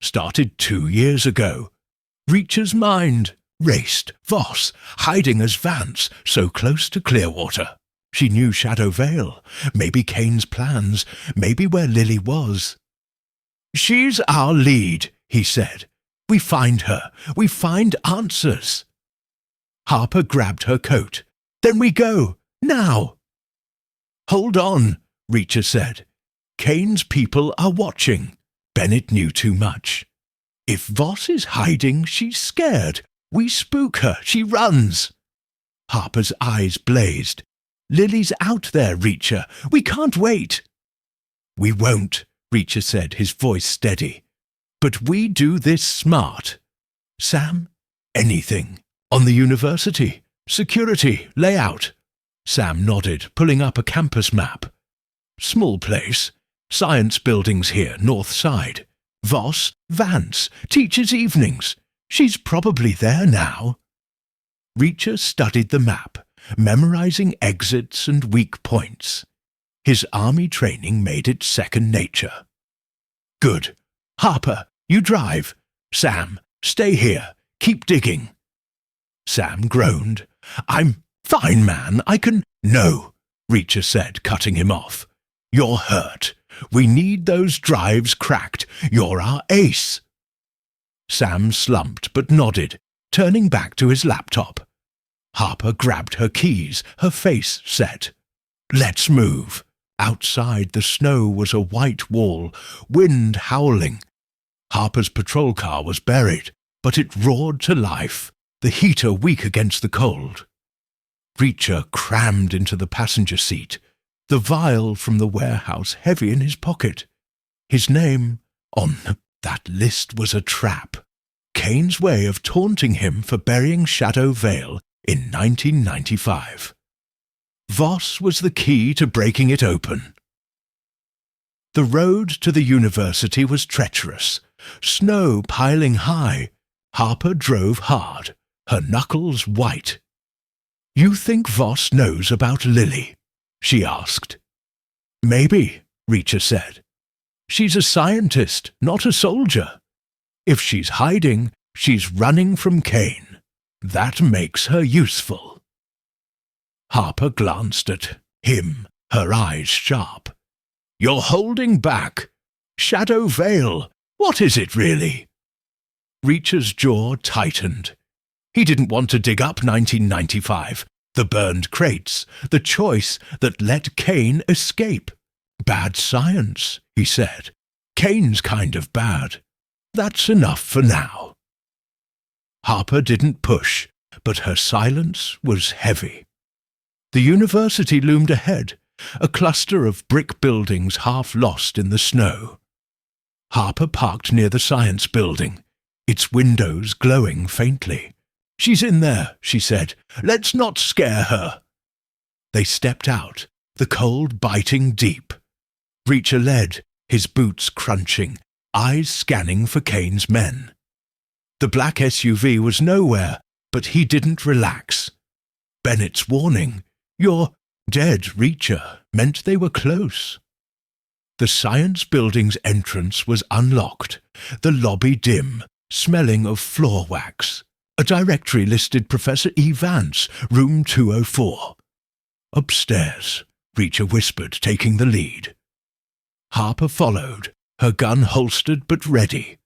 Started 2 years ago. Reacher's mind raced. Voss, hiding as Vance, so close to Clearwater. She knew Shadow Vale, maybe Kane's plans, maybe where Lily was. She's our lead, he said. We find her. We find answers. Harper grabbed her coat. Then we go. Now. Hold on, Reacher said. Kane's people are watching. Bennett knew too much. If Voss is hiding, she's scared. We spook her, she runs. Harper's eyes blazed. Lily's out there, Reacher. We can't wait. We won't, Reacher said, his voice steady. But we do this smart. Sam? Anything. On the university. Security. Layout. Sam nodded, pulling up a campus map. Small place. Science buildings here, north side. Voss, Vance, teachers' evenings. She's probably there now. Reacher studied the map, memorizing exits and weak points. His army training made it second nature. Good. Harper, you drive. Sam, stay here. Keep digging. Sam groaned. I'm fine, man. I can... No, Reacher said, cutting him off. You're hurt. We need those drives cracked. You're our ace. Sam slumped but nodded, turning back to his laptop. Harper grabbed her keys, her face set. Let's move. Outside the snow was a white wall, wind howling. Harper's patrol car was buried, but it roared to life, the heater weak against the cold. Reacher crammed into the passenger seat, the vial from the warehouse heavy in his pocket. His name on that list was a trap. Kane's way of taunting him for burying Shadow Vale in 1995. Voss was the key to breaking it open. The road to the university was treacherous, snow piling high. Harper drove hard, her knuckles white. You think Voss knows about Lily? She asked. Maybe, Reacher said. She's a scientist, not a soldier. If she's hiding, she's running from Kane. That makes her useful. Harper glanced at him, her eyes sharp. You're holding back. Shadow Vale, what is it really? Reacher's jaw tightened. He didn't want to dig up 1995, the burned crates, the choice that let Kane escape. Bad science, he said. Kane's kind of bad. That's enough for now. Harper didn't push, but her silence was heavy. The university loomed ahead, a cluster of brick buildings half lost in the snow. Harper parked near the science building, its windows glowing faintly. She's in there, she said. Let's not scare her. They stepped out, the cold biting deep. Reacher led, his boots crunching, eyes scanning for Kane's men. The black SUV was nowhere, but he didn't relax. Bennett's warning, "You're dead, Reacher," meant they were close. The science building's entrance was unlocked, the lobby dim, smelling of floor wax. A directory listed Professor E. Vance, room 204. Upstairs, Reacher whispered, taking the lead. Harper followed, her gun holstered but ready.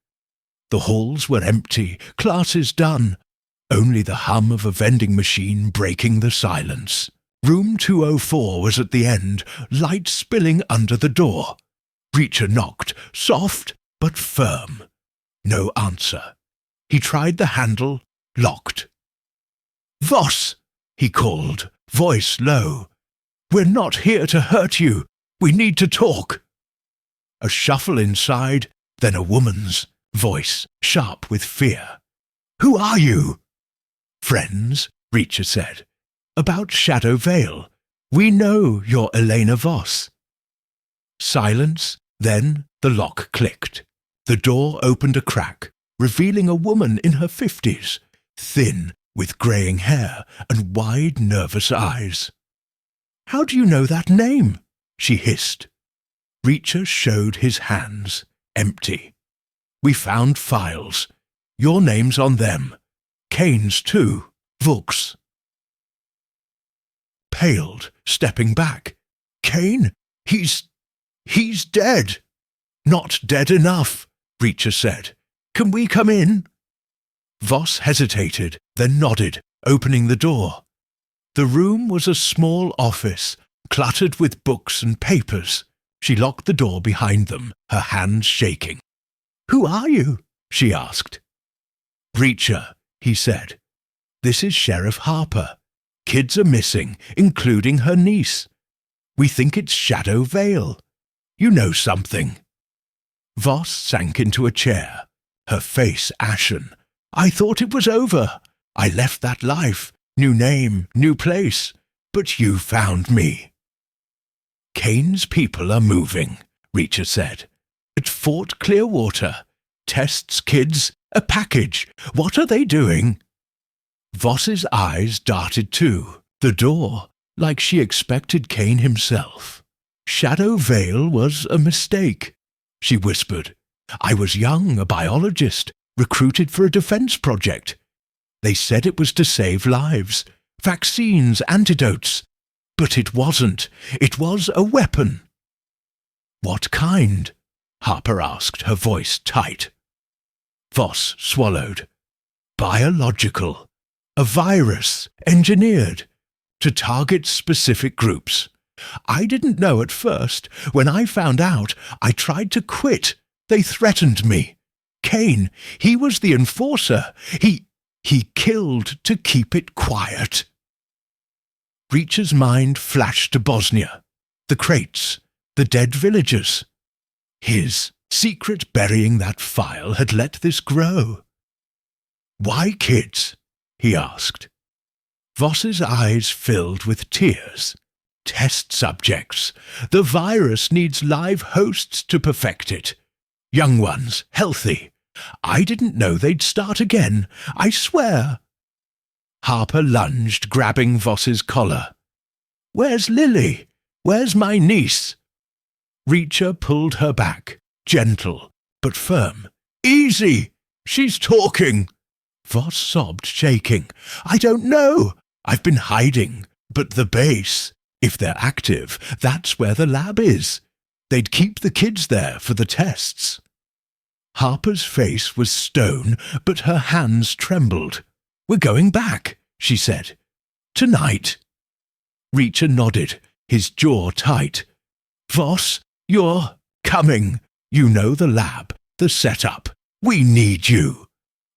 The halls were empty, classes done, only the hum of a vending machine breaking the silence. Room 204 was at the end, light spilling under the door. Reacher knocked, soft but firm. No answer. He tried the handle, locked. "Voss," he called, voice low. "We're not here to hurt you. We need to talk." A shuffle inside, then a woman's voice, sharp with fear. "Who are you?" "Friends," Reacher said. "About Shadow Vale. We know you're Elena Voss." Silence, then the lock clicked. The door opened a crack, revealing a woman in her 50s, thin, with greying hair and wide, nervous eyes. "How do you know that name?" she hissed. Reacher showed his hands, empty. "We found files. Your name's on them. Kane's too. Vaux." Paled, stepping back. "Kane? He's dead." "Not dead enough," Reacher said. "Can we come in?" Voss hesitated, then nodded, opening the door. The room was a small office, cluttered with books and papers. She locked the door behind them, her hands shaking. "Who are you?" she asked. "Reacher," he said. "This is Sheriff Harper. Kids are missing, including her niece. We think it's Shadow Vale. You know something." Voss sank into a chair, her face ashen. "I thought it was over. I left that life, new name, new place, but you found me." "Kane's people are moving," Reacher said. "At Fort Clearwater. Tests kids, a package. What are they doing?" Voss's eyes darted to the door, like she expected Kane himself. "Shadow Vale was a mistake," she whispered. "I was young, a biologist, recruited for a defense project. They said it was to save lives, vaccines, antidotes. But it wasn't. It was a weapon." "What kind?" Harper asked, her voice tight. Voss swallowed. "Biological. A virus, engineered, to target specific groups. I didn't know at first. When I found out, I tried to quit. They threatened me. Kane, he was the enforcer. He killed to keep it quiet." Reacher's mind flashed to Bosnia, the crates, the dead villagers. His secret burying that file had let this grow. "Why kids?" he asked. Voss's eyes filled with tears. "Test subjects. The virus needs live hosts to perfect it. Young ones, healthy. I didn't know they'd start again, I swear." Harper lunged, grabbing Voss's collar. "Where's Lily? Where's my niece?" Reacher pulled her back, gentle but firm. "Easy! She's talking!" Voss sobbed, shaking. "I don't know. I've been hiding. But the base, if they're active, that's where the lab is. They'd keep the kids there for the tests." Harper's face was stone, but her hands trembled. "We're going back," she said. "Tonight." Reacher nodded, his jaw tight. "Voss, you're coming. You know the lab, the setup. We need you."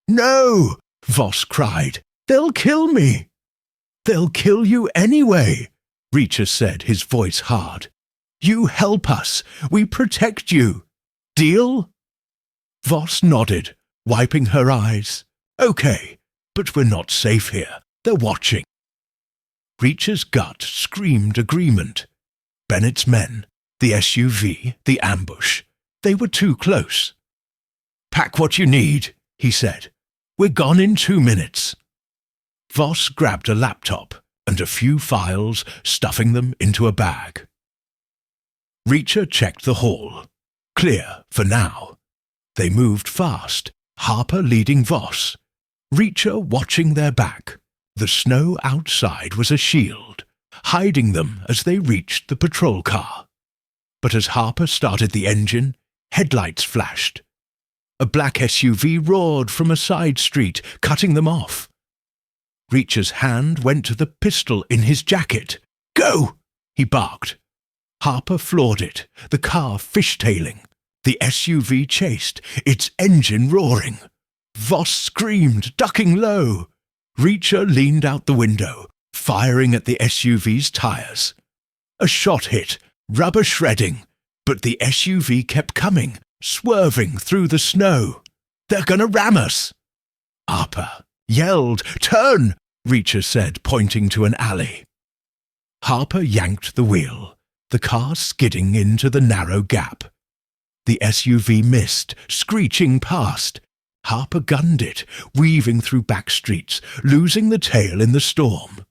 "No!" Voss cried. "They'll kill me." "They'll kill you anyway," Reacher said, his voice hard. "You help us. We protect you. Deal?" Voss nodded, wiping her eyes. "Okay, but we're not safe here. They're watching." Reacher's gut screamed agreement. Bennett's men, the SUV, the ambush. They were too close. "Pack what you need," he said. "We're gone in 2 minutes." Voss grabbed a laptop and a few files, stuffing them into a bag. Reacher checked the hall. Clear for now. They moved fast, Harper leading Voss. Reacher watching their back. The snow outside was a shield, hiding them as they reached the patrol car. But as Harper started the engine, headlights flashed. A black SUV roared from a side street, cutting them off. Reacher's hand went to the pistol in his jacket. "Go!" he barked. Harper floored it, the car fishtailing. The SUV chased, its engine roaring. Voss screamed, ducking low. Reacher leaned out the window, firing at the SUV's tires. A shot hit, rubber shredding, but the SUV kept coming, swerving through the snow. "They're gonna ram us!" Harper yelled. "Turn!" Reacher said, pointing to an alley. Harper yanked the wheel, the car skidding into the narrow gap. The SUV missed, screeching past. Harper gunned it, weaving through back streets, losing the tail in the storm.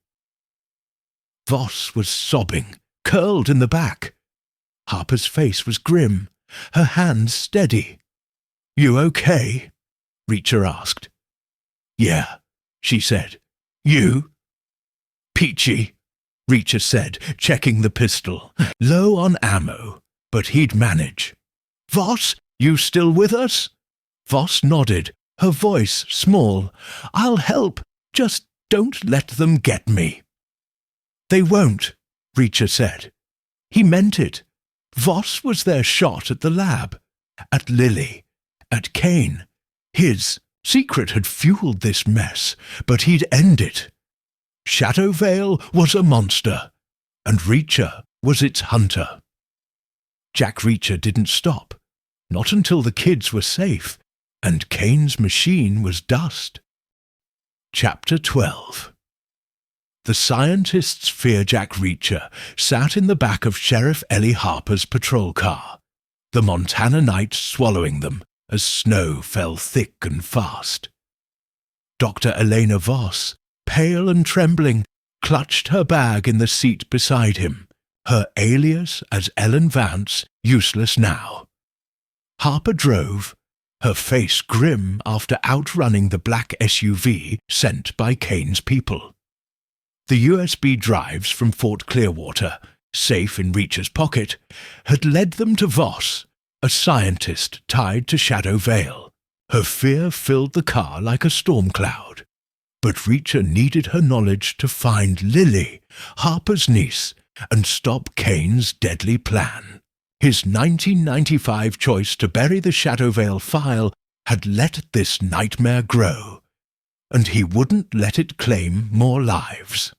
Voss was sobbing, curled in the back. Harper's face was grim, her hands steady. "You okay?" Reacher asked. "Yeah," she said. "You?" "Peachy," Reacher said, checking the pistol. Low on ammo, but he'd manage. "Voss, you still with us?" Voss nodded, her voice small. "I'll help. Just don't let them get me." "They won't," Reacher said. He meant it. Voss was their shot at the lab, at Lily, at Kane. His secret had fueled this mess, but he'd end it. Shadowvale was a monster, and Reacher was its hunter. Jack Reacher didn't stop, not until the kids were safe, and Kane's machine was dust. Chapter 12. The scientists fear Jack Reacher sat in the back of Sheriff Ellie Harper's patrol car, the Montana night swallowing them as snow fell thick and fast. Dr. Elena Voss, pale and trembling, clutched her bag in the seat beside him, her alias as Ellen Vance useless now. Harper drove, her face grim after outrunning the black SUV sent by Kane's people. The USB drives from Fort Clearwater, safe in Reacher's pocket, had led them to Voss, a scientist tied to Shadowvale. Her fear filled the car like a storm cloud. But Reacher needed her knowledge to find Lily, Harper's niece, and stop Kane's deadly plan. His 1995 choice to bury the Shadowvale file had let this nightmare grow, and he wouldn't let it claim more lives.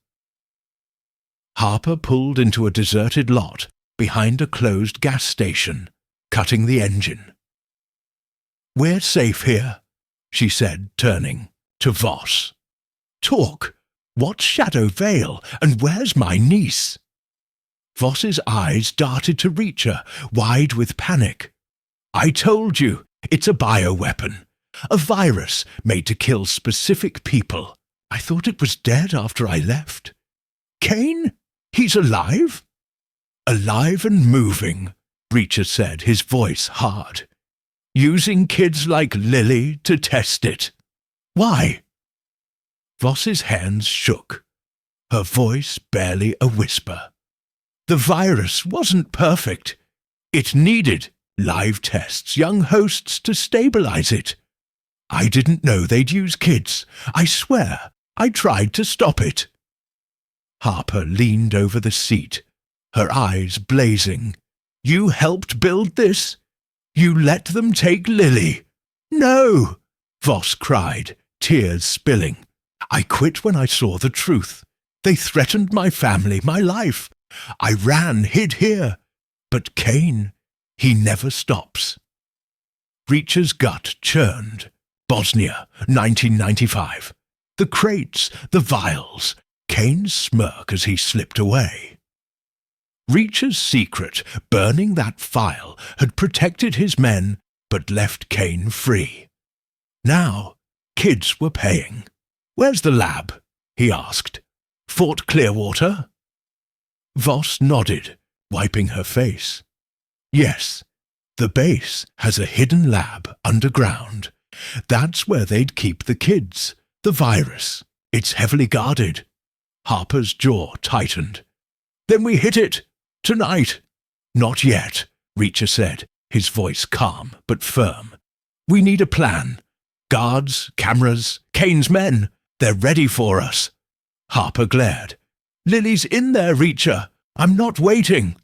Harper pulled into a deserted lot behind a closed gas station, cutting the engine. "We're safe here," she said, turning to Voss. "Talk. What's Shadowvale, and where's my niece?" Voss's eyes darted to Reacher, wide with panic. "I told you, it's a bioweapon. A virus made to kill specific people. I thought it was dead after I left." "Kane? He's alive?" "Alive and moving," Reacher said, his voice hard. "Using kids like Lily to test it. Why?" Voss's hands shook, her voice barely a whisper. "The virus wasn't perfect. It needed live tests, young hosts to stabilize it. I didn't know they'd use kids. I swear, I tried to stop it." Harper leaned over the seat, her eyes blazing. "You helped build this? You let them take Lily?" "No!" Voss cried, tears spilling. "I quit when I saw the truth. They threatened my family, my life. I ran, hid here. But Kane, he never stops." Reacher's gut churned. Bosnia, 1995. The crates, the vials, Kane's smirk as he slipped away. Reacher's secret, burning that file, had protected his men but left Kane free. Now, kids were paying. "Where's the lab?" he asked. "Fort Clearwater?" Voss nodded, wiping her face. "Yes, the base has a hidden lab underground. That's where they'd keep the kids, the virus. It's heavily guarded." Harper's jaw tightened. "Then we hit it. Tonight." "Not yet," Reacher said, his voice calm but firm. "We need a plan. Guards, cameras, Kane's men. They're ready for us." Harper glared. "Lily's in there, Reacher. I'm not waiting."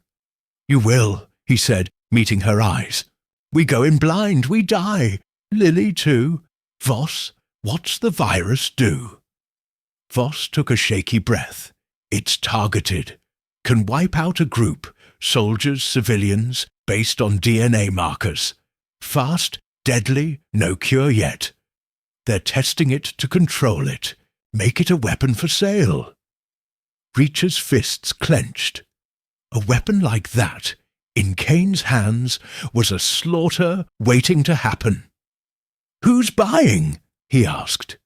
"You will," he said, meeting her eyes. "We go in blind. We die. Lily, too. Voss, what's the virus do?" Voss took a shaky breath. "It's targeted. Can wipe out a group, soldiers, civilians, based on DNA markers. Fast, deadly, no cure yet. They're testing it to control it, make it a weapon for sale." Reacher's fists clenched. A weapon like that, in Kane's hands, was a slaughter waiting to happen. "Who's buying?" he asked.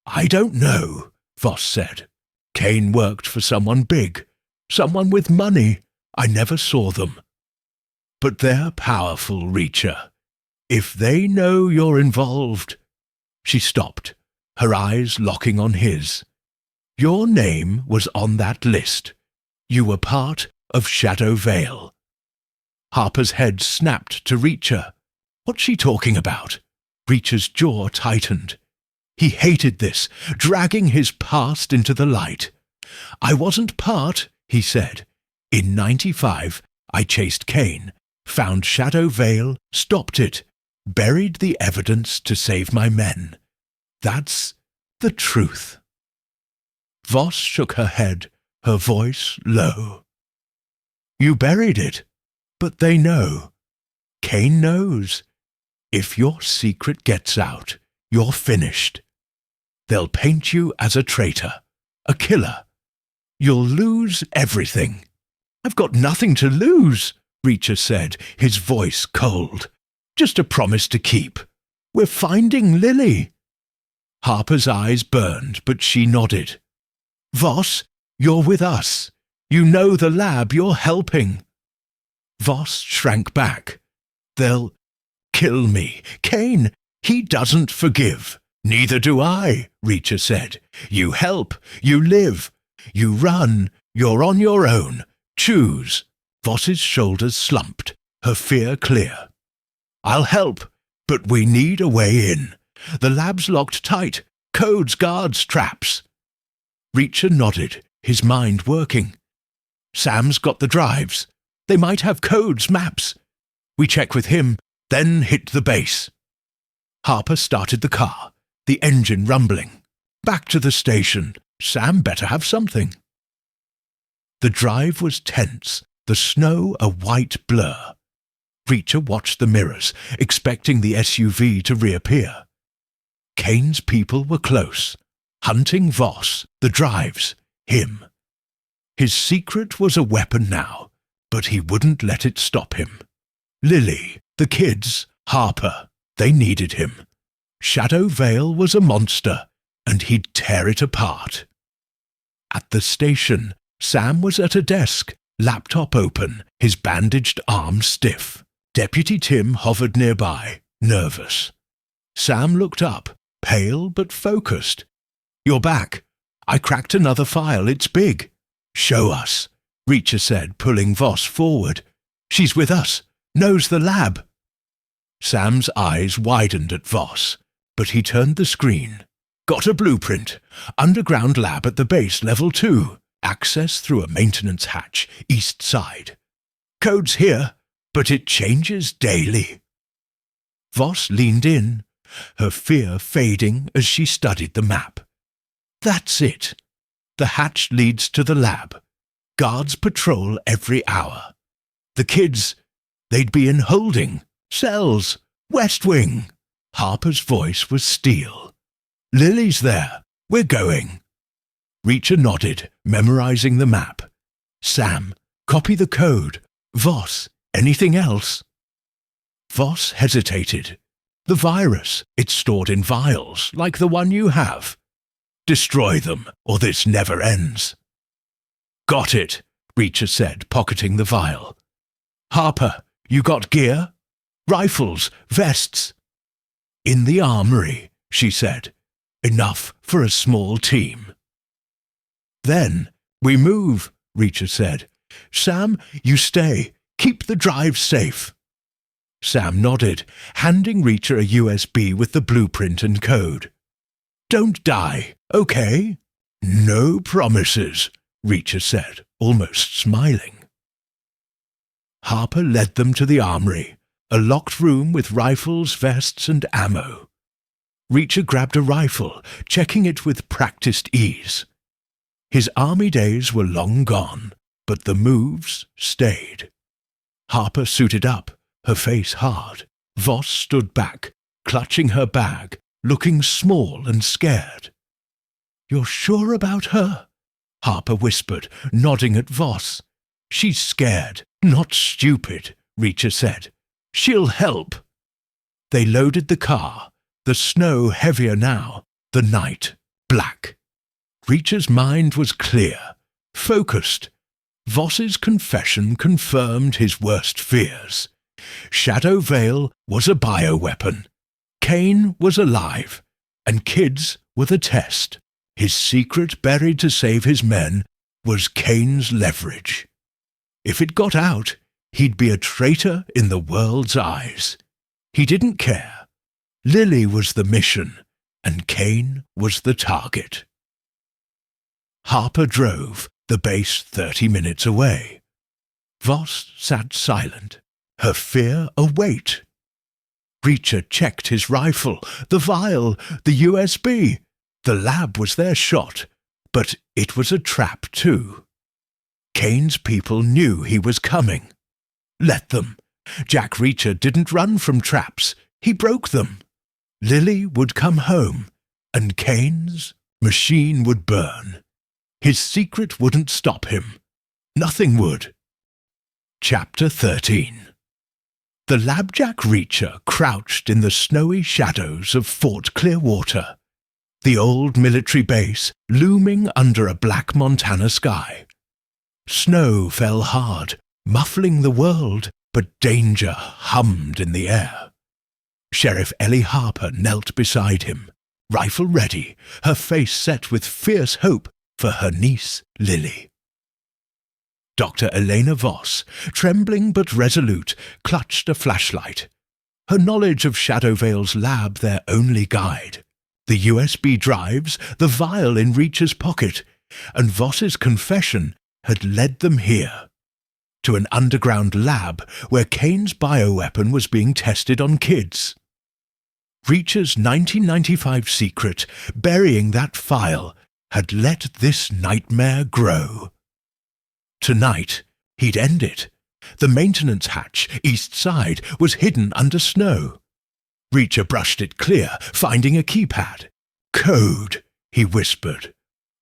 "I don't know," Voss said. "Kane worked for someone big, someone with money. I never saw them. But they're powerful, Reacher. If they know you're involved—" She stopped, her eyes locking on his. "Your name was on that list. You were part of Shadowvale." Harper's head snapped to Reacher. What's she talking about? Reacher's jaw tightened. He hated this, dragging his past into the light. "I wasn't part," he said, In 95, I chased Kane, found Shadow Vale, stopped it, buried the evidence to save my men. That's the truth." Voss shook her head, her voice low. "You buried it, but they know. Kane knows. If your secret gets out, you're finished. They'll paint you as a traitor, a killer. You'll lose everything." "I've got nothing to lose," Reacher said, his voice cold. "Just a promise to keep. We're finding Lily." Harper's eyes burned, but she nodded. "Voss, you're with us. You know the lab, you're helping." Voss shrank back. "They'll kill me. Kane, he doesn't forgive." "Neither do I," Reacher said. "You help, you live, you run, you're on your own. Choose." Voss's shoulders slumped, her fear clear. "I'll help, but we need a way in. The lab's locked tight. Codes, guards, traps." Reacher nodded, his mind working. "Sam's got the drives. They might have codes, maps. We check with him, then hit the base." Harper started the car, the engine rumbling. Back to the station. Sam better have something. The drive was tense, the snow a white blur. Reacher watched the mirrors, expecting the SUV to reappear. Kane's people were close, hunting Voss, the drives, him. His secret was a weapon now, but he wouldn't let it stop him. Lily, the kids, Harper, they needed him. Shadow Vale was a monster, and he'd tear it apart. At the station, Sam was at a desk, laptop open, his bandaged arm stiff. Deputy Tim hovered nearby, nervous. Sam looked up, pale but focused. "You're back. I cracked another file. It's big." "Show us," Reacher said, pulling Voss forward. "She's with us. Knows the lab." Sam's eyes widened at Voss, but he turned the screen. "Got a blueprint. Underground lab at the base, level 2. Access through a maintenance hatch, east side. Code's here, but it changes daily." Voss leaned in, her fear fading as she studied the map. "That's it. The hatch leads to the lab. Guards patrol every hour. The kids, they'd be in holding, cells, West Wing." Harper's voice was steel. "Lily's there. We're going." Reacher nodded, memorizing the map. "Sam, copy the code. Voss, anything else?" Voss hesitated. "The virus, it's stored in vials, like the one you have. Destroy them, or this never ends." "Got it," Reacher said, pocketing the vial. "Harper, you got gear? Rifles, vests?" "In the armory," she said. "Enough for a small team." "Then we move," Reacher said. "Sam, you stay. Keep the drive safe." Sam nodded, handing Reacher a USB with the blueprint and code. "Don't die, okay?" "No promises," Reacher said, almost smiling. Harper led them to the armory, a locked room with rifles, vests, and ammo. Reacher grabbed a rifle, checking it with practiced ease. His army days were long gone, but the moves stayed. Harper suited up, her face hard. Voss stood back, clutching her bag, looking small and scared. "You're sure about her?" Harper whispered, nodding at Voss. "She's scared, not stupid," Reacher said. "She'll help." They loaded the car, the snow heavier now, the night black. Reacher's mind was clear, focused. Voss's confession confirmed his worst fears. Shadow Vale was a bioweapon. Kane was alive, and kids were the test. His secret buried to save his men was Kane's leverage. If it got out, he'd be a traitor in the world's eyes. He didn't care. Lily was the mission, and Kane was the target. Harper drove, the base 30 minutes away. Voss sat silent, her fear a weight. Reacher checked his rifle, the vial, the USB. The lab was their shot, but it was a trap too. Kane's people knew he was coming. Let them. Jack Reacher didn't run from traps. He broke them. Lily would come home, and Kane's machine would burn. His secret wouldn't stop him. Nothing would. Chapter 13. The Labjack Reacher crouched in the snowy shadows of Fort Clearwater, the old military base looming under a black Montana sky. Snow fell hard, muffling the world, but danger hummed in the air. Sheriff Ellie Harper knelt beside him, rifle ready, her face set with fierce hope for her niece Lily. Dr. Elena Voss, trembling but resolute, clutched a flashlight. Her knowledge of Shadowvale's lab their only guide. The USB drives, the vial in Reacher's pocket, and Voss's confession had led them here, to an underground lab where Kane's bioweapon was being tested on kids. Reacher's 1995 secret, burying that file, had let this nightmare grow. Tonight, he'd end it. The maintenance hatch, east side, was hidden under snow. Reacher brushed it clear, finding a keypad. "Code," he whispered.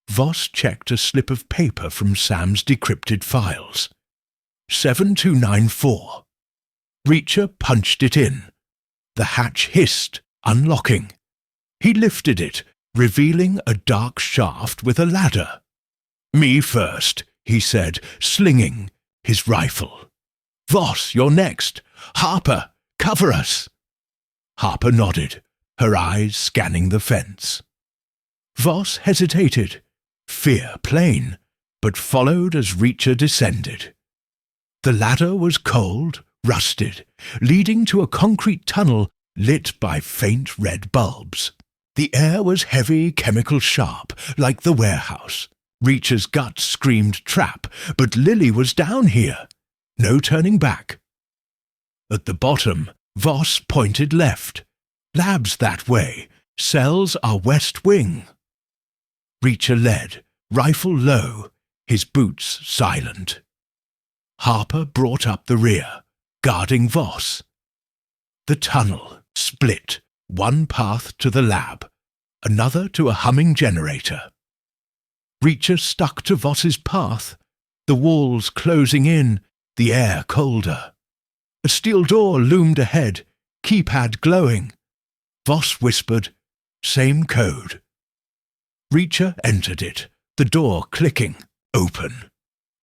Voss checked a slip of paper from Sam's decrypted files. 7294. Reacher punched it in. The hatch hissed, unlocking. He lifted it, revealing a dark shaft with a ladder. "Me first," he said, slinging his rifle. "Voss, you're next. Harper, cover us." Harper nodded, her eyes scanning the fence. Voss hesitated, fear plain, but followed as Reacher descended. The ladder was cold, rusted, leading to a concrete tunnel lit by faint red bulbs. The air was heavy, chemical sharp, like the warehouse. Reacher's gut screamed trap, but Lily was down here. No turning back. At the bottom, Voss pointed left. "Lab's that way. Cells are west wing." Reacher led, rifle low, his boots silent. Harper brought up the rear, guarding Voss. The tunnel split, one path to the lab, another to a humming generator. Reacher stuck to Voss's path, the walls closing in, the air colder. A steel door loomed ahead, keypad glowing. Voss whispered, "Same code." Reacher entered it, the door clicking, open.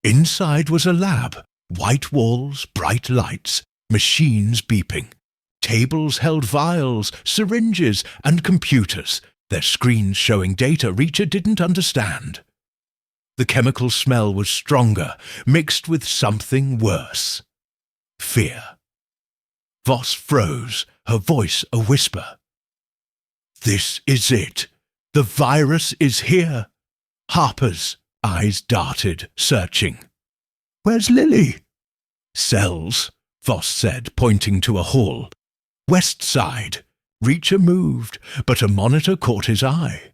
Inside was a lab, white walls, bright lights, machines beeping. Tables held vials, syringes, and computers, their screens showing data Reacher didn't understand. The chemical smell was stronger, mixed with something worse. Fear. Voss froze, her voice a whisper. "This is it. The virus is here." Harper's eyes darted, searching. "Where's Lily?" "Cells," Voss said, pointing to a hall. "West side." Reacher moved, but a monitor caught his eye.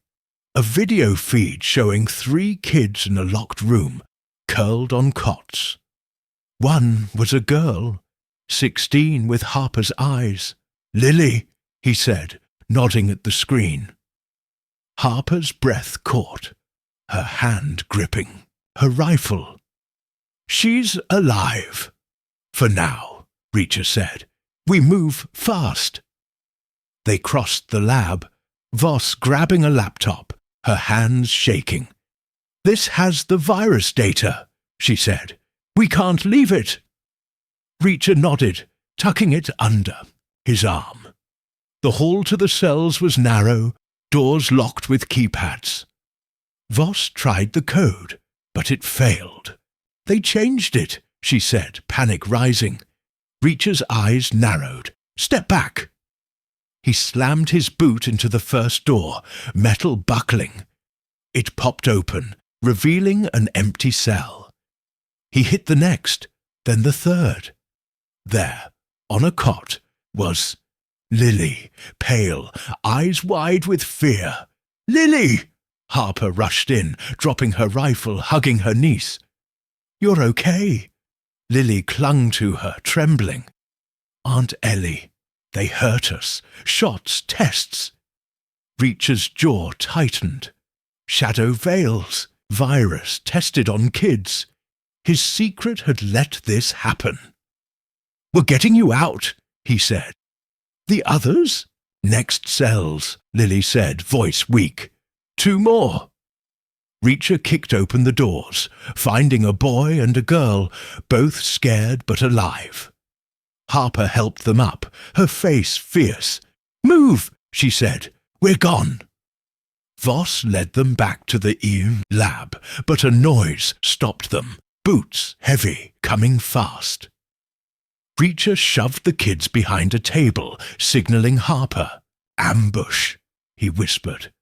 A video feed showing 3 kids in a locked room, curled on cots. One was a girl, 16 with Harper's eyes. "Lily," he said, nodding at the screen. Harper's breath caught, her hand gripping, her rifle. "She's alive. For now," Reacher said. "We move fast." They crossed the lab, Voss grabbing a laptop, her hands shaking. "This has the virus data," she said. "We can't leave it." Reacher nodded, tucking it under his arm. The hall to the cells was narrow, doors locked with keypads. Voss tried the code, but it failed. "They changed it," she said, panic rising. Reacher's eyes narrowed. "Step back." He slammed his boot into the first door, metal buckling. It popped open, revealing an empty cell. He hit the next, then the third. There, on a cot, was Lily, pale, eyes wide with fear. "Lily!" Harper rushed in, dropping her rifle, hugging her niece. "You're okay." Lily clung to her, trembling. "Aunt Ellie, they hurt us. Shots, tests." Reacher's jaw tightened. Shadow veils, virus tested on kids. His secret had let this happen. "We're getting you out," he said. "The others?" "Next cells," Lily said, voice weak. "2 more." Reacher kicked open the doors, finding a boy and a girl, both scared but alive. Harper helped them up, her face fierce. "Move," she said. "We're gone." Voss led them back to the EUM lab, but a noise stopped them. Boots, heavy, coming fast. Reacher shoved the kids behind a table, signaling Harper. "Ambush," he whispered.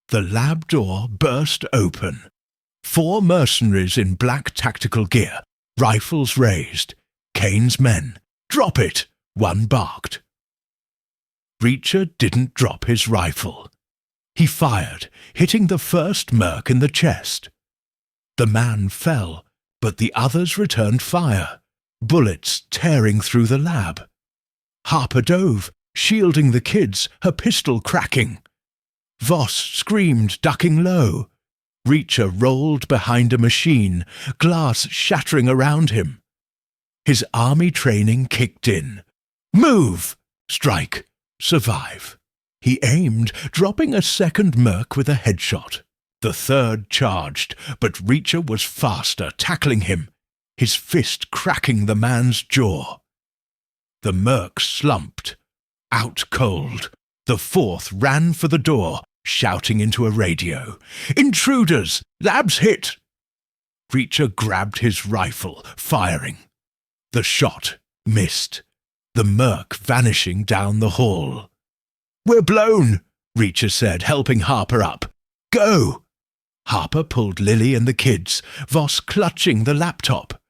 The lab door burst open. 4 mercenaries in black tactical gear, rifles raised. Kane's men. "Drop it," one barked. Reacher didn't drop his rifle. He fired, hitting the first merc in the chest. The man fell, but the others returned fire, bullets tearing through the lab. Harper dove, shielding the kids, her pistol cracking. Voss screamed, ducking low. Reacher rolled behind a machine, glass shattering around him. His army training kicked in. Move! Strike! Survive! He aimed, dropping a second merc with a headshot. The third charged, but Reacher was faster, tackling him, his fist cracking the man's jaw. The merc slumped, out cold. The fourth ran for the door, shouting into a radio. "Intruders! Lab's hit!" Reacher grabbed his rifle, firing. The shot missed, the merc vanishing down the hall. "We're blown," Reacher said, helping Harper up. "Go!" Harper pulled Lily and the kids, Voss clutching the laptop.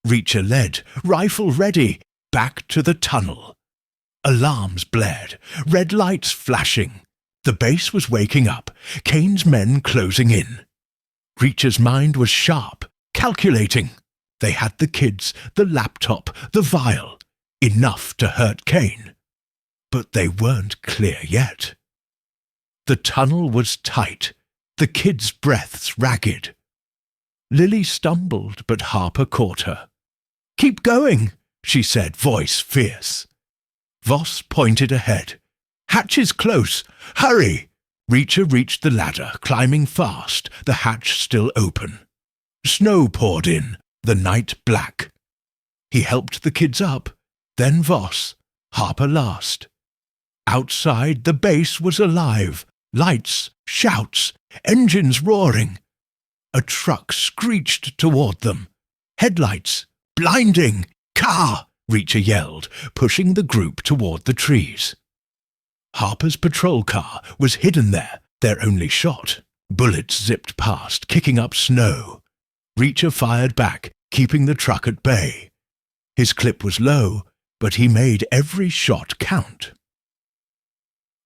Reacher led, rifle ready, back to the tunnel. Alarms blared, red lights flashing. The base was waking up, Kane's men closing in. Reacher's mind was sharp, calculating. They had the kids, the laptop, the vial. Enough to hurt Kane. But they weren't clear yet. The tunnel was tight, the kids' breaths ragged. Lily stumbled, but Harper caught her. "Keep going," she said, voice fierce. Voss pointed ahead. "Hatch is close. Hurry!" Reacher reached the ladder, climbing fast, the hatch still open. Snow poured in, the night black. He helped the kids up, then Voss, Harper last. Outside, the base was alive. Lights, shouts, engines roaring. A truck screeched toward them. Headlights, blinding. "Car!" Reacher yelled, pushing the group toward the trees. Harper's patrol car was hidden there, their only shot. Bullets zipped past, kicking up snow. Reacher fired back, keeping the truck at bay. His clip was low, but he made every shot count.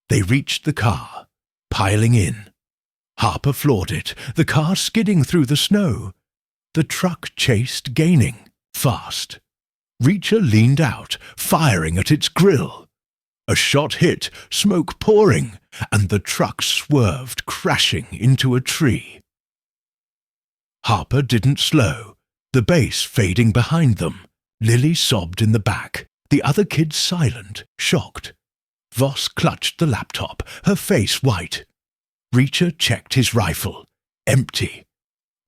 They reached the car, piling in. Harper floored it, the car skidding through the snow. The truck chased, gaining, fast. Reacher leaned out, firing at its grill. A shot hit, smoke pouring, and the truck swerved, crashing into a tree. Harper didn't slow, the base fading behind them. Lily sobbed in the back, the other kids silent, shocked. Voss clutched the laptop, her face white. Reacher checked his rifle. Empty.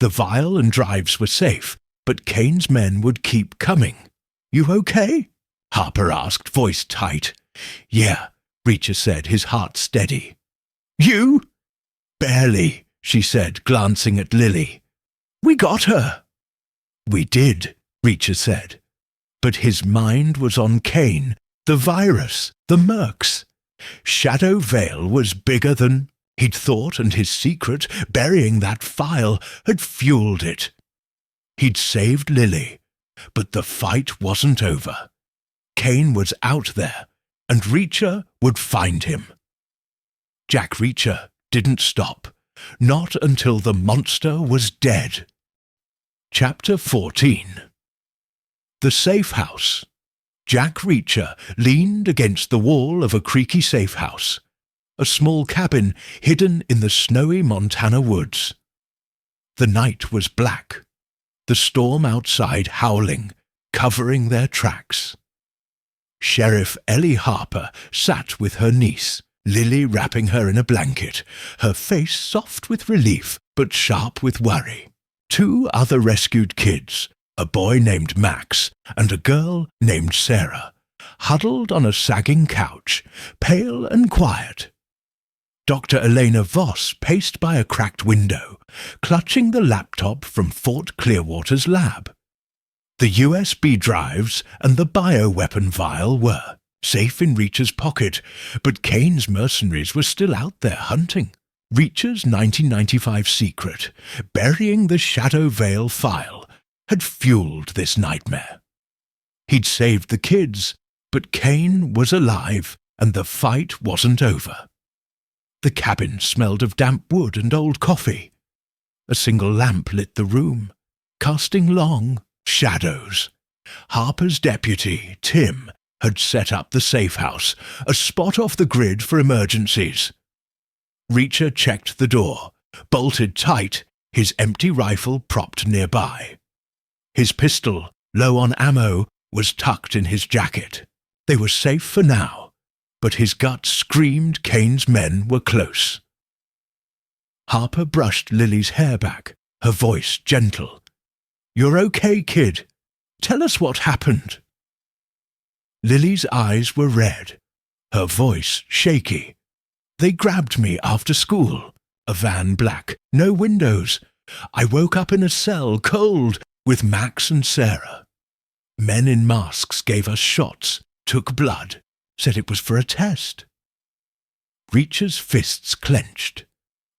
The vial and drives were safe, but Kane's men would keep coming. "You okay?" Harper asked, voice tight. "Yeah," Reacher said, his heart steady. "You?" "Barely," she said, glancing at Lily. "We got her." "We did," Reacher said. But his mind was on Kane, the virus, the mercs. Shadow Veil was bigger than he'd thought, and his secret, burying that file, had fueled it. He'd saved Lily, But the fight wasn't over. Kane was out there, and Reacher would find him. Jack Reacher didn't stop, not until the monster was dead. Chapter 14. The Safe House. Jack Reacher leaned against the wall of a creaky safe house, a small cabin hidden in the snowy Montana woods. The night was black, the storm outside howling, covering their tracks. Sheriff Ellie Harper sat with her niece, Lily wrapping her in a blanket, her face soft with relief but sharp with worry. 2 other rescued kids, a boy named Max and a girl named Sarah, huddled on a sagging couch, pale and quiet. Dr. Elena Voss paced by a cracked window, clutching the laptop from Fort Clearwater's lab. The USB drives and the bioweapon vial were safe in Reacher's pocket, but Kane's mercenaries were still out there hunting. Reacher's 1995 secret, burying the Shadow Veil file, had fueled this nightmare. He'd saved the kids, but Kane was alive, and the fight wasn't over. The cabin smelled of damp wood and old coffee. A single lamp lit the room, casting long shadows. Harper's deputy, Tim, had set up the safe house, a spot off the grid for emergencies. Reacher checked the door, bolted tight, his empty rifle propped nearby. His pistol, low on ammo, was tucked in his jacket. They were safe for now, but his gut screamed Kane's men were close. Harper brushed Lily's hair back, her voice gentle. "You're okay, kid. Tell us what happened." Lily's eyes were red, her voice shaky. "They grabbed me after school. A van black, no windows. I woke up in a cell, cold, with Max and Sarah. Men in masks gave us shots, took blood, said it was for a test." Reacher's fists clenched.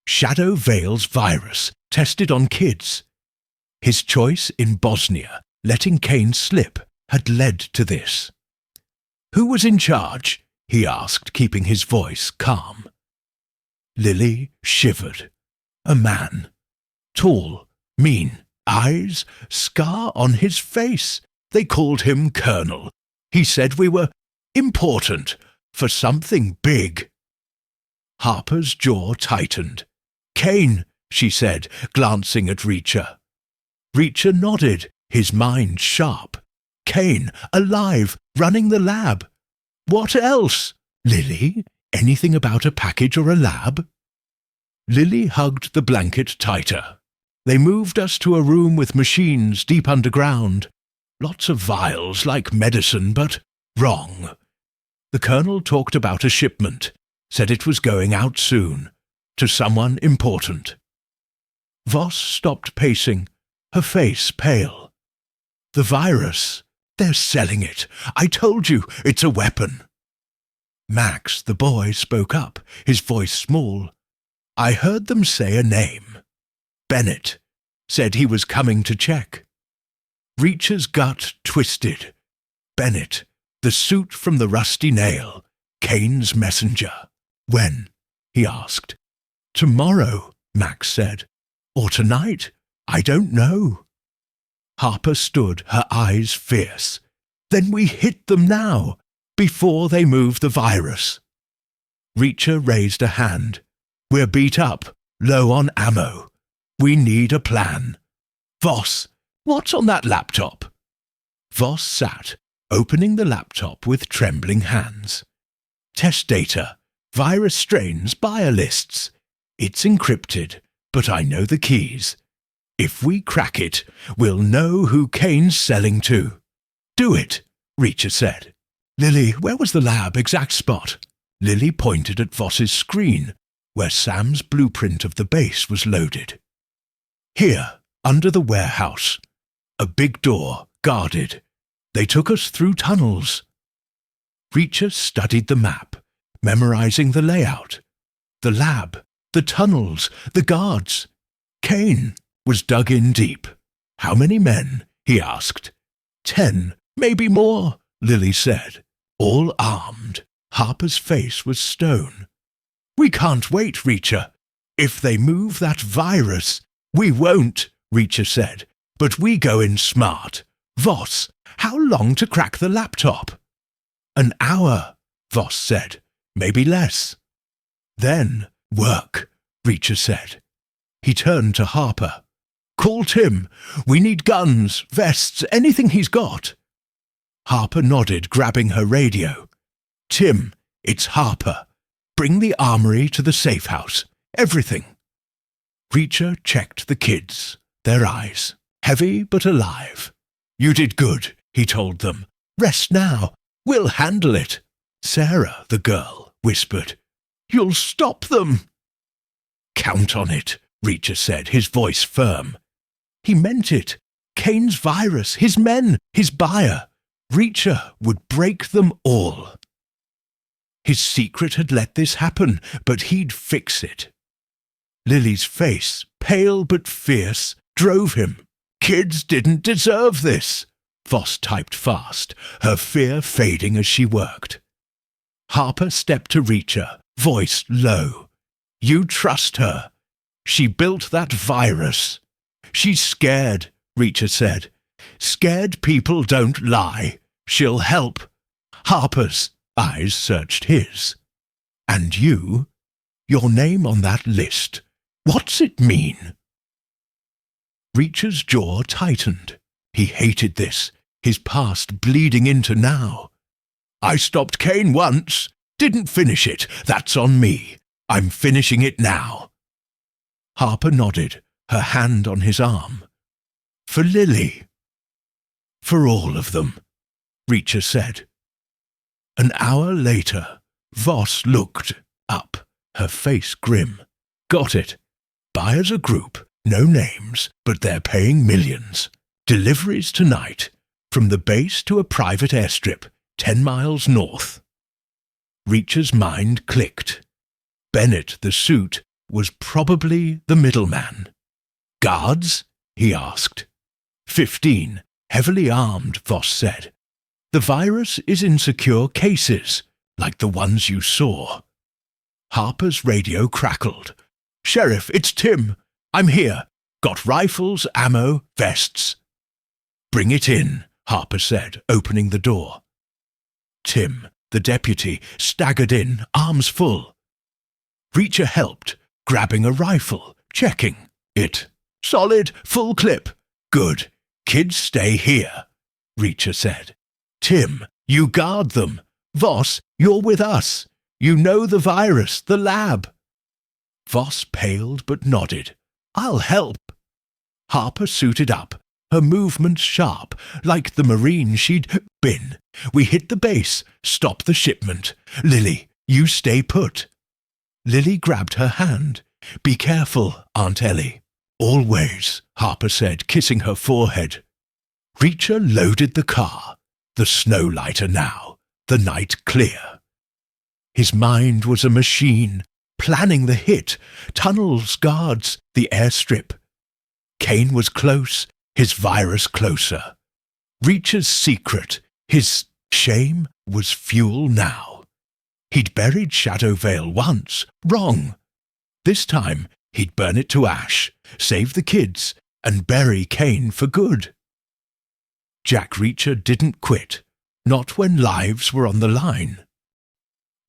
Shadow Veil's virus, tested on kids. His choice in Bosnia, letting Kane slip, had led to this. "Who was in charge?" he asked, keeping his voice calm. Lily shivered. A man. Tall, mean, eyes, scar on his face. They called him Colonel. He said we were important for something big. Harper's jaw tightened. "Kane," she said, glancing at Reacher. Reacher nodded, his mind sharp. "Kane, alive, running the lab. What else? Lily, anything about a package or a lab?" Lily hugged the blanket tighter. "They moved us to a room with machines deep underground. Lots of vials like medicine, but wrong. The colonel talked about a shipment, said it was going out soon, to someone important." Voss stopped pacing, her face pale. "The virus. They're selling it. I told you, it's a weapon." Max, the boy, spoke up, his voice small. "I heard them say a name. Bennett. Said he was coming to check." Reacher's gut twisted. Bennett, the suit from the Rusty Nail, Kane's messenger. "When?" he asked. "Tomorrow," Max said. "Or tonight. I don't know." Harper stood, her eyes fierce. "Then we hit them now, before they move the virus." Reacher raised a hand. "We're beat up, low on ammo. We need a plan. Voss, what's on that laptop?" Voss sat, opening the laptop with trembling hands. "Test data, virus strains, biolists. It's encrypted, but I know the keys. If we crack it, we'll know who Kane's selling to." "Do it," Reacher said. "Lily, where was the lab, exact spot?" Lily pointed at Voss's screen, where Sam's blueprint of the base was loaded. "Here, under the warehouse. A big door, guarded. They took us through tunnels." Reacher studied the map, memorizing the layout. The lab, the tunnels, the guards. Kane was dug in deep. "How many men?" he asked. 10, maybe more, Lily said, all armed. Harper's face was stone. We can't wait, Reacher. If they move that virus, we won't, Reacher said. But we go in smart. Voss, how long to crack the laptop? An hour, Voss said. Maybe less. Then work, Reacher said. He turned to Harper. Call Tim. We need guns, vests, anything he's got. Harper nodded, grabbing her radio. Tim, it's Harper. Bring the armory to the safe house. Everything. Reacher checked the kids, their eyes, heavy but alive. You did good, he told them. Rest now. We'll handle it. Sarah, the girl, whispered. You'll stop them. Count on it, Reacher said, his voice firm. He meant it. Kane's virus, his men, his buyer. Reacher would break them all. His secret had let this happen, but he'd fix it. Lily's face, pale but fierce, drove him. Kids didn't deserve this. Voss typed fast, her fear fading as she worked. Harper stepped to Reacher, voice low. You trust her. She built that virus. She's scared, Reacher said. Scared people don't lie. She'll help. Harper's eyes searched his. And you? Your name on that list. What's it mean? Reacher's jaw tightened. He hated this, his past bleeding into now. I stopped Kane once. Didn't finish it. That's on me. I'm finishing it now. Harper nodded, her hand on his arm. For Lily. For all of them, Reacher said. An hour later, Voss looked up, her face grim. Got it. Buy as a group, no names, but they're paying millions. Deliveries tonight, from the base to a private airstrip, 10 miles north. Reacher's mind clicked. Bennett, the suit, was probably the middleman. Guards? He asked. 15, heavily armed, Voss said. The virus is in secure cases, like the ones you saw. Harper's radio crackled. Sheriff, it's Tim. I'm here. Got rifles, ammo, vests. Bring it in, Harper said, opening the door. Tim, the deputy, staggered in, arms full. Reacher helped, grabbing a rifle, checking it. Solid, full clip. Good. Kids stay here, Reacher said. Tim, you guard them. Voss, you're with us. You know the virus, the lab. Voss paled but nodded. I'll help. Harper suited up, her movements sharp, like the Marine she'd been. We hit the base, stop the shipment. Lily, you stay put. Lily grabbed her hand. Be careful, Aunt Ellie. Always, Harper said, kissing her forehead. Reacher loaded the car, the snow lighter now, the night clear. His mind was a machine, planning the hit, tunnels, guards, the airstrip. Kane was close, his virus closer. Reacher's secret, his shame, was fuel now. He'd buried Shadowvale once, wrong. This time, he'd burn it to ash, save the kids, and bury Kane for good. Jack Reacher didn't quit, not when lives were on the line.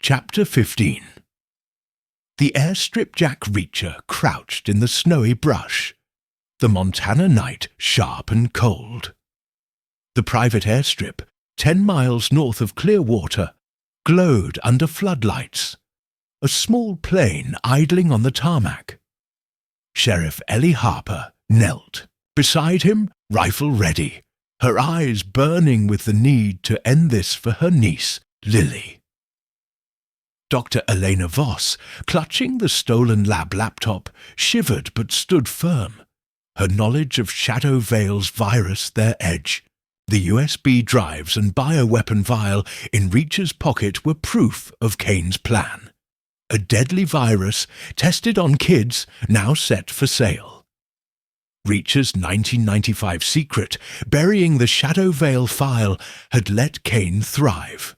Chapter 15. The airstrip Jack Reacher crouched in the snowy brush, the Montana night sharp and cold. The private airstrip, 10 miles north of Clearwater, glowed under floodlights, a small plane idling on the tarmac. Sheriff Ellie Harper knelt, beside him, rifle ready, her eyes burning with the need to end this for her niece, Lily. Dr. Elena Voss, clutching the stolen lab laptop, shivered but stood firm, her knowledge of Shadowvale's virus their edge. The USB drives and bioweapon vial in Reacher's pocket were proof of Kane's plan. A deadly virus tested on kids, now set for sale. Reacher's 1995 secret, burying the Shadow Veil file, had let Kane thrive.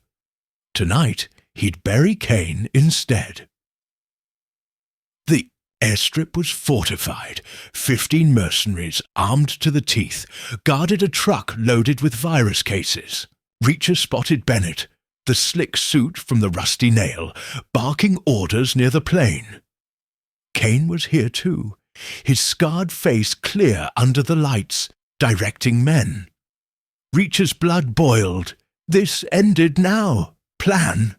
Tonight, he'd bury Kane instead. The airstrip was fortified. 15 mercenaries, armed to the teeth, guarded a truck loaded with virus cases. Reacher spotted Bennett, the slick suit from the Rusty Nail, barking orders near the plane. Kane was here too, his scarred face clear under the lights, directing men. Reacher's blood boiled. This ended now. Plan,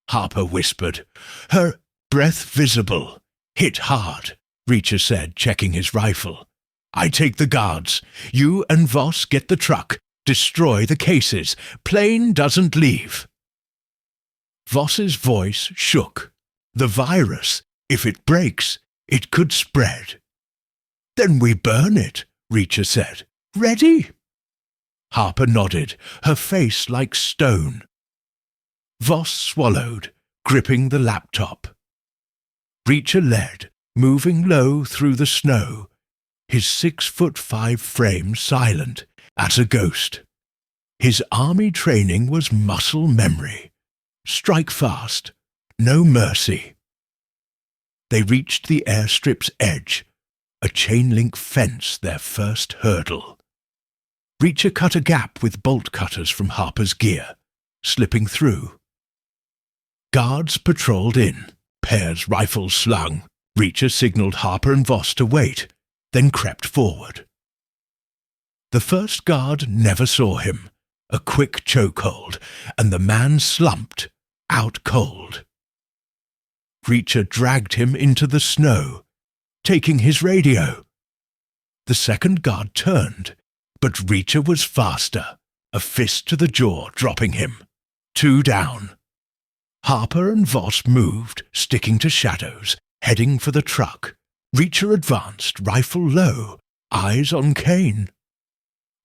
Harper whispered, her breath visible. Hit hard, Reacher said, checking his rifle. I take the guards. You and Voss get the truck. Destroy the cases. Plane doesn't leave. Voss's voice shook. The virus, if it breaks, it could spread. Then we burn it, Reacher said. Ready? Harper nodded, her face like stone. Voss swallowed, gripping the laptop. Reacher led, moving low through the snow, his 6'5" frame silent as a ghost. His army training was muscle memory. Strike fast, no mercy. They reached the airstrip's edge, a chain-link fence their first hurdle. Reacher cut a gap with bolt cutters from Harper's gear, slipping through. Guards patrolled in, pairs rifles slung. Reacher signaled Harper and Voss to wait, then crept forward. The first guard never saw him. A quick chokehold, and the man slumped, out cold. Reacher dragged him into the snow, taking his radio. The second guard turned, but Reacher was faster, a fist to the jaw, dropping him. 2 down. Harper and Voss moved, sticking to shadows, heading for the truck. Reacher advanced, rifle low, eyes on Kane.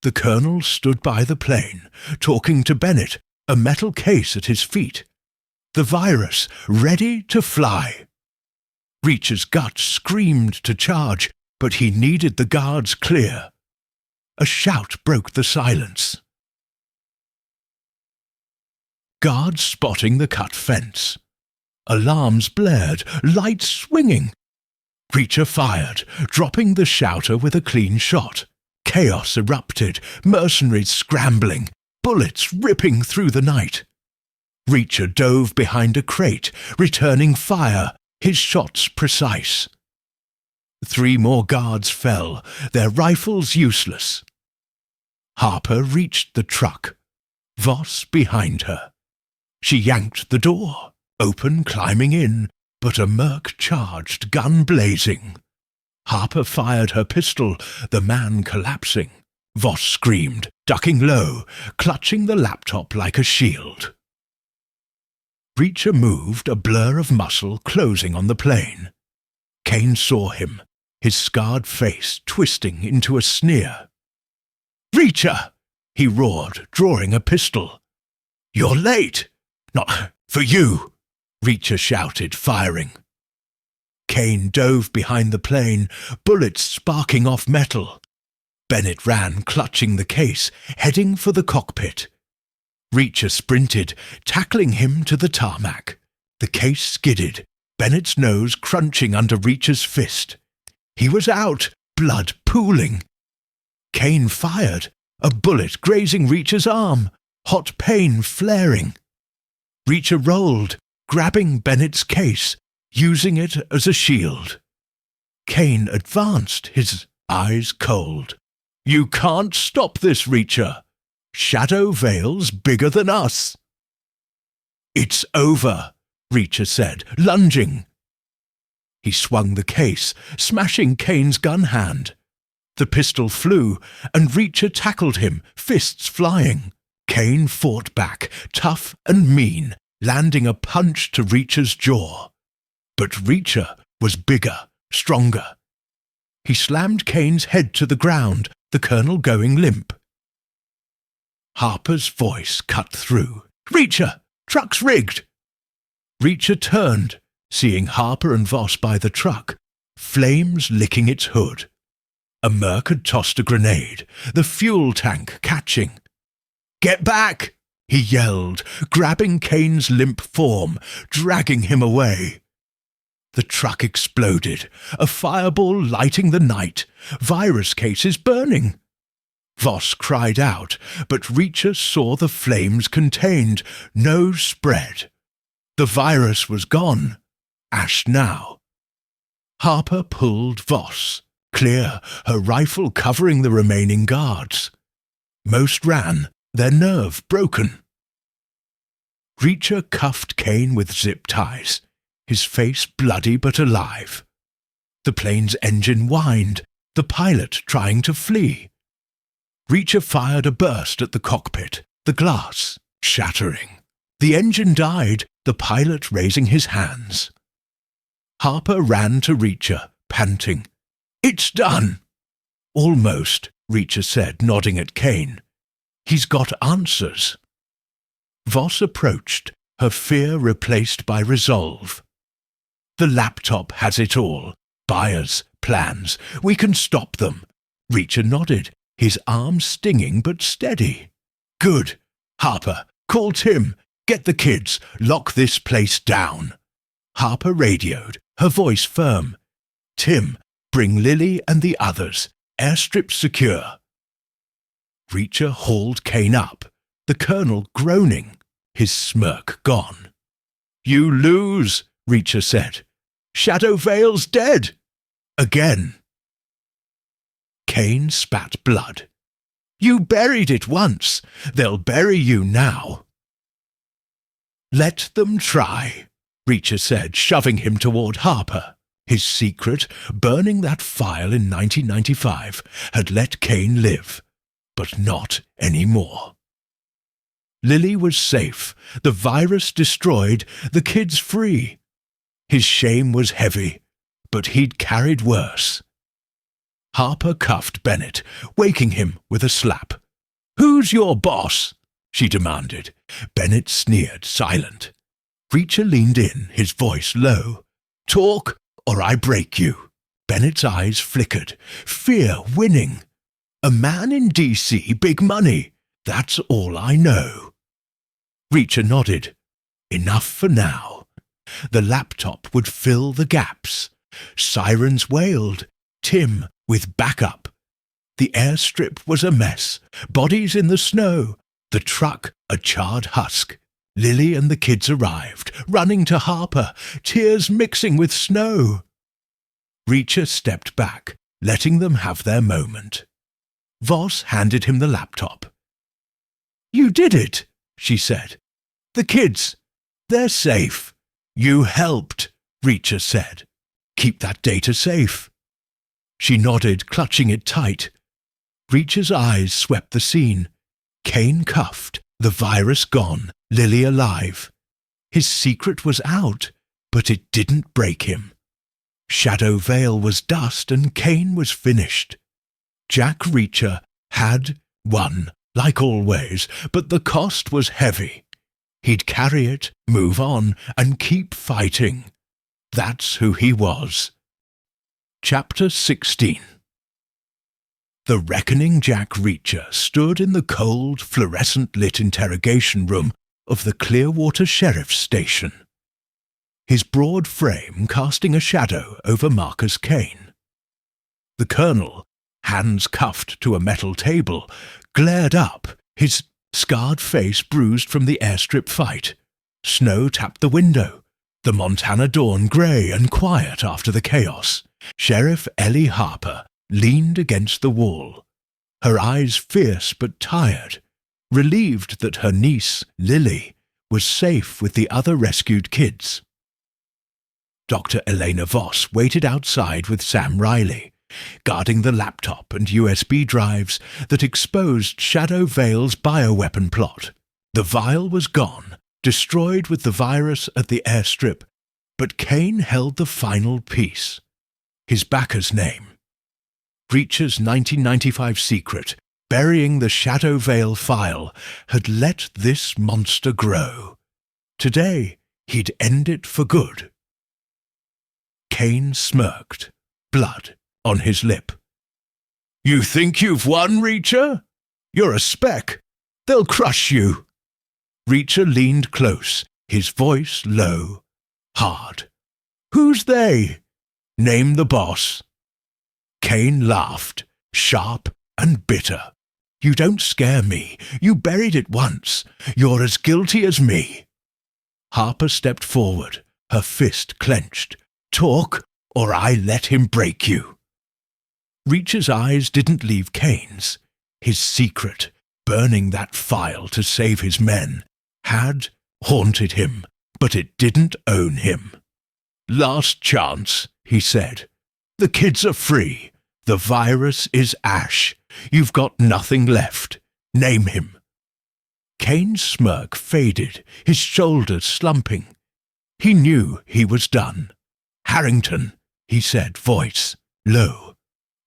The colonel stood by the plane, talking to Bennett, a metal case at his feet. The virus, ready to fly. Reacher's gut screamed to charge, but he needed the guards clear. A shout broke the silence. Guards spotting the cut fence. Alarms blared, lights swinging. Reacher fired, dropping the shouter with a clean shot. Chaos erupted, mercenaries scrambling, bullets ripping through the night. Reacher dove behind a crate, returning fire, his shots precise. 3 more guards fell, their rifles useless. Harper reached the truck, Voss behind her. She yanked the door, open, climbing in, but a merc charged, gun blazing. Harper fired her pistol, the man collapsing. Voss screamed, ducking low, clutching the laptop like a shield. Reacher moved, a blur of muscle closing on the plane. Kane saw him, his scarred face twisting into a sneer. "Reacher!" he roared, drawing a pistol. "You're late!" "Not for you!" Reacher shouted, firing. Kane dove behind the plane, bullets sparking off metal. Bennett ran, clutching the case, heading for the cockpit. Reacher sprinted, tackling him to the tarmac. The case skidded, Bennett's nose crunching under Reacher's fist. He was out, blood pooling. Kane fired, a bullet grazing Reacher's arm, hot pain flaring. Reacher rolled, grabbing Bennett's case, using it as a shield. Kane advanced, his eyes cold. "You can't stop this, Reacher. Shadow Veil's bigger than us." "It's over," Reacher said, lunging. He swung the case, smashing Kane's gun hand. The pistol flew, and Reacher tackled him, fists flying. Kane fought back, tough and mean, landing a punch to Reacher's jaw. But Reacher was bigger, stronger. He slammed Kane's head to the ground, the colonel going limp. Harper's voice cut through. "Reacher! Truck's rigged!" Reacher turned, seeing Harper and Voss by the truck, flames licking its hood. A merc had tossed a grenade, the fuel tank catching. "Get back!" he yelled, grabbing Kane's limp form, dragging him away. The truck exploded, a fireball lighting the night, virus cases burning. Voss cried out, but Reacher saw the flames contained, no spread. The virus was gone, ash now. Harper pulled Voss, clear, her rifle covering the remaining guards. Most ran, their nerve broken. Reacher cuffed Kane with zip ties, his face bloody but alive. The plane's engine whined, the pilot trying to flee. Reacher fired a burst at the cockpit, the glass shattering. The engine died, the pilot raising his hands. Harper ran to Reacher, panting. "It's done!" "Almost," Reacher said, nodding at Kane. "He's got answers." Voss approached, her fear replaced by resolve. "The laptop has it all. Buyers, plans. We can stop them." Reacher nodded, his arm stinging but steady. "Good. Harper, call Tim. Get the kids. Lock this place down." Harper radioed, her voice firm. "Tim, bring Lily and the others. Airstrip secure." Reacher hauled Kane up, the colonel groaning, his smirk gone. "You lose," Reacher said. "Shadow Vale's dead. Again." Kane spat blood. "You buried it once. They'll bury you now." "Let them try," Reacher said, shoving him toward Harper. His secret, burning that file in 1995, had let Kane live, but not anymore. Lily was safe, the virus destroyed, the kids free. His shame was heavy, but he'd carried worse. Harper cuffed Bennett, waking him with a slap. "Who's your boss?" she demanded. Bennett sneered, silent. Reacher leaned in, his voice low. "Talk, or I break you." Bennett's eyes flickered, fear winning. "A man in D.C., big money. That's all I know." Reacher nodded. Enough for now. The laptop would fill the gaps. Sirens wailed. Tim with backup. The airstrip was a mess. Bodies in the snow. The truck a charred husk. Lily and the kids arrived, running to Harper, tears mixing with snow. Reacher stepped back, letting them have their moment. Voss handed him the laptop. "You did it," she said. "The kids, they're safe." "You helped," Reacher said. "Keep that data safe." She nodded, clutching it tight. Reacher's eyes swept the scene. Kane cuffed, the virus gone, Lily alive. His secret was out, but it didn't break him. Shadow Vale was dust and Kane was finished. Jack Reacher had won, like always, but the cost was heavy. He'd carry it, move on, and keep fighting. That's who he was. Chapter 16. The reckoning Jack Reacher stood in the cold, fluorescent-lit interrogation room of the Clearwater Sheriff's Station, his broad frame casting a shadow over Marcus Kane. The colonel, hands cuffed to a metal table, glared up, his scarred face bruised from the airstrip fight. Snow tapped the window, the Montana dawn grey and quiet after the chaos. Sheriff Ellie Harper leaned against the wall, her eyes fierce but tired, relieved that her niece, Lily, was safe with the other rescued kids. Dr. Elena Voss waited outside with Sam Riley, guarding the laptop and USB drives that exposed Shadow Vale's bioweapon plot. The vial was gone, destroyed with the virus at the airstrip, but Kane held the final piece, his backer's name. Reacher's 1995 secret, burying the Shadow Vale file, had let this monster grow. Today, he'd end it for good. Kane smirked, blood on his lip. You think you've won, Reacher? You're a speck. They'll crush you. Reacher leaned close, his voice low, hard. Who's they? Name the boss. Kane laughed, sharp and bitter. You don't scare me. You buried it once. You're as guilty as me. Harper stepped forward, her fist clenched. Talk, or I let him break you. Reacher's eyes didn't leave Kane's. His secret, burning that file to save his men, had haunted him, but it didn't own him. Last chance, he said. The kids are free. The virus is ash. You've got nothing left. Name him. Kane's smirk faded, his shoulders slumping. He knew he was done. Harrington, he said, voice low.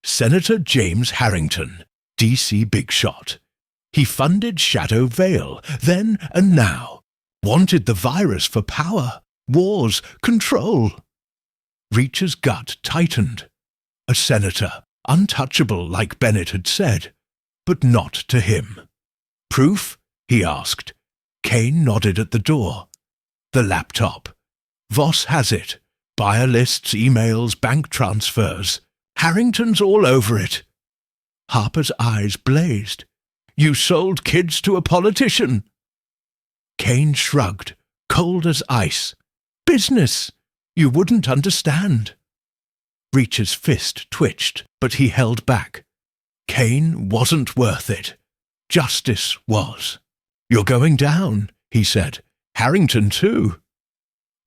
Senator James Harrington, D.C. big shot. He funded Shadow Vale, then and now. Wanted the virus for power, wars, control. Reacher's gut tightened. A senator, untouchable like Bennett had said, but not to him. Proof? He asked. Kane nodded at the door. The laptop. Voss has it. Buyer lists, emails, bank transfers. Harrington's all over it. Harper's eyes blazed. You sold kids to a politician. Kane shrugged, cold as ice. Business. You wouldn't understand. Reacher's fist twitched, but he held back. Kane wasn't worth it. Justice was. You're going down, he said. Harrington, too.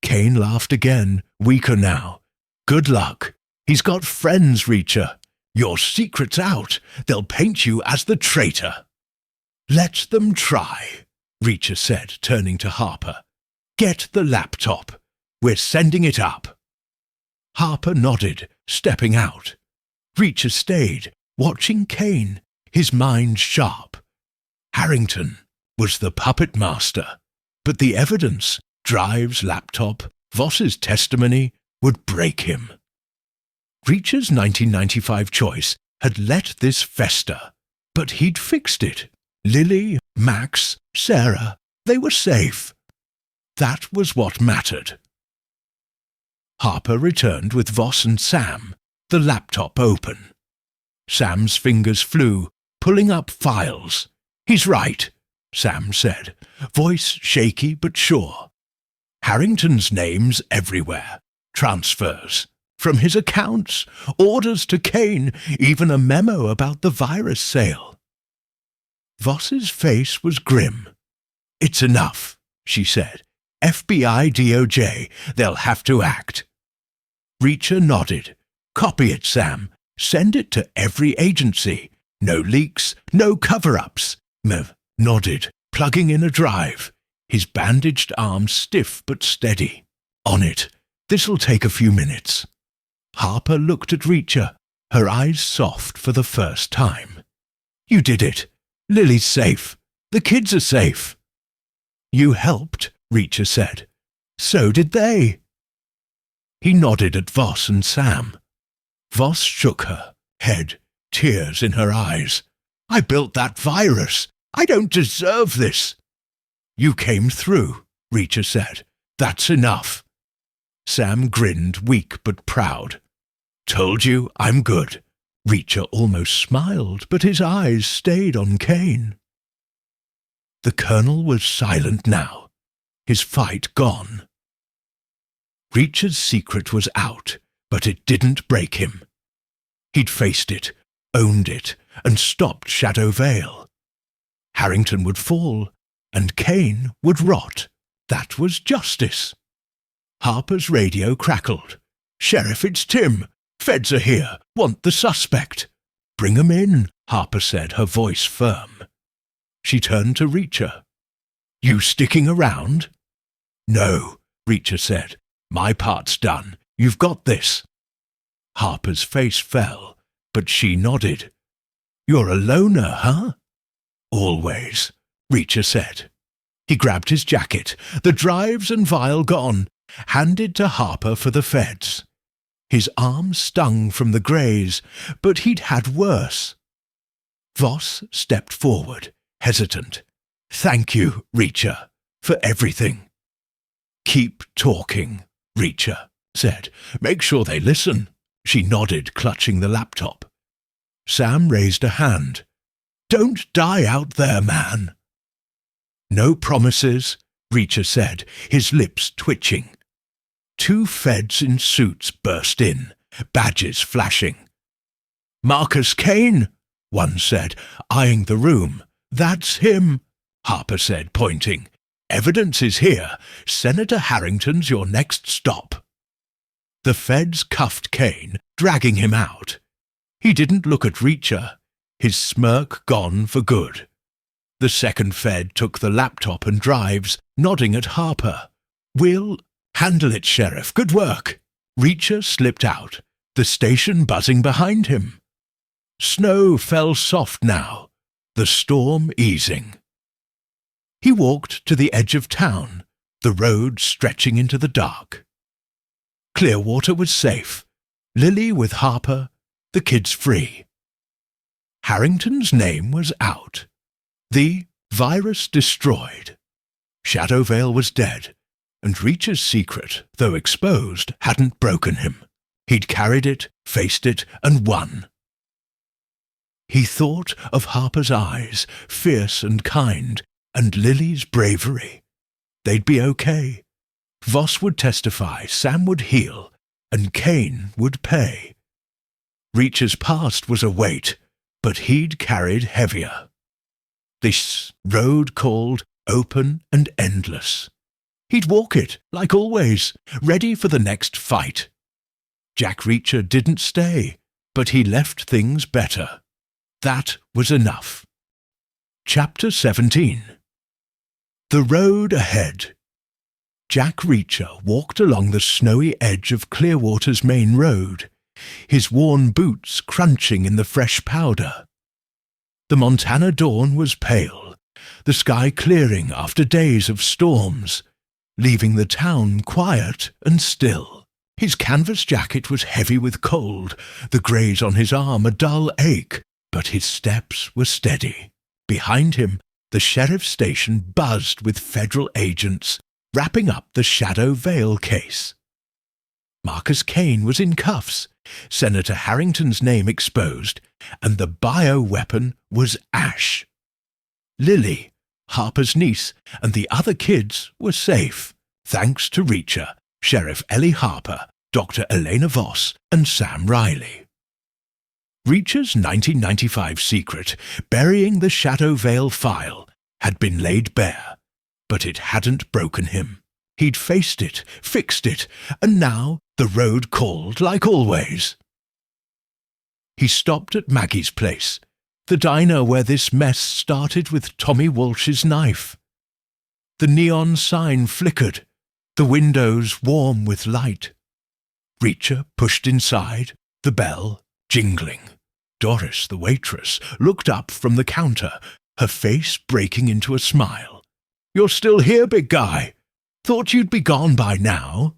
Kane laughed again, weaker now. Good luck. He's got friends, Reacher. Your secret's out. They'll paint you as the traitor. Let them try, Reacher said, turning to Harper. Get the laptop. We're sending it up. Harper nodded, stepping out. Reacher stayed, watching Kane, his mind sharp. Harrington was the puppet master, but the evidence, Drive's laptop, Voss's testimony, would break him. Reacher's 1995 choice had let this fester, but he'd fixed it. Lily, Max, Sarah, they were safe. That was what mattered. Harper returned with Voss and Sam, the laptop open. Sam's fingers flew, pulling up files. He's right, Sam said, voice shaky but sure. Harrington's name's everywhere. Transfers. From his accounts, orders to Kane, even a memo about the virus sale. Voss's face was grim. It's enough, she said. FBI DOJ, they'll have to act. Reacher nodded. Copy it, Sam. Send it to every agency. No leaks, no cover-ups. Mev nodded, plugging in a drive. His bandaged arm stiff but steady. On it. This'll take a few minutes. Harper looked at Reacher, her eyes soft for the first time. You did it. Lily's safe. The kids are safe. You helped, Reacher said. So did they. He nodded at Voss and Sam. Voss shook her, head, tears in her eyes. I built that virus. I don't deserve this. You came through, Reacher said. That's enough. Sam grinned, weak but proud. Told you I'm good. Reacher almost smiled, but his eyes stayed on Kane. The colonel was silent now, his fight gone. Reacher's secret was out, but it didn't break him. He'd faced it, owned it, and stopped Shadow Vale. Harrington would fall, and Kane would rot. That was justice. Harper's radio crackled. Sheriff, it's Tim. Feds are here. Want the suspect. Bring 'em in, Harper said, her voice firm. She turned to Reacher. You sticking around? No, Reacher said. My part's done. You've got this. Harper's face fell, but she nodded. You're a loner, huh? Always, Reacher said. He grabbed his jacket, the drives and vial gone, handed to Harper for the feds. His arm stung from the graze, but he'd had worse. Voss stepped forward, hesitant. "Thank you, Reacher, for everything." "Keep talking," Reacher said. "Make sure they listen." She nodded, clutching the laptop. Sam raised a hand. "Don't die out there, man." "No promises," Reacher said, his lips twitching. Two feds in suits burst in, badges flashing. "Marcus Kane," one said, eyeing the room. "That's him," Harper said, pointing. "Evidence is here. Senator Harrington's your next stop." The feds cuffed Kane, dragging him out. He didn't look at Reacher, his smirk gone for good. The second fed took the laptop and drives, nodding at Harper. "We'll handle it, Sheriff. Good work." Reacher slipped out, the station buzzing behind him. Snow fell soft now, the storm easing. He walked to the edge of town, the road stretching into the dark. Clearwater was safe, Lily with Harper, the kids free. Harrington's name was out. The virus destroyed. Shadowvale was dead, and Reacher's secret, though exposed, hadn't broken him. He'd carried it, faced it, and won. He thought of Harper's eyes, fierce and kind, and Lily's bravery. They'd be okay. Voss would testify, Sam would heal, and Kane would pay. Reacher's past was a weight, but he'd carried heavier. This road called open and endless. He'd walk it, like always, ready for the next fight. Jack Reacher didn't stay, but he left things better. That was enough. Chapter 17. The road ahead. Jack Reacher walked along the snowy edge of Clearwater's main road, his worn boots crunching in the fresh powder. The Montana dawn was pale, the sky clearing after days of storms, leaving the town quiet and still. His canvas jacket was heavy with cold, the graze on his arm a dull ache, but his steps were steady. Behind him, the sheriff's station buzzed with federal agents, wrapping up the Shadow Vale case. Marcus Kane was in cuffs, Senator Harrington's name exposed, and the bioweapon was ash. Lily, Harper's niece, and the other kids were safe, thanks to Reacher, Sheriff Ellie Harper, Dr. Elena Voss, and Sam Riley. Reacher's 1995 secret, burying the Shadow Vale file, had been laid bare, but it hadn't broken him. He'd faced it, fixed it, and now the road called like always. He stopped at Maggie's place, the diner where this mess started with Tommy Walsh's knife. The neon sign flickered, the windows warm with light. Reacher pushed inside, the bell jingling. Doris, the waitress, looked up from the counter, her face breaking into a smile. "You're still here, big guy. Thought you'd be gone by now."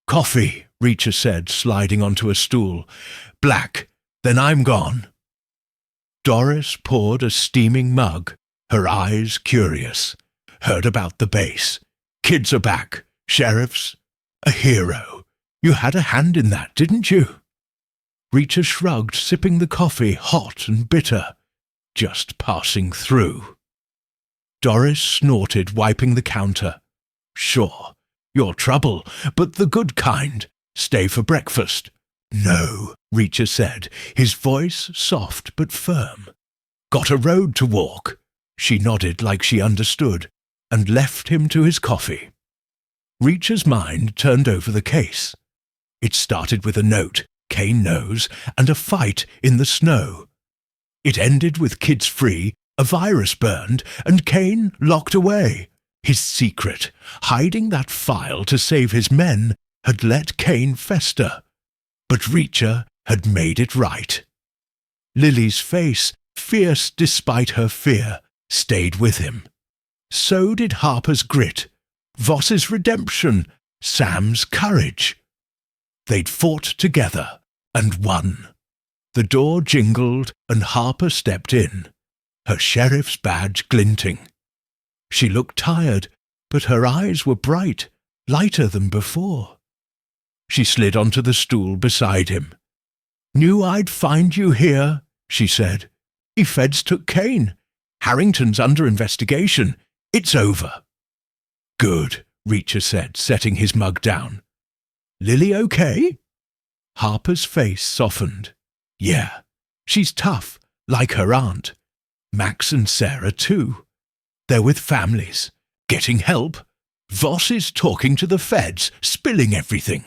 "Coffee," Reacher said, sliding onto a stool. "Black, then I'm gone." Doris poured a steaming mug, her eyes curious. "Heard about the base. Kids are back. Sheriffs. A hero. You had a hand in that, didn't you?" Reacher shrugged, sipping the coffee, hot and bitter. "Just passing through." Doris snorted, wiping the counter. "Sure, you're trouble, but the good kind. Stay for breakfast." "No," Reacher said, his voice soft but firm. "Got a road to walk." She nodded like she understood, and left him to his coffee. Reacher's mind turned over the case. It started with a note, Kane knows, and a fight in the snow. It ended with kids free, a virus burned, and Kane locked away. His secret, hiding that file to save his men, had let Kane fester. But Reacher had made it right. Lily's face, fierce despite her fear, stayed with him. So did Harper's grit, Voss's redemption, Sam's courage. They'd fought together and won. The door jingled and Harper stepped in, her sheriff's badge glinting. She looked tired, but her eyes were bright, lighter than before. She slid onto the stool beside him. "Knew I'd find you here," she said. "The feds took Kane. Harrington's under investigation. It's over." "Good," Reacher said, setting his mug down. "Lily okay?" Harper's face softened. "Yeah, she's tough, like her aunt. Max and Sarah, too. They're with families, getting help. Voss is talking to the feds, spilling everything.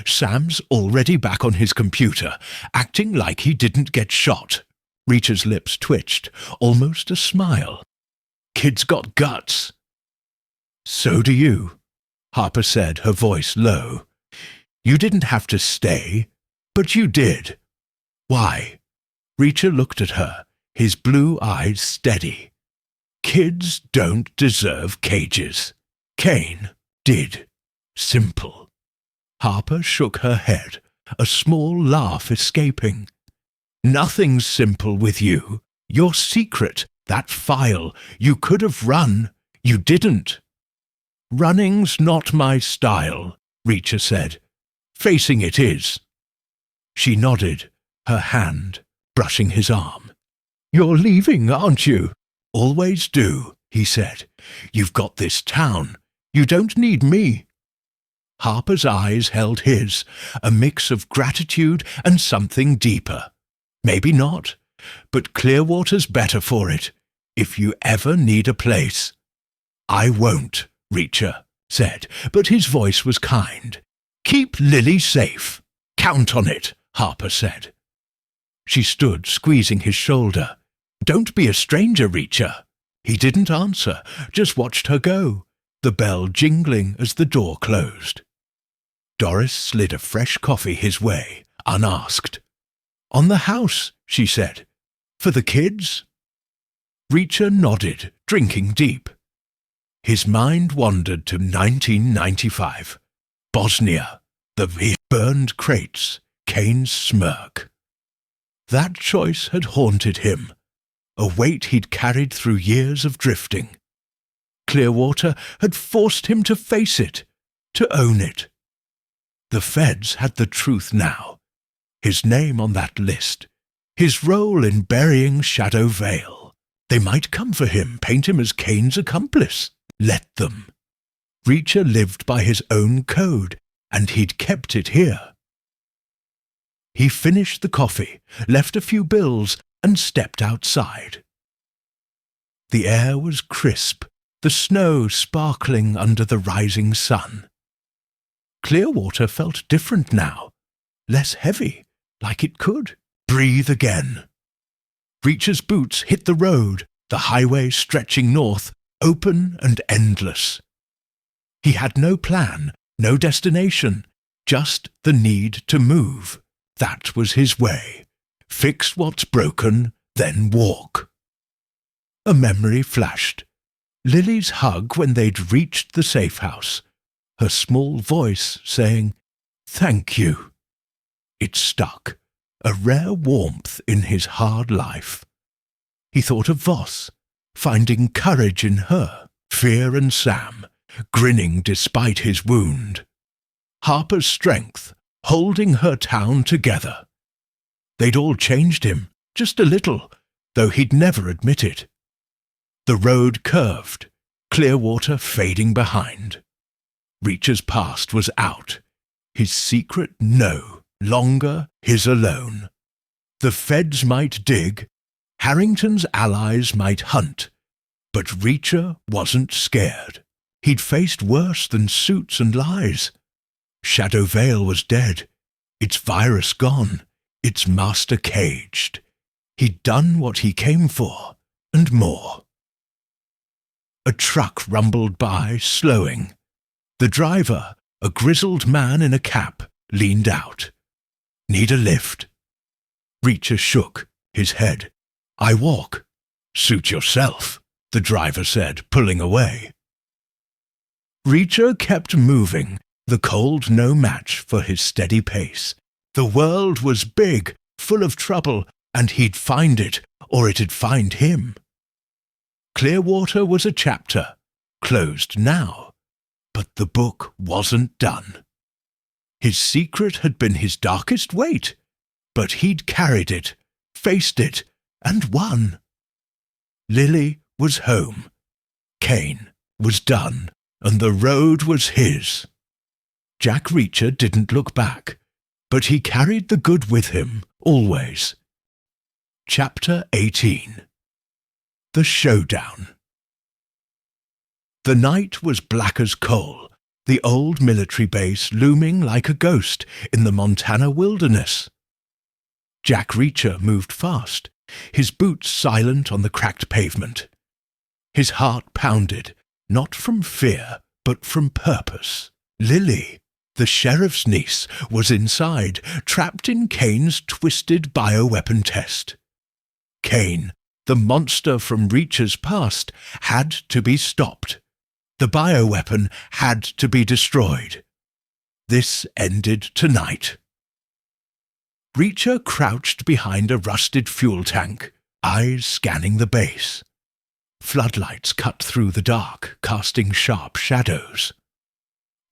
Sam's already back on his computer, acting like he didn't get shot." Reacher's lips twitched, almost a smile. "Kid's got guts." "So do you," Harper said, her voice low. "You didn't have to stay, but you did. Why?" Reacher looked at her, his blue eyes steady. "Kids don't deserve cages. Kane did. Simple." Harper shook her head, a small laugh escaping. "Nothing's simple with you. Your secret, that file, you could have run. You didn't." "Running's not my style," Reacher said. "Facing it is." She nodded, her hand brushing his arm. "You're leaving, aren't you?" "Always do," he said. "You've got this town. You don't need me." Harper's eyes held his, a mix of gratitude and something deeper. "Maybe not, but Clearwater's better for it, if you ever need a place." "I won't," Reacher said, but his voice was kind. "Keep Lily safe. Count on it," Harper said. She stood, squeezing his shoulder. "Don't be a stranger, Reacher." He didn't answer, just watched her go, the bell jingling as the door closed. Doris slid a fresh coffee his way, unasked. "On the house," she said. "For the kids?" Reacher nodded, drinking deep. His mind wandered to 1995. Bosnia, the burned crates, Kane's smirk. That choice had haunted him, a weight he'd carried through years of drifting. Clearwater had forced him to face it, to own it. The feds had the truth now. His name on that list. His role in burying Shadow Vale. They might come for him, paint him as Kane's accomplice. Let them. Reacher lived by his own code, and he'd kept it here. He finished the coffee, left a few bills, and stepped outside. The air was crisp, the snow sparkling under the rising sun. Clearwater felt different now, less heavy, like it could breathe again. Reacher's boots hit the road, the highway stretching north, open and endless. He had no plan, no destination, just the need to move. That was his way. Fix what's broken, then walk. A memory flashed. Lily's hug when they'd reached the safe house. Her small voice saying, "Thank you." It stuck, a rare warmth in his hard life. He thought of Voss, finding courage in her, Fear and Sam, grinning despite his wound. Harper's strength, holding her town together. They'd all changed him, just a little, though he'd never admit it. The road curved, Clearwater fading behind. Reacher's past was out, his secret no longer his alone. The feds might dig, Harrington's allies might hunt, but Reacher wasn't scared. He'd faced worse than suits and lies. Shadow Vale was dead, its virus gone, its master caged. He'd done what he came for, and more. A truck rumbled by, slowing. The driver, a grizzled man in a cap, leaned out. "Need a lift?" Reacher shook, his head. "I walk." "Suit yourself," the driver said, pulling away. Reacher kept moving, the cold no match for his steady pace. The world was big, full of trouble, and he'd find it, or it'd find him. Clearwater was a chapter, closed now, but the book wasn't done. His secret had been his darkest weight, but he'd carried it, faced it, and won. Lily was home. Cain was done, and the road was his. Jack Reacher didn't look back, but he carried the good with him, always. Chapter 18. The Showdown. The night was black as coal, the old military base looming like a ghost in the Montana wilderness. Jack Reacher moved fast, his boots silent on the cracked pavement. His heart pounded, not from fear, but from purpose. Lily, the sheriff's niece, was inside, trapped in Cain's twisted bioweapon test. Cain, the monster from Reacher's past, had to be stopped. The bioweapon had to be destroyed. This ended tonight. Reacher crouched behind a rusted fuel tank, eyes scanning the base. Floodlights cut through the dark, casting sharp shadows.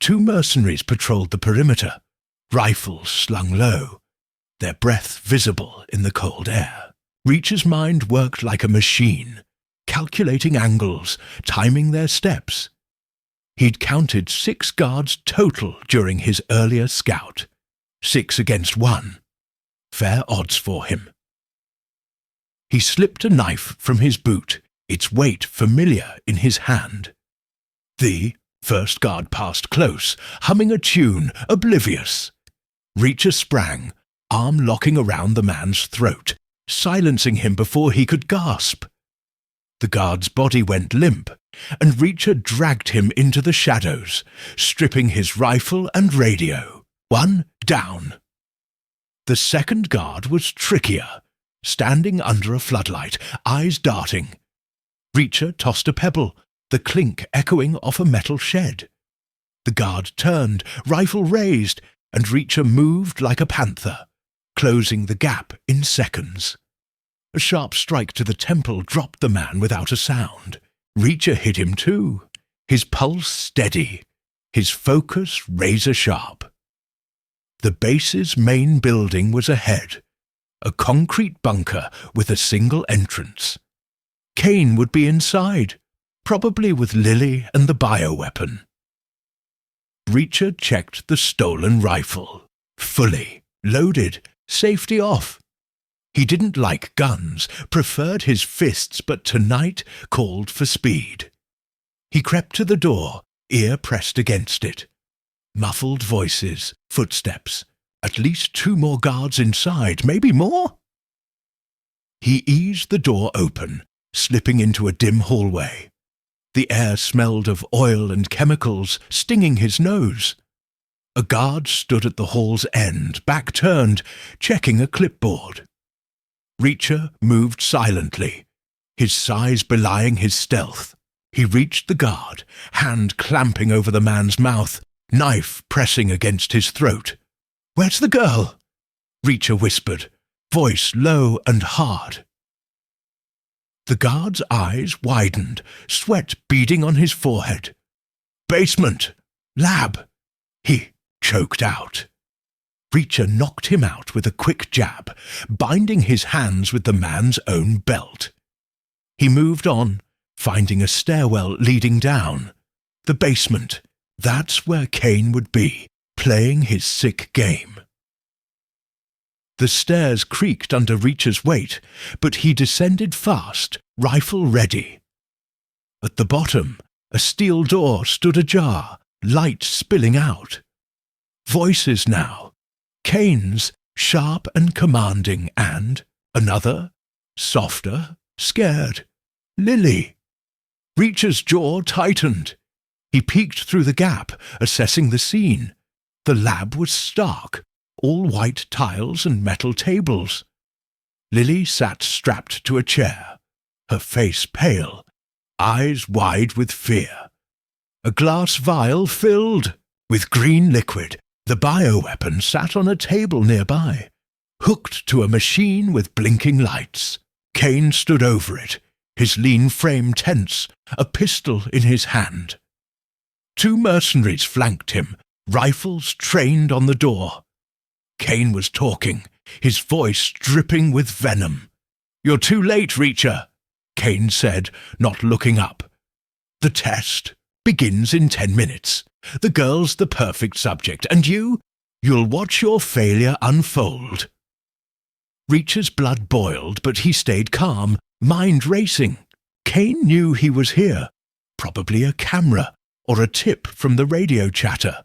2 mercenaries patrolled the perimeter, rifles slung low, their breath visible in the cold air. Reacher's mind worked like a machine, calculating angles, timing their steps. He'd counted 6 guards total during his earlier scout, 6 against 1. Fair odds for him. He slipped a knife from his boot, its weight familiar in his hand. The first guard passed close, humming a tune, oblivious. Reacher sprang, arm locking around the man's throat, silencing him before he could gasp. The guard's body went limp, and Reacher dragged him into the shadows, stripping his rifle and radio. 1 down. The second guard was trickier, standing under a floodlight, eyes darting. Reacher tossed a pebble, the clink echoing off a metal shed. The guard turned, rifle raised, and Reacher moved like a panther, closing the gap in seconds. A sharp strike to the temple dropped the man without a sound. Reacher hit him too, his pulse steady, his focus razor-sharp. The base's main building was ahead, a concrete bunker with a single entrance. Cain would be inside, probably with Lily and the bioweapon. Reacher checked the stolen rifle. Fully, loaded, safety off. He didn't like guns, preferred his fists, but tonight called for speed. He crept to the door, ear pressed against it. Muffled voices, footsteps. At least 2 more guards inside, maybe more. He eased the door open, slipping into a dim hallway. The air smelled of oil and chemicals, stinging his nose. A guard stood at the hall's end, back turned, checking a clipboard. Reacher moved silently, his size belying his stealth. He reached the guard, hand clamping over the man's mouth, knife pressing against his throat. "Where's the girl?" Reacher whispered, voice low and hard. The guard's eyes widened, sweat beading on his forehead. "Basement! Lab!" He choked out. Reacher knocked him out with a quick jab, binding his hands with the man's own belt. He moved on, finding a stairwell leading down. The basement. That's where Cain would be, playing his sick game. The stairs creaked under Reacher's weight, but he descended fast, rifle ready. At the bottom, a steel door stood ajar, light spilling out. Voices now. Cain's, sharp and commanding, and another, softer, scared. Lily. Reacher's jaw tightened. He peeked through the gap, assessing the scene. The lab was stark, all white tiles and metal tables. Lily sat strapped to a chair, her face pale, eyes wide with fear. A glass vial filled with green liquid. The bioweapon sat on a table nearby, hooked to a machine with blinking lights. Kane stood over it, his lean frame tense, a pistol in his hand. 2 mercenaries flanked him, rifles trained on the door. Kane was talking, his voice dripping with venom. "You're too late, Reacher," Kane said, not looking up. "The test begins in 10 minutes. The girl's the perfect subject, and you'll watch your failure unfold." Reacher's blood boiled, but he stayed calm, mind racing. Kane knew he was here, probably a camera or a tip from the radio chatter.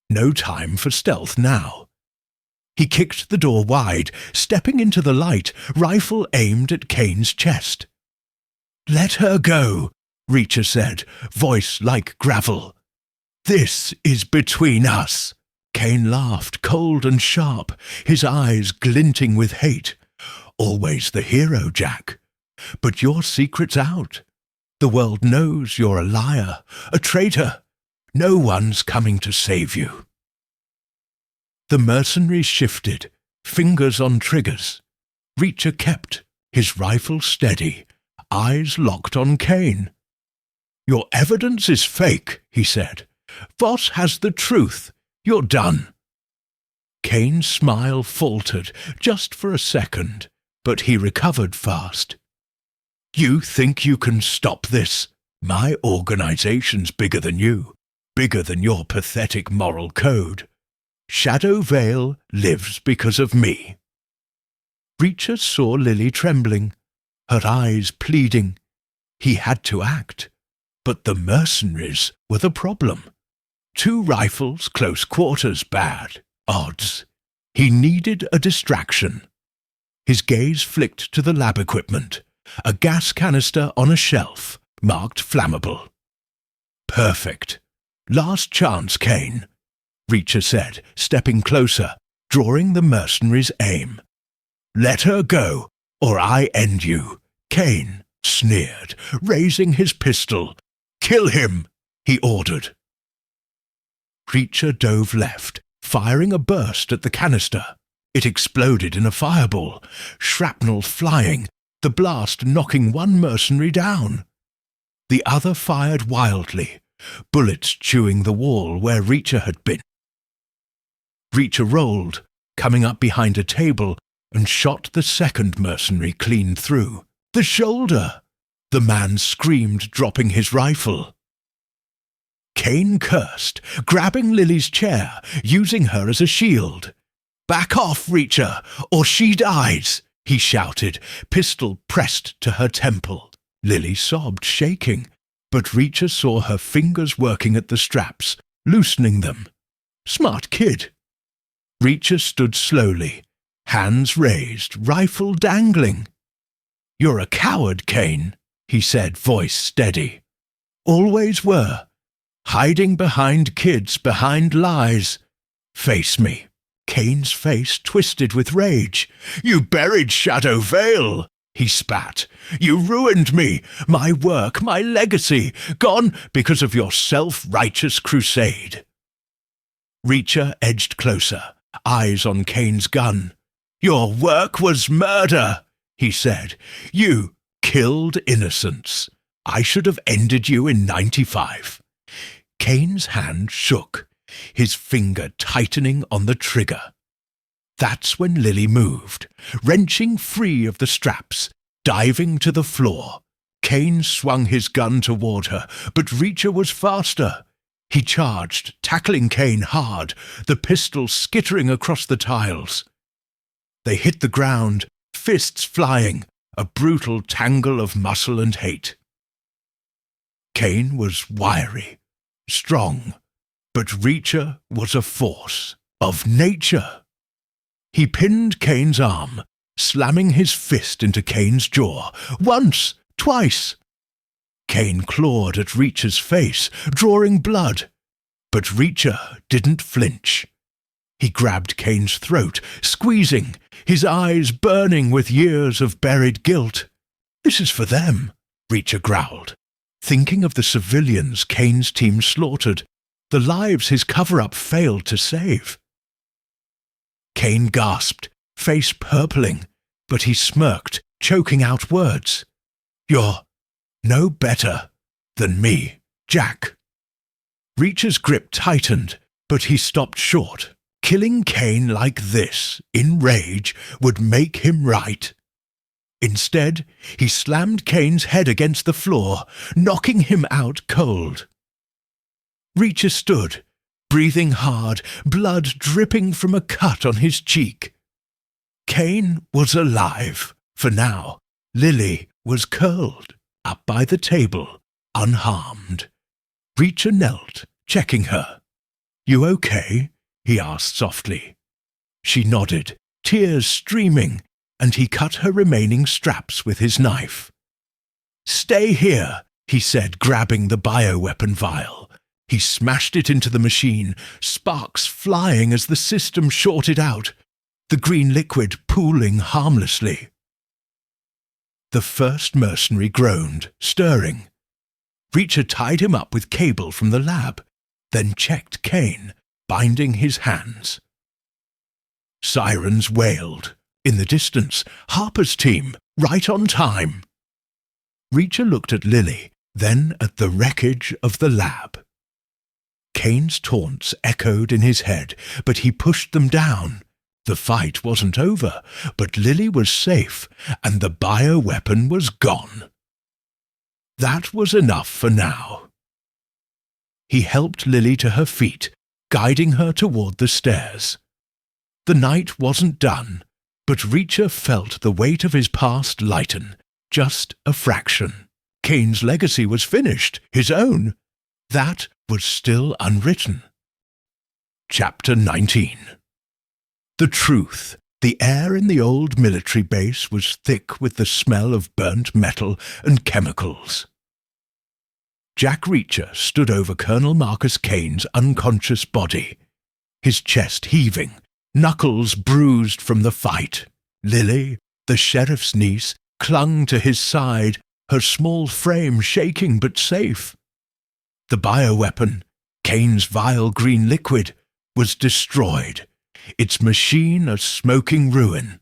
No time for stealth now. He kicked the door wide, stepping into the light, rifle aimed at Kane's chest. "Let her go," Reacher said, voice like gravel. "This is between us." Kane laughed, cold and sharp, his eyes glinting with hate. "Always the hero, Jack. But your secret's out. The world knows you're a liar, a traitor. No one's coming to save you." The mercenaries shifted, fingers on triggers. Reacher kept, his rifle steady, eyes locked on Kane. "Your evidence is fake," he said. "Voss has the truth. You're done." Kane's smile faltered just for a second, but he recovered fast. "You think you can stop this? My organization's bigger than you, bigger than your pathetic moral code. Shadow Vale lives because of me." Reacher saw Lily trembling, her eyes pleading. He had to act, but the mercenaries were the problem. 2 rifles, close quarters, bad. Odds. He needed a distraction. His gaze flicked to the lab equipment, a gas canister on a shelf, marked flammable. "Perfect. Last chance, Kane," Reacher said, stepping closer, drawing the mercenary's aim. "Let her go, or I end you," Kane sneered, raising his pistol. "Kill him," he ordered. Reacher dove left, firing a burst at the canister. It exploded in a fireball, shrapnel flying, the blast knocking one mercenary down. The other fired wildly, bullets chewing the wall where Reacher had been. Reacher rolled, coming up behind a table, and shot the second mercenary clean through. "The shoulder!" the man screamed, dropping his rifle. Kane cursed, grabbing Lily's chair, using her as a shield. "Back off, Reacher, or she dies!" he shouted, pistol pressed to her temple. Lily sobbed, shaking, but Reacher saw her fingers working at the straps, loosening them. Smart kid. Reacher stood slowly, hands raised, rifle dangling. "You're a coward, Kane," he said, voice steady. "Always were. Hiding behind kids, behind lies. Face me." Kane's face twisted with rage. "You buried Shadow Vale," he spat. "You ruined me, my work, my legacy, gone because of your self-righteous crusade." Reacher edged closer, eyes on Kane's gun. "Your work was murder," he said. "You killed innocents. I should have ended you in 95. Kane's hand shook, his finger tightening on the trigger. That's when Lily moved, wrenching free of the straps, diving to the floor. Kane swung his gun toward her, but Reacher was faster. He charged, tackling Kane hard, the pistol skittering across the tiles. They hit the ground, fists flying, a brutal tangle of muscle and hate. Kane was wiry, strong, but Reacher was a force of nature. He pinned Kane's arm, slamming his fist into Kane's jaw, once, twice. Kane clawed at Reacher's face, drawing blood, but Reacher didn't flinch. He grabbed Kane's throat, squeezing, his eyes burning with years of buried guilt. "This is for them," Reacher growled, thinking of the civilians Kane's team slaughtered, the lives his cover-up failed to save. Kane gasped, face purpling, but he smirked, choking out words. "You're no better than me, Jack." Reacher's grip tightened, but he stopped short. Killing Kane like this, in rage, would make him right. Instead, he slammed Kane's head against the floor, knocking him out cold. Reacher stood, breathing hard, blood dripping from a cut on his cheek. Kane was alive, for now. Lily was curled up by the table, unharmed. Reacher knelt, checking her. "You okay?" he asked softly. She nodded, tears streaming, and he cut her remaining straps with his knife. "Stay here," he said, grabbing the bioweapon vial. He smashed it into the machine, sparks flying as the system shorted out, the green liquid pooling harmlessly. The first mercenary groaned, stirring. Reacher tied him up with cable from the lab, then checked Kane, binding his hands. Sirens wailed. In the distance, Harper's team, right on time. Reacher looked at Lily, then at the wreckage of the lab. Kane's taunts echoed in his head, but he pushed them down. The fight wasn't over, but Lily was safe, and the bioweapon was gone. That was enough for now. He helped Lily to her feet, guiding her toward the stairs. The night wasn't done, but Reacher felt the weight of his past lighten, just a fraction. Kane's legacy was finished, his own. That was still unwritten. Chapter 19. The truth. The air in the old military base was thick with the smell of burnt metal and chemicals. Jack Reacher stood over Colonel Marcus Kane's unconscious body, his chest heaving, knuckles bruised from the fight. Lily, the sheriff's niece, clung to his side, her small frame shaking but safe. The bioweapon, Kane's vile green liquid, was destroyed, its machine a smoking ruin.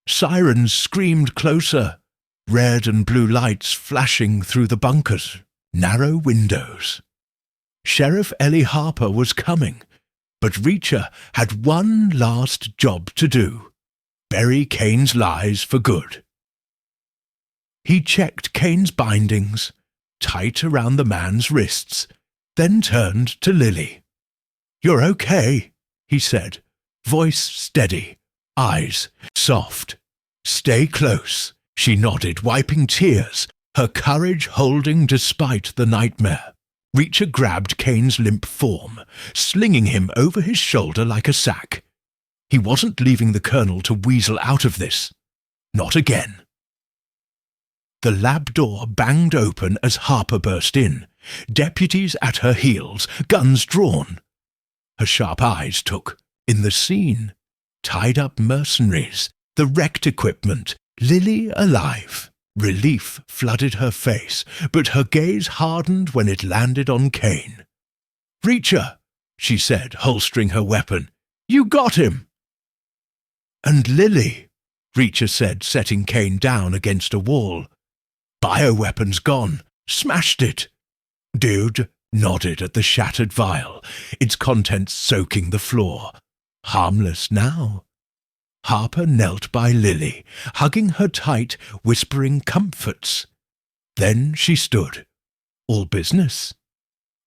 Sirens screamed closer, red and blue lights flashing through the bunkers, narrow windows. Sheriff Ellie Harper was coming, but Reacher had one last job to do: bury Kane's lies for good. He checked Kane's bindings, tight around the man's wrists, then turned to Lily. "You're okay," he said, voice steady, eyes soft. "Stay close," she nodded, wiping tears, her courage holding despite the nightmare. Reacher grabbed Kane's limp form, slinging him over his shoulder like a sack. He wasn't leaving the colonel to weasel out of this. Not again. The lab door banged open as Harper burst in, deputies at her heels, guns drawn. Her sharp eyes took in the scene. Tied-up mercenaries, the wrecked equipment, Lily alive. Relief flooded her face, but her gaze hardened when it landed on Kane. "Reacher," she said, holstering her weapon. "You got him!" "And Lily," Reacher said, setting Kane down against a wall. "Bioweapon's gone. Smashed it." Dude nodded at the shattered vial, its contents soaking the floor. Harmless now. Harper knelt by Lily, hugging her tight, whispering comforts. Then she stood. "All business?"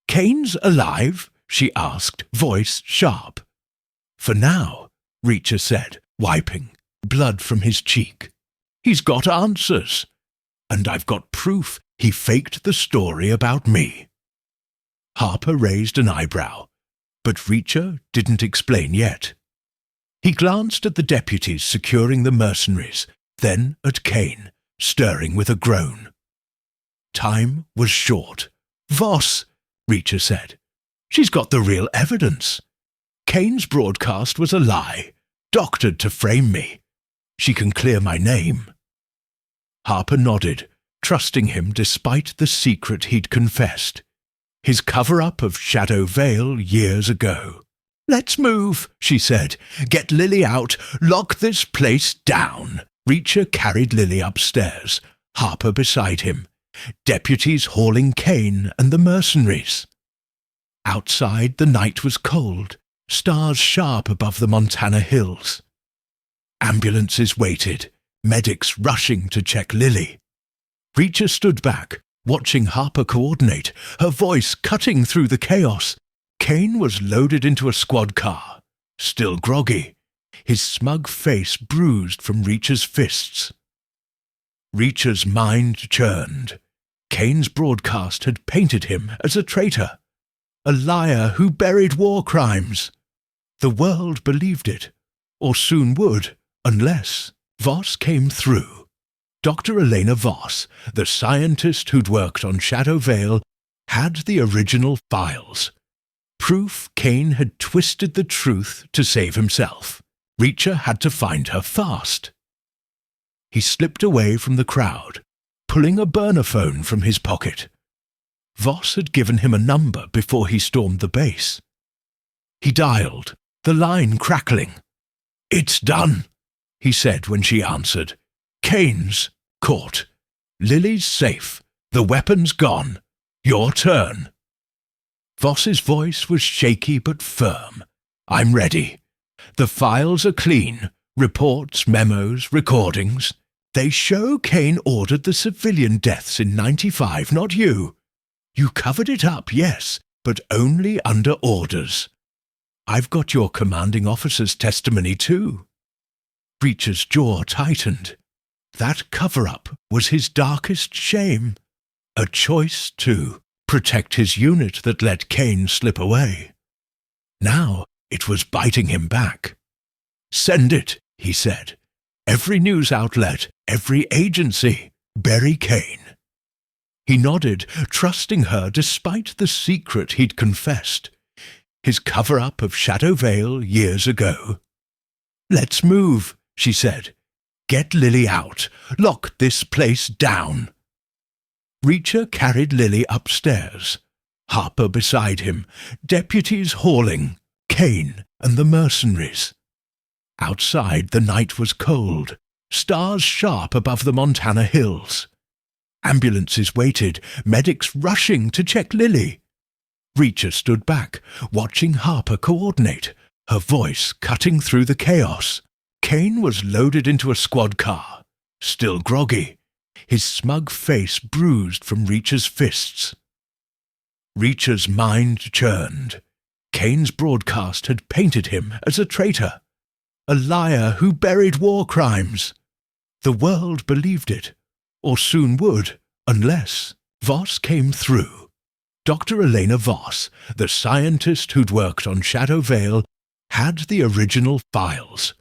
"Kane's alive?" she asked, voice sharp. "For now," Reacher said, wiping blood from his cheek. "He's got answers. And I've got proof he faked the story about me." Harper raised an eyebrow, but Reacher didn't explain yet. He glanced at the deputies securing the mercenaries, then at Kane, stirring with a groan. Time was short. "Voss," Reacher said. "She's got the real evidence. Kane's broadcast was a lie, doctored to frame me. She can clear my name." Harper nodded, trusting him despite the secret he'd confessed. His cover-up of Shadow Vale years ago. "Let's move," she said. "Get Lily out. Lock this place down." Reacher carried Lily upstairs, Harper beside him, deputies hauling Kane and the mercenaries. Outside, the night was cold, stars sharp above the Montana hills. Ambulances waited, medics rushing to check Lily. Reacher stood back, watching Harper coordinate, her voice cutting through the chaos. Kane was loaded into a squad car, still groggy, his smug face bruised from Reacher's fists. Reacher's mind churned. Kane's broadcast had painted him as a traitor, a liar who buried war crimes. The world believed it, or soon would, unless Voss came through. Dr. Elena Voss, the scientist who'd worked on Shadow Vale, had the original files. Proof Kane had twisted the truth to save himself. Reacher had to find her fast. He slipped away from the crowd, pulling a burner phone from his pocket. Voss had given him a number before he stormed the base. He dialed, the line crackling. "It's done," he said when she answered. "Kane's caught. Lily's safe. The weapon's gone. Your turn." Voss's voice was shaky but firm. "I'm ready. The files are clean. Reports, memos, recordings. They show Kane ordered the civilian deaths in 95, not you. You covered it up, yes, but only under orders. I've got your commanding officer's testimony too." Reacher's jaw tightened. That cover-up was his darkest shame. A choice to protect his unit that let Kane slip away. Now it was biting him back. "Send it," he said. "Every news outlet, every agency, bury Kane." He nodded, trusting her despite the secret he'd confessed. His cover-up of Shadow Vale years ago. "Let's move," she said. "Get Lily out. Lock this place down." Reacher carried Lily upstairs, Harper beside him, deputies hauling, Kane and the mercenaries. Outside, the night was cold, stars sharp above the Montana hills. Ambulances waited, medics rushing to check Lily. Reacher stood back, watching Harper coordinate, her voice cutting through the chaos. Kane was loaded into a squad car, still groggy, his smug face bruised from Reacher's fists. Reacher's mind churned. Kane's broadcast had painted him as a traitor, a liar who buried war crimes. The world believed it, or soon would, unless Voss came through. Dr. Elena Voss, the scientist who'd worked on Shadow Vale, had the original files.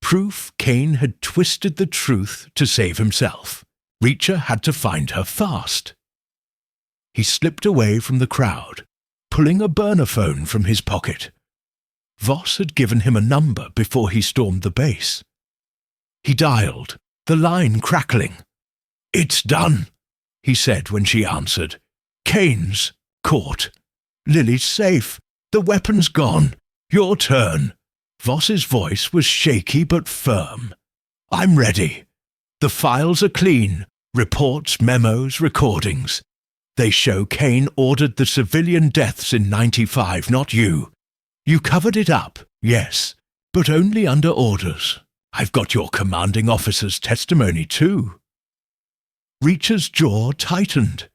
Proof Kane had twisted the truth to save himself. Reacher had to find her fast. He slipped away from the crowd, pulling a burner phone from his pocket. Voss had given him a number before he stormed the base. He dialed, the line crackling. "It's done," he said when she answered. "Kane's caught. Lily's safe. The weapon's gone. Your turn." Voss's voice was shaky but firm. "I'm ready. The files are clean. Reports, memos, recordings. They show Kane ordered the civilian deaths in 95, not you. You covered it up, yes, but only under orders. I've got your commanding officer's testimony too." Reacher's jaw tightened.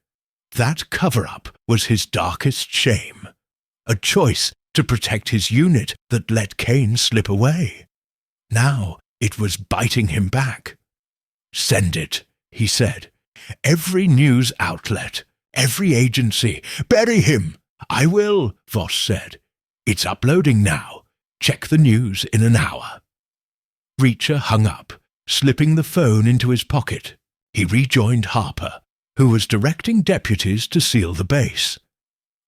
That cover-up was his darkest shame. A choice to protect his unit that let Kane slip away. Now it was biting him back. "Send it," he said. "Every news outlet, every agency, bury him." "I will," Voss said. "It's uploading now. Check the news in an hour." Reacher hung up, slipping the phone into his pocket. He rejoined Harper, who was directing deputies to seal the base.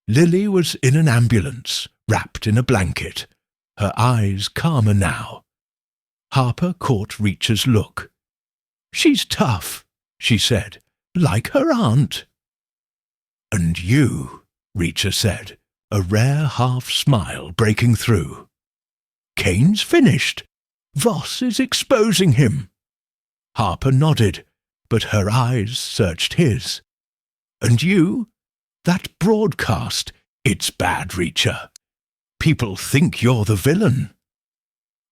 Lily was in an ambulance, wrapped in a blanket, her eyes calmer now. Harper caught Reacher's look. "She's tough," she said, "like her aunt." "And you," Reacher said, a rare half-smile breaking through. Kane's finished. Voss is exposing him. Harper nodded, but her eyes searched his. And you? That broadcast, it's bad, Reacher. People think you're the villain.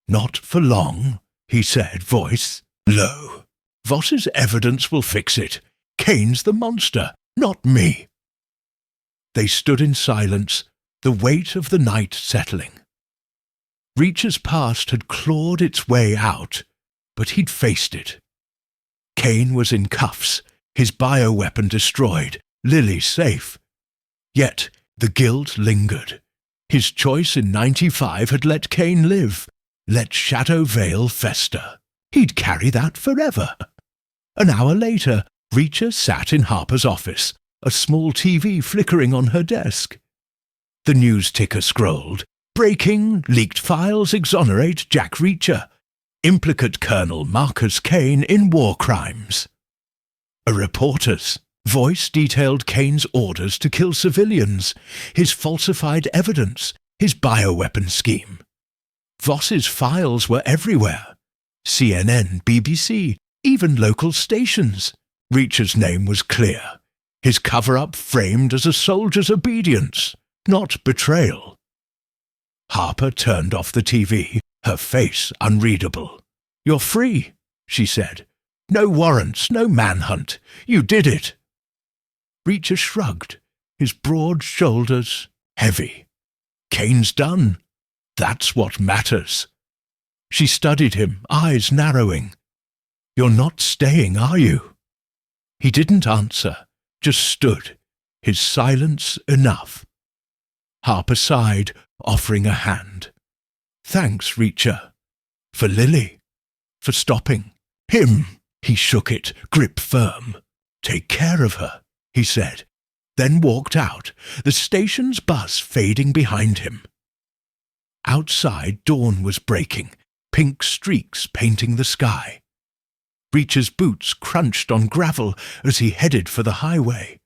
Not for long, he said, voice low. Voss's evidence will fix it. Kane's the monster, not me. They stood in silence, the weight of the night settling. Reacher's past had clawed its way out, but he'd faced it. Kane was in cuffs, his bioweapon destroyed, Lily safe. Yet the guilt lingered. His choice in '95 had let Kane live, let Shadow Vale fester. He'd carry that forever. An hour later, Reacher sat in Harper's office, a small TV flickering on her desk. The news ticker scrolled. Breaking, leaked files exonerate Jack Reacher. Implicate Colonel Marcus Kane in war crimes. A reporter's voice detailed Kane's orders to kill civilians, his falsified evidence, his bioweapon scheme. Voss's files were everywhere. CNN, BBC, even local stations. Reacher's name was clear. His cover-up framed as a soldier's obedience, not betrayal. Harper turned off the TV, her face unreadable. "You're free," she said. "No warrants, no manhunt. You did it." Reacher shrugged, his broad shoulders heavy. "Kane's done. That's what matters." She studied him, eyes narrowing. "You're not staying, are you?" He didn't answer, just stood, his silence enough. Harper sighed, offering a hand. "Thanks, Reacher. For Lily. For stopping. Him." He shook it, grip firm. "Take care of her," he said, then walked out, the station's bus fading behind him. Outside, dawn was breaking, pink streaks painting the sky. Reacher's boots crunched on gravel as he headed for the highway.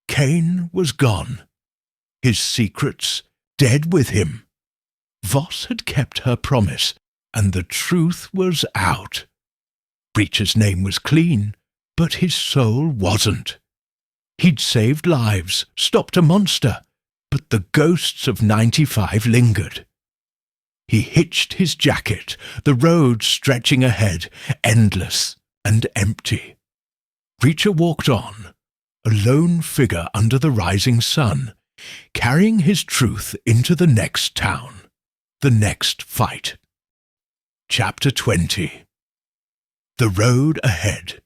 Kane was gone. His secrets dead with him. Voss had kept her promise, and the truth was out. Reacher's name was clean, but his soul wasn't. He'd saved lives, stopped a monster, but the ghosts of '95 lingered. He hitched his jacket, the road stretching ahead, endless and empty. Reacher walked on, a lone figure under the rising sun, carrying his truth into the next town, the next fight. Chapter 20. The Road Ahead.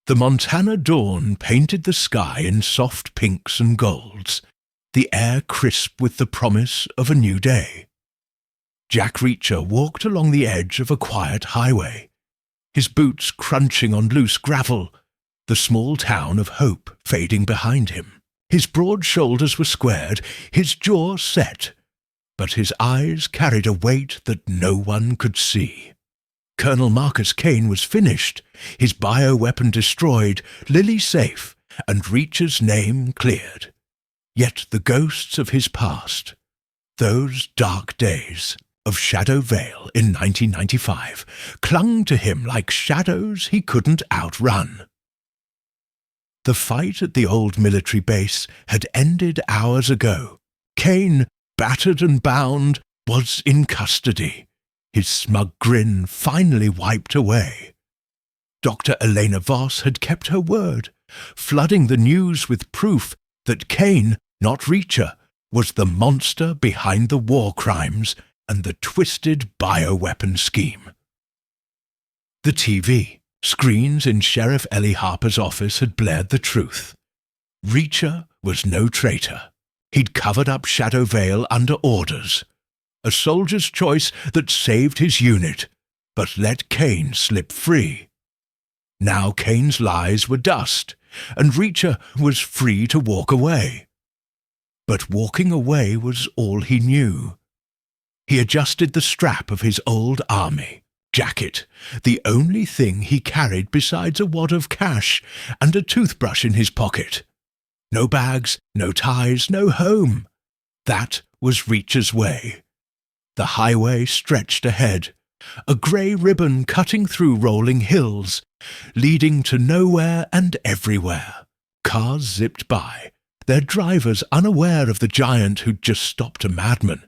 The Montana dawn painted the sky in soft pinks and golds, the air crisp with the promise of a new day. Jack Reacher walked along the edge of a quiet highway, his boots crunching on loose gravel, the small town of Hope fading behind him. His broad shoulders were squared, his jaw set, but his eyes carried a weight that no one could see. Colonel Marcus Kane was finished, his bioweapon destroyed, Lily safe, and Reacher's name cleared. Yet the ghosts of his past, those dark days of Shadow Vale in 1995, clung to him like shadows he couldn't outrun. The fight at the old military base had ended hours ago. Kane, battered and bound, was in custody, his smug grin finally wiped away. Dr. Elena Voss had kept her word, flooding the news with proof that Kane, not Reacher, was the monster behind the war crimes and the twisted bioweapon scheme. The TV screens in Sheriff Ellie Harper's office had blared the truth. Reacher was no traitor. He'd covered up Shadow Vale under orders. A soldier's choice that saved his unit, but let Kane slip free. Now Kane's lies were dust, and Reacher was free to walk away. But walking away was all he knew. He adjusted the strap of his old army jacket, the only thing he carried besides a wad of cash and a toothbrush in his pocket. No bags, no ties, no home. That was Reacher's way. The highway stretched ahead, a grey ribbon cutting through rolling hills, leading to nowhere and everywhere. Cars zipped by, their drivers unaware of the giant who'd just stopped a madman.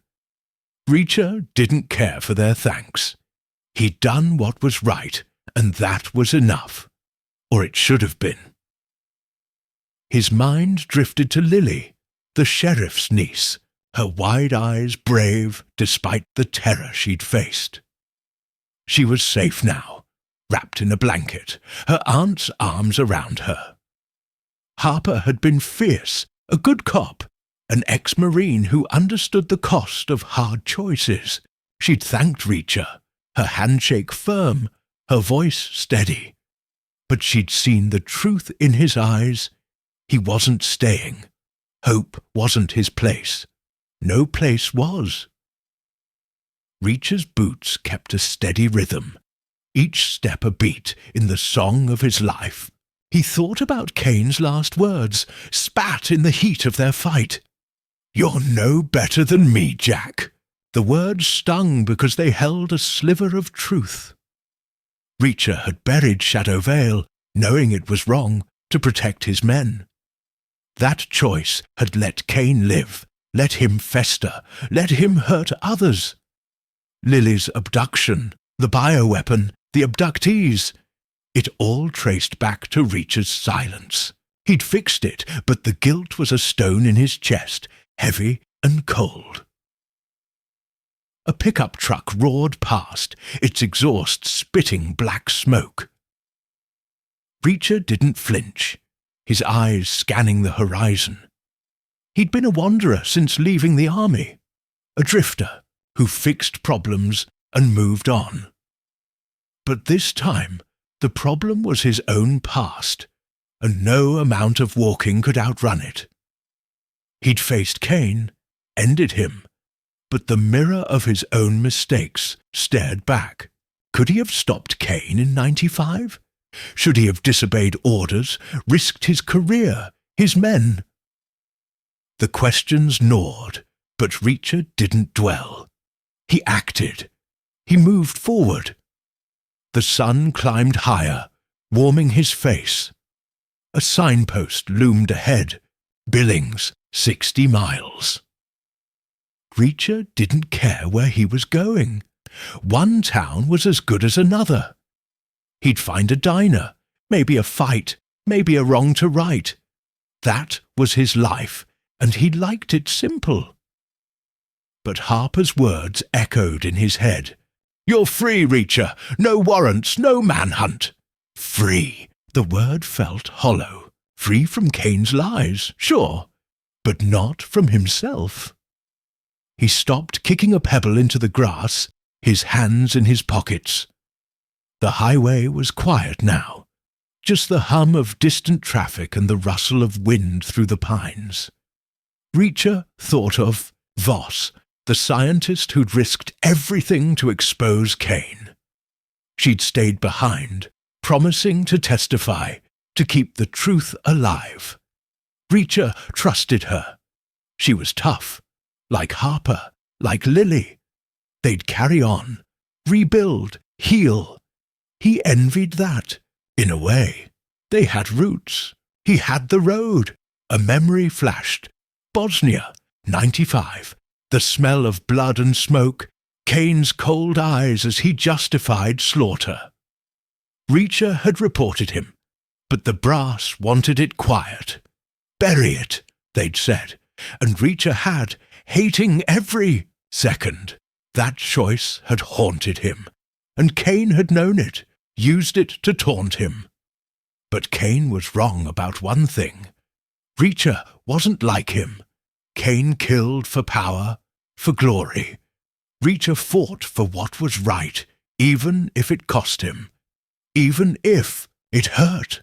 Reacher didn't care for their thanks. He'd done what was right, and that was enough. Or it should have been. His mind drifted to Lily, the sheriff's niece, her wide eyes brave despite the terror she'd faced. She was safe now, wrapped in a blanket, her aunt's arms around her. Harper had been fierce, a good cop, an ex-Marine who understood the cost of hard choices. She'd thanked Reacher, her handshake firm, her voice steady. But she'd seen the truth in his eyes. He wasn't staying. Hope wasn't his place. No place was. Reacher's boots kept a steady rhythm, each step a beat in the song of his life. He thought about Kane's last words, spat in the heat of their fight. "You're no better than me, Jack." The words stung because they held a sliver of truth. Reacher had buried Shadow Vale, knowing it was wrong, to protect his men. That choice had let Kane live, let him fester, let him hurt others. Lily's abduction, the bioweapon, the abductees, it all traced back to Reacher's silence. He'd fixed it, but the guilt was a stone in his chest, heavy and cold. A pickup truck roared past, its exhaust spitting black smoke. Reacher didn't flinch, his eyes scanning the horizon. He'd been a wanderer since leaving the army, a drifter who fixed problems and moved on. But this time, the problem was his own past, and no amount of walking could outrun it. He'd faced Kane, ended him, but the mirror of his own mistakes stared back. Could he have stopped Kane in 95? Should he have disobeyed orders, risked his career, his men? The questions gnawed, but Reacher didn't dwell. He acted. He moved forward. The sun climbed higher, warming his face. A signpost loomed ahead. Billings, 60 miles. Reacher didn't care where he was going. One town was as good as another. He'd find a diner, maybe a fight, maybe a wrong to right. That was his life, and he liked it simple. But Harper's words echoed in his head. "You're free, Reacher. No warrants, no manhunt." Free. The word felt hollow. Free from Kane's lies, sure, but not from himself. He stopped kicking a pebble into the grass, his hands in his pockets. The highway was quiet now, just the hum of distant traffic and the rustle of wind through the pines. Reacher thought of Voss, the scientist who'd risked everything to expose Kane. She'd stayed behind, promising to testify, to keep the truth alive. Reacher trusted her. She was tough, like Harper, like Lily. They'd carry on, rebuild, heal. He envied that, in a way. They had roots. He had the road. A memory flashed. Bosnia, 95. The smell of blood and smoke, Kane's cold eyes as he justified slaughter. Reacher had reported him, but the brass wanted it quiet. Bury it, they'd said, and Reacher had, hating every second. That choice had haunted him, and Kane had known it, used it to taunt him. But Kane was wrong about one thing. Reacher wasn't like him. Kane killed for power, for glory. Reacher fought for what was right, even if it cost him, even if it hurt.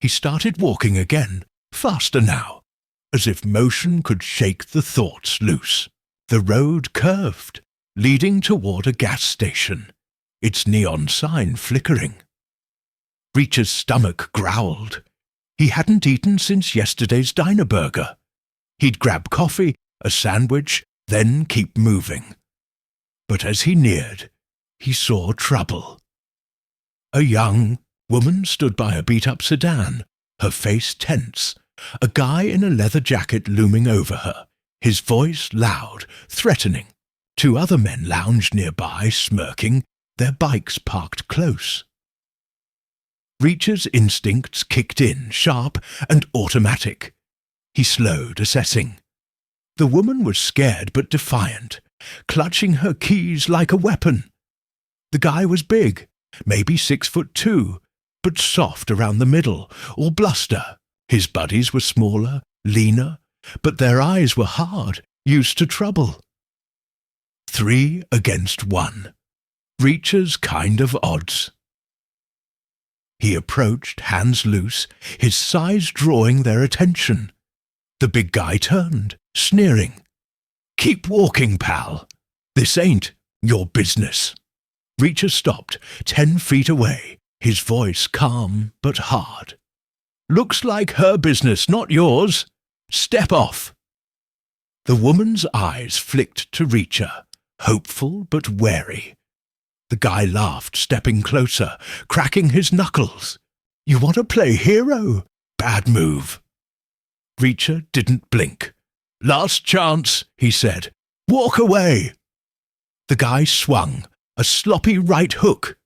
He started walking again, faster now, as if motion could shake the thoughts loose. The road curved, leading toward a gas station, its neon sign flickering. Reacher's stomach growled. He hadn't eaten since yesterday's diner burger. He'd grab coffee, a sandwich, then keep moving. But as he neared, he saw trouble. A young woman stood by a beat-up sedan, her face tense, a guy in a leather jacket looming over her, his voice loud, threatening. Two other men lounged nearby, smirking, their bikes parked close. Reacher's instincts kicked in, sharp and automatic. He slowed, assessing. The woman was scared but defiant, clutching her keys like a weapon. The guy was big, maybe 6'2", but soft around the middle, all bluster. His buddies were smaller, leaner, but their eyes were hard, used to trouble. 3 against 1. Reacher's kind of odds. He approached, hands loose, his size drawing their attention. The big guy turned, sneering. "Keep walking, pal. This ain't your business." Reacher stopped, 10 feet away, his voice calm but hard. "Looks like her business, not yours. Step off." The woman's eyes flicked to Reacher, hopeful but wary. The guy laughed, stepping closer, cracking his knuckles. "You want to play hero? Bad move." Reacher didn't blink. "Last chance," he said. "Walk away." The guy swung, a sloppy right hook.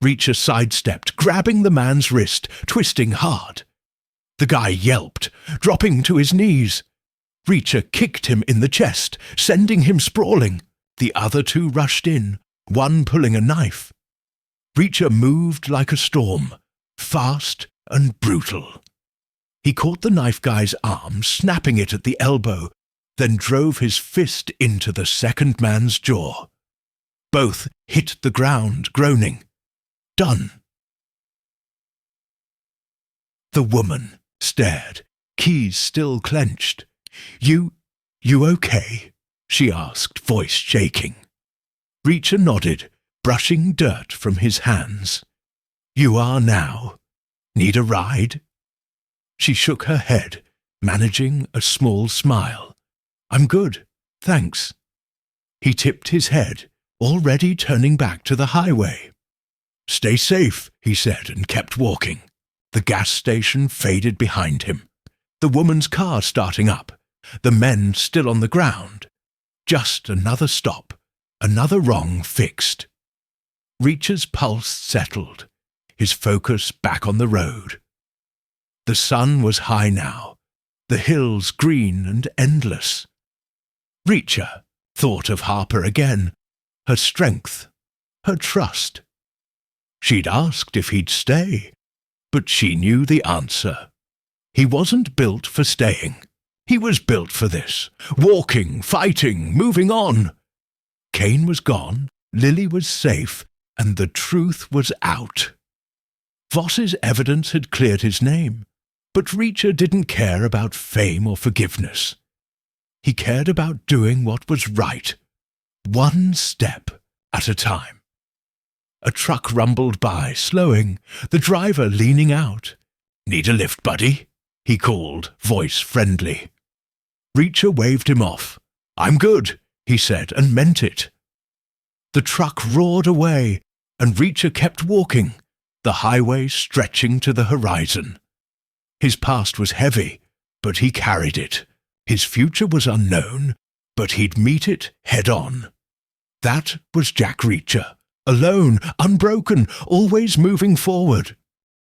Reacher sidestepped, grabbing the man's wrist, twisting hard. The guy yelped, dropping to his knees. Reacher kicked him in the chest, sending him sprawling. The other two rushed in, one pulling a knife. Reacher moved like a storm, fast and brutal. He caught the knife guy's arm, snapping it at the elbow, then drove his fist into the second man's jaw. Both hit the ground, groaning. Done. The woman stared, keys still clenched. You okay?" she asked, voice shaking. Reacher nodded, brushing dirt from his hands. "You are now. Need a ride?" She shook her head, managing a small smile. "I'm good, thanks." He tipped his head, already turning back to the highway. "Stay safe," he said, and kept walking. The gas station faded behind him. The woman's car starting up. The men still on the ground. Just another stop. Another wrong fixed. Reacher's pulse settled, his focus back on the road. The sun was high now, the hills green and endless. Reacher thought of Harper again, her strength, her trust. She'd asked if he'd stay, but she knew the answer. He wasn't built for staying. He was built for this, walking, fighting, moving on. Kane was gone, Lily was safe, and the truth was out. Voss's evidence had cleared his name, but Reacher didn't care about fame or forgiveness. He cared about doing what was right, one step at a time. A truck rumbled by, slowing, the driver leaning out. "Need a lift, buddy?" he called, voice friendly. Reacher waved him off. "I'm good," he said, and meant it. The truck roared away, and Reacher kept walking, the highway stretching to the horizon. His past was heavy, but he carried it. His future was unknown, but he'd meet it head-on. That was Jack Reacher, alone, unbroken, always moving forward.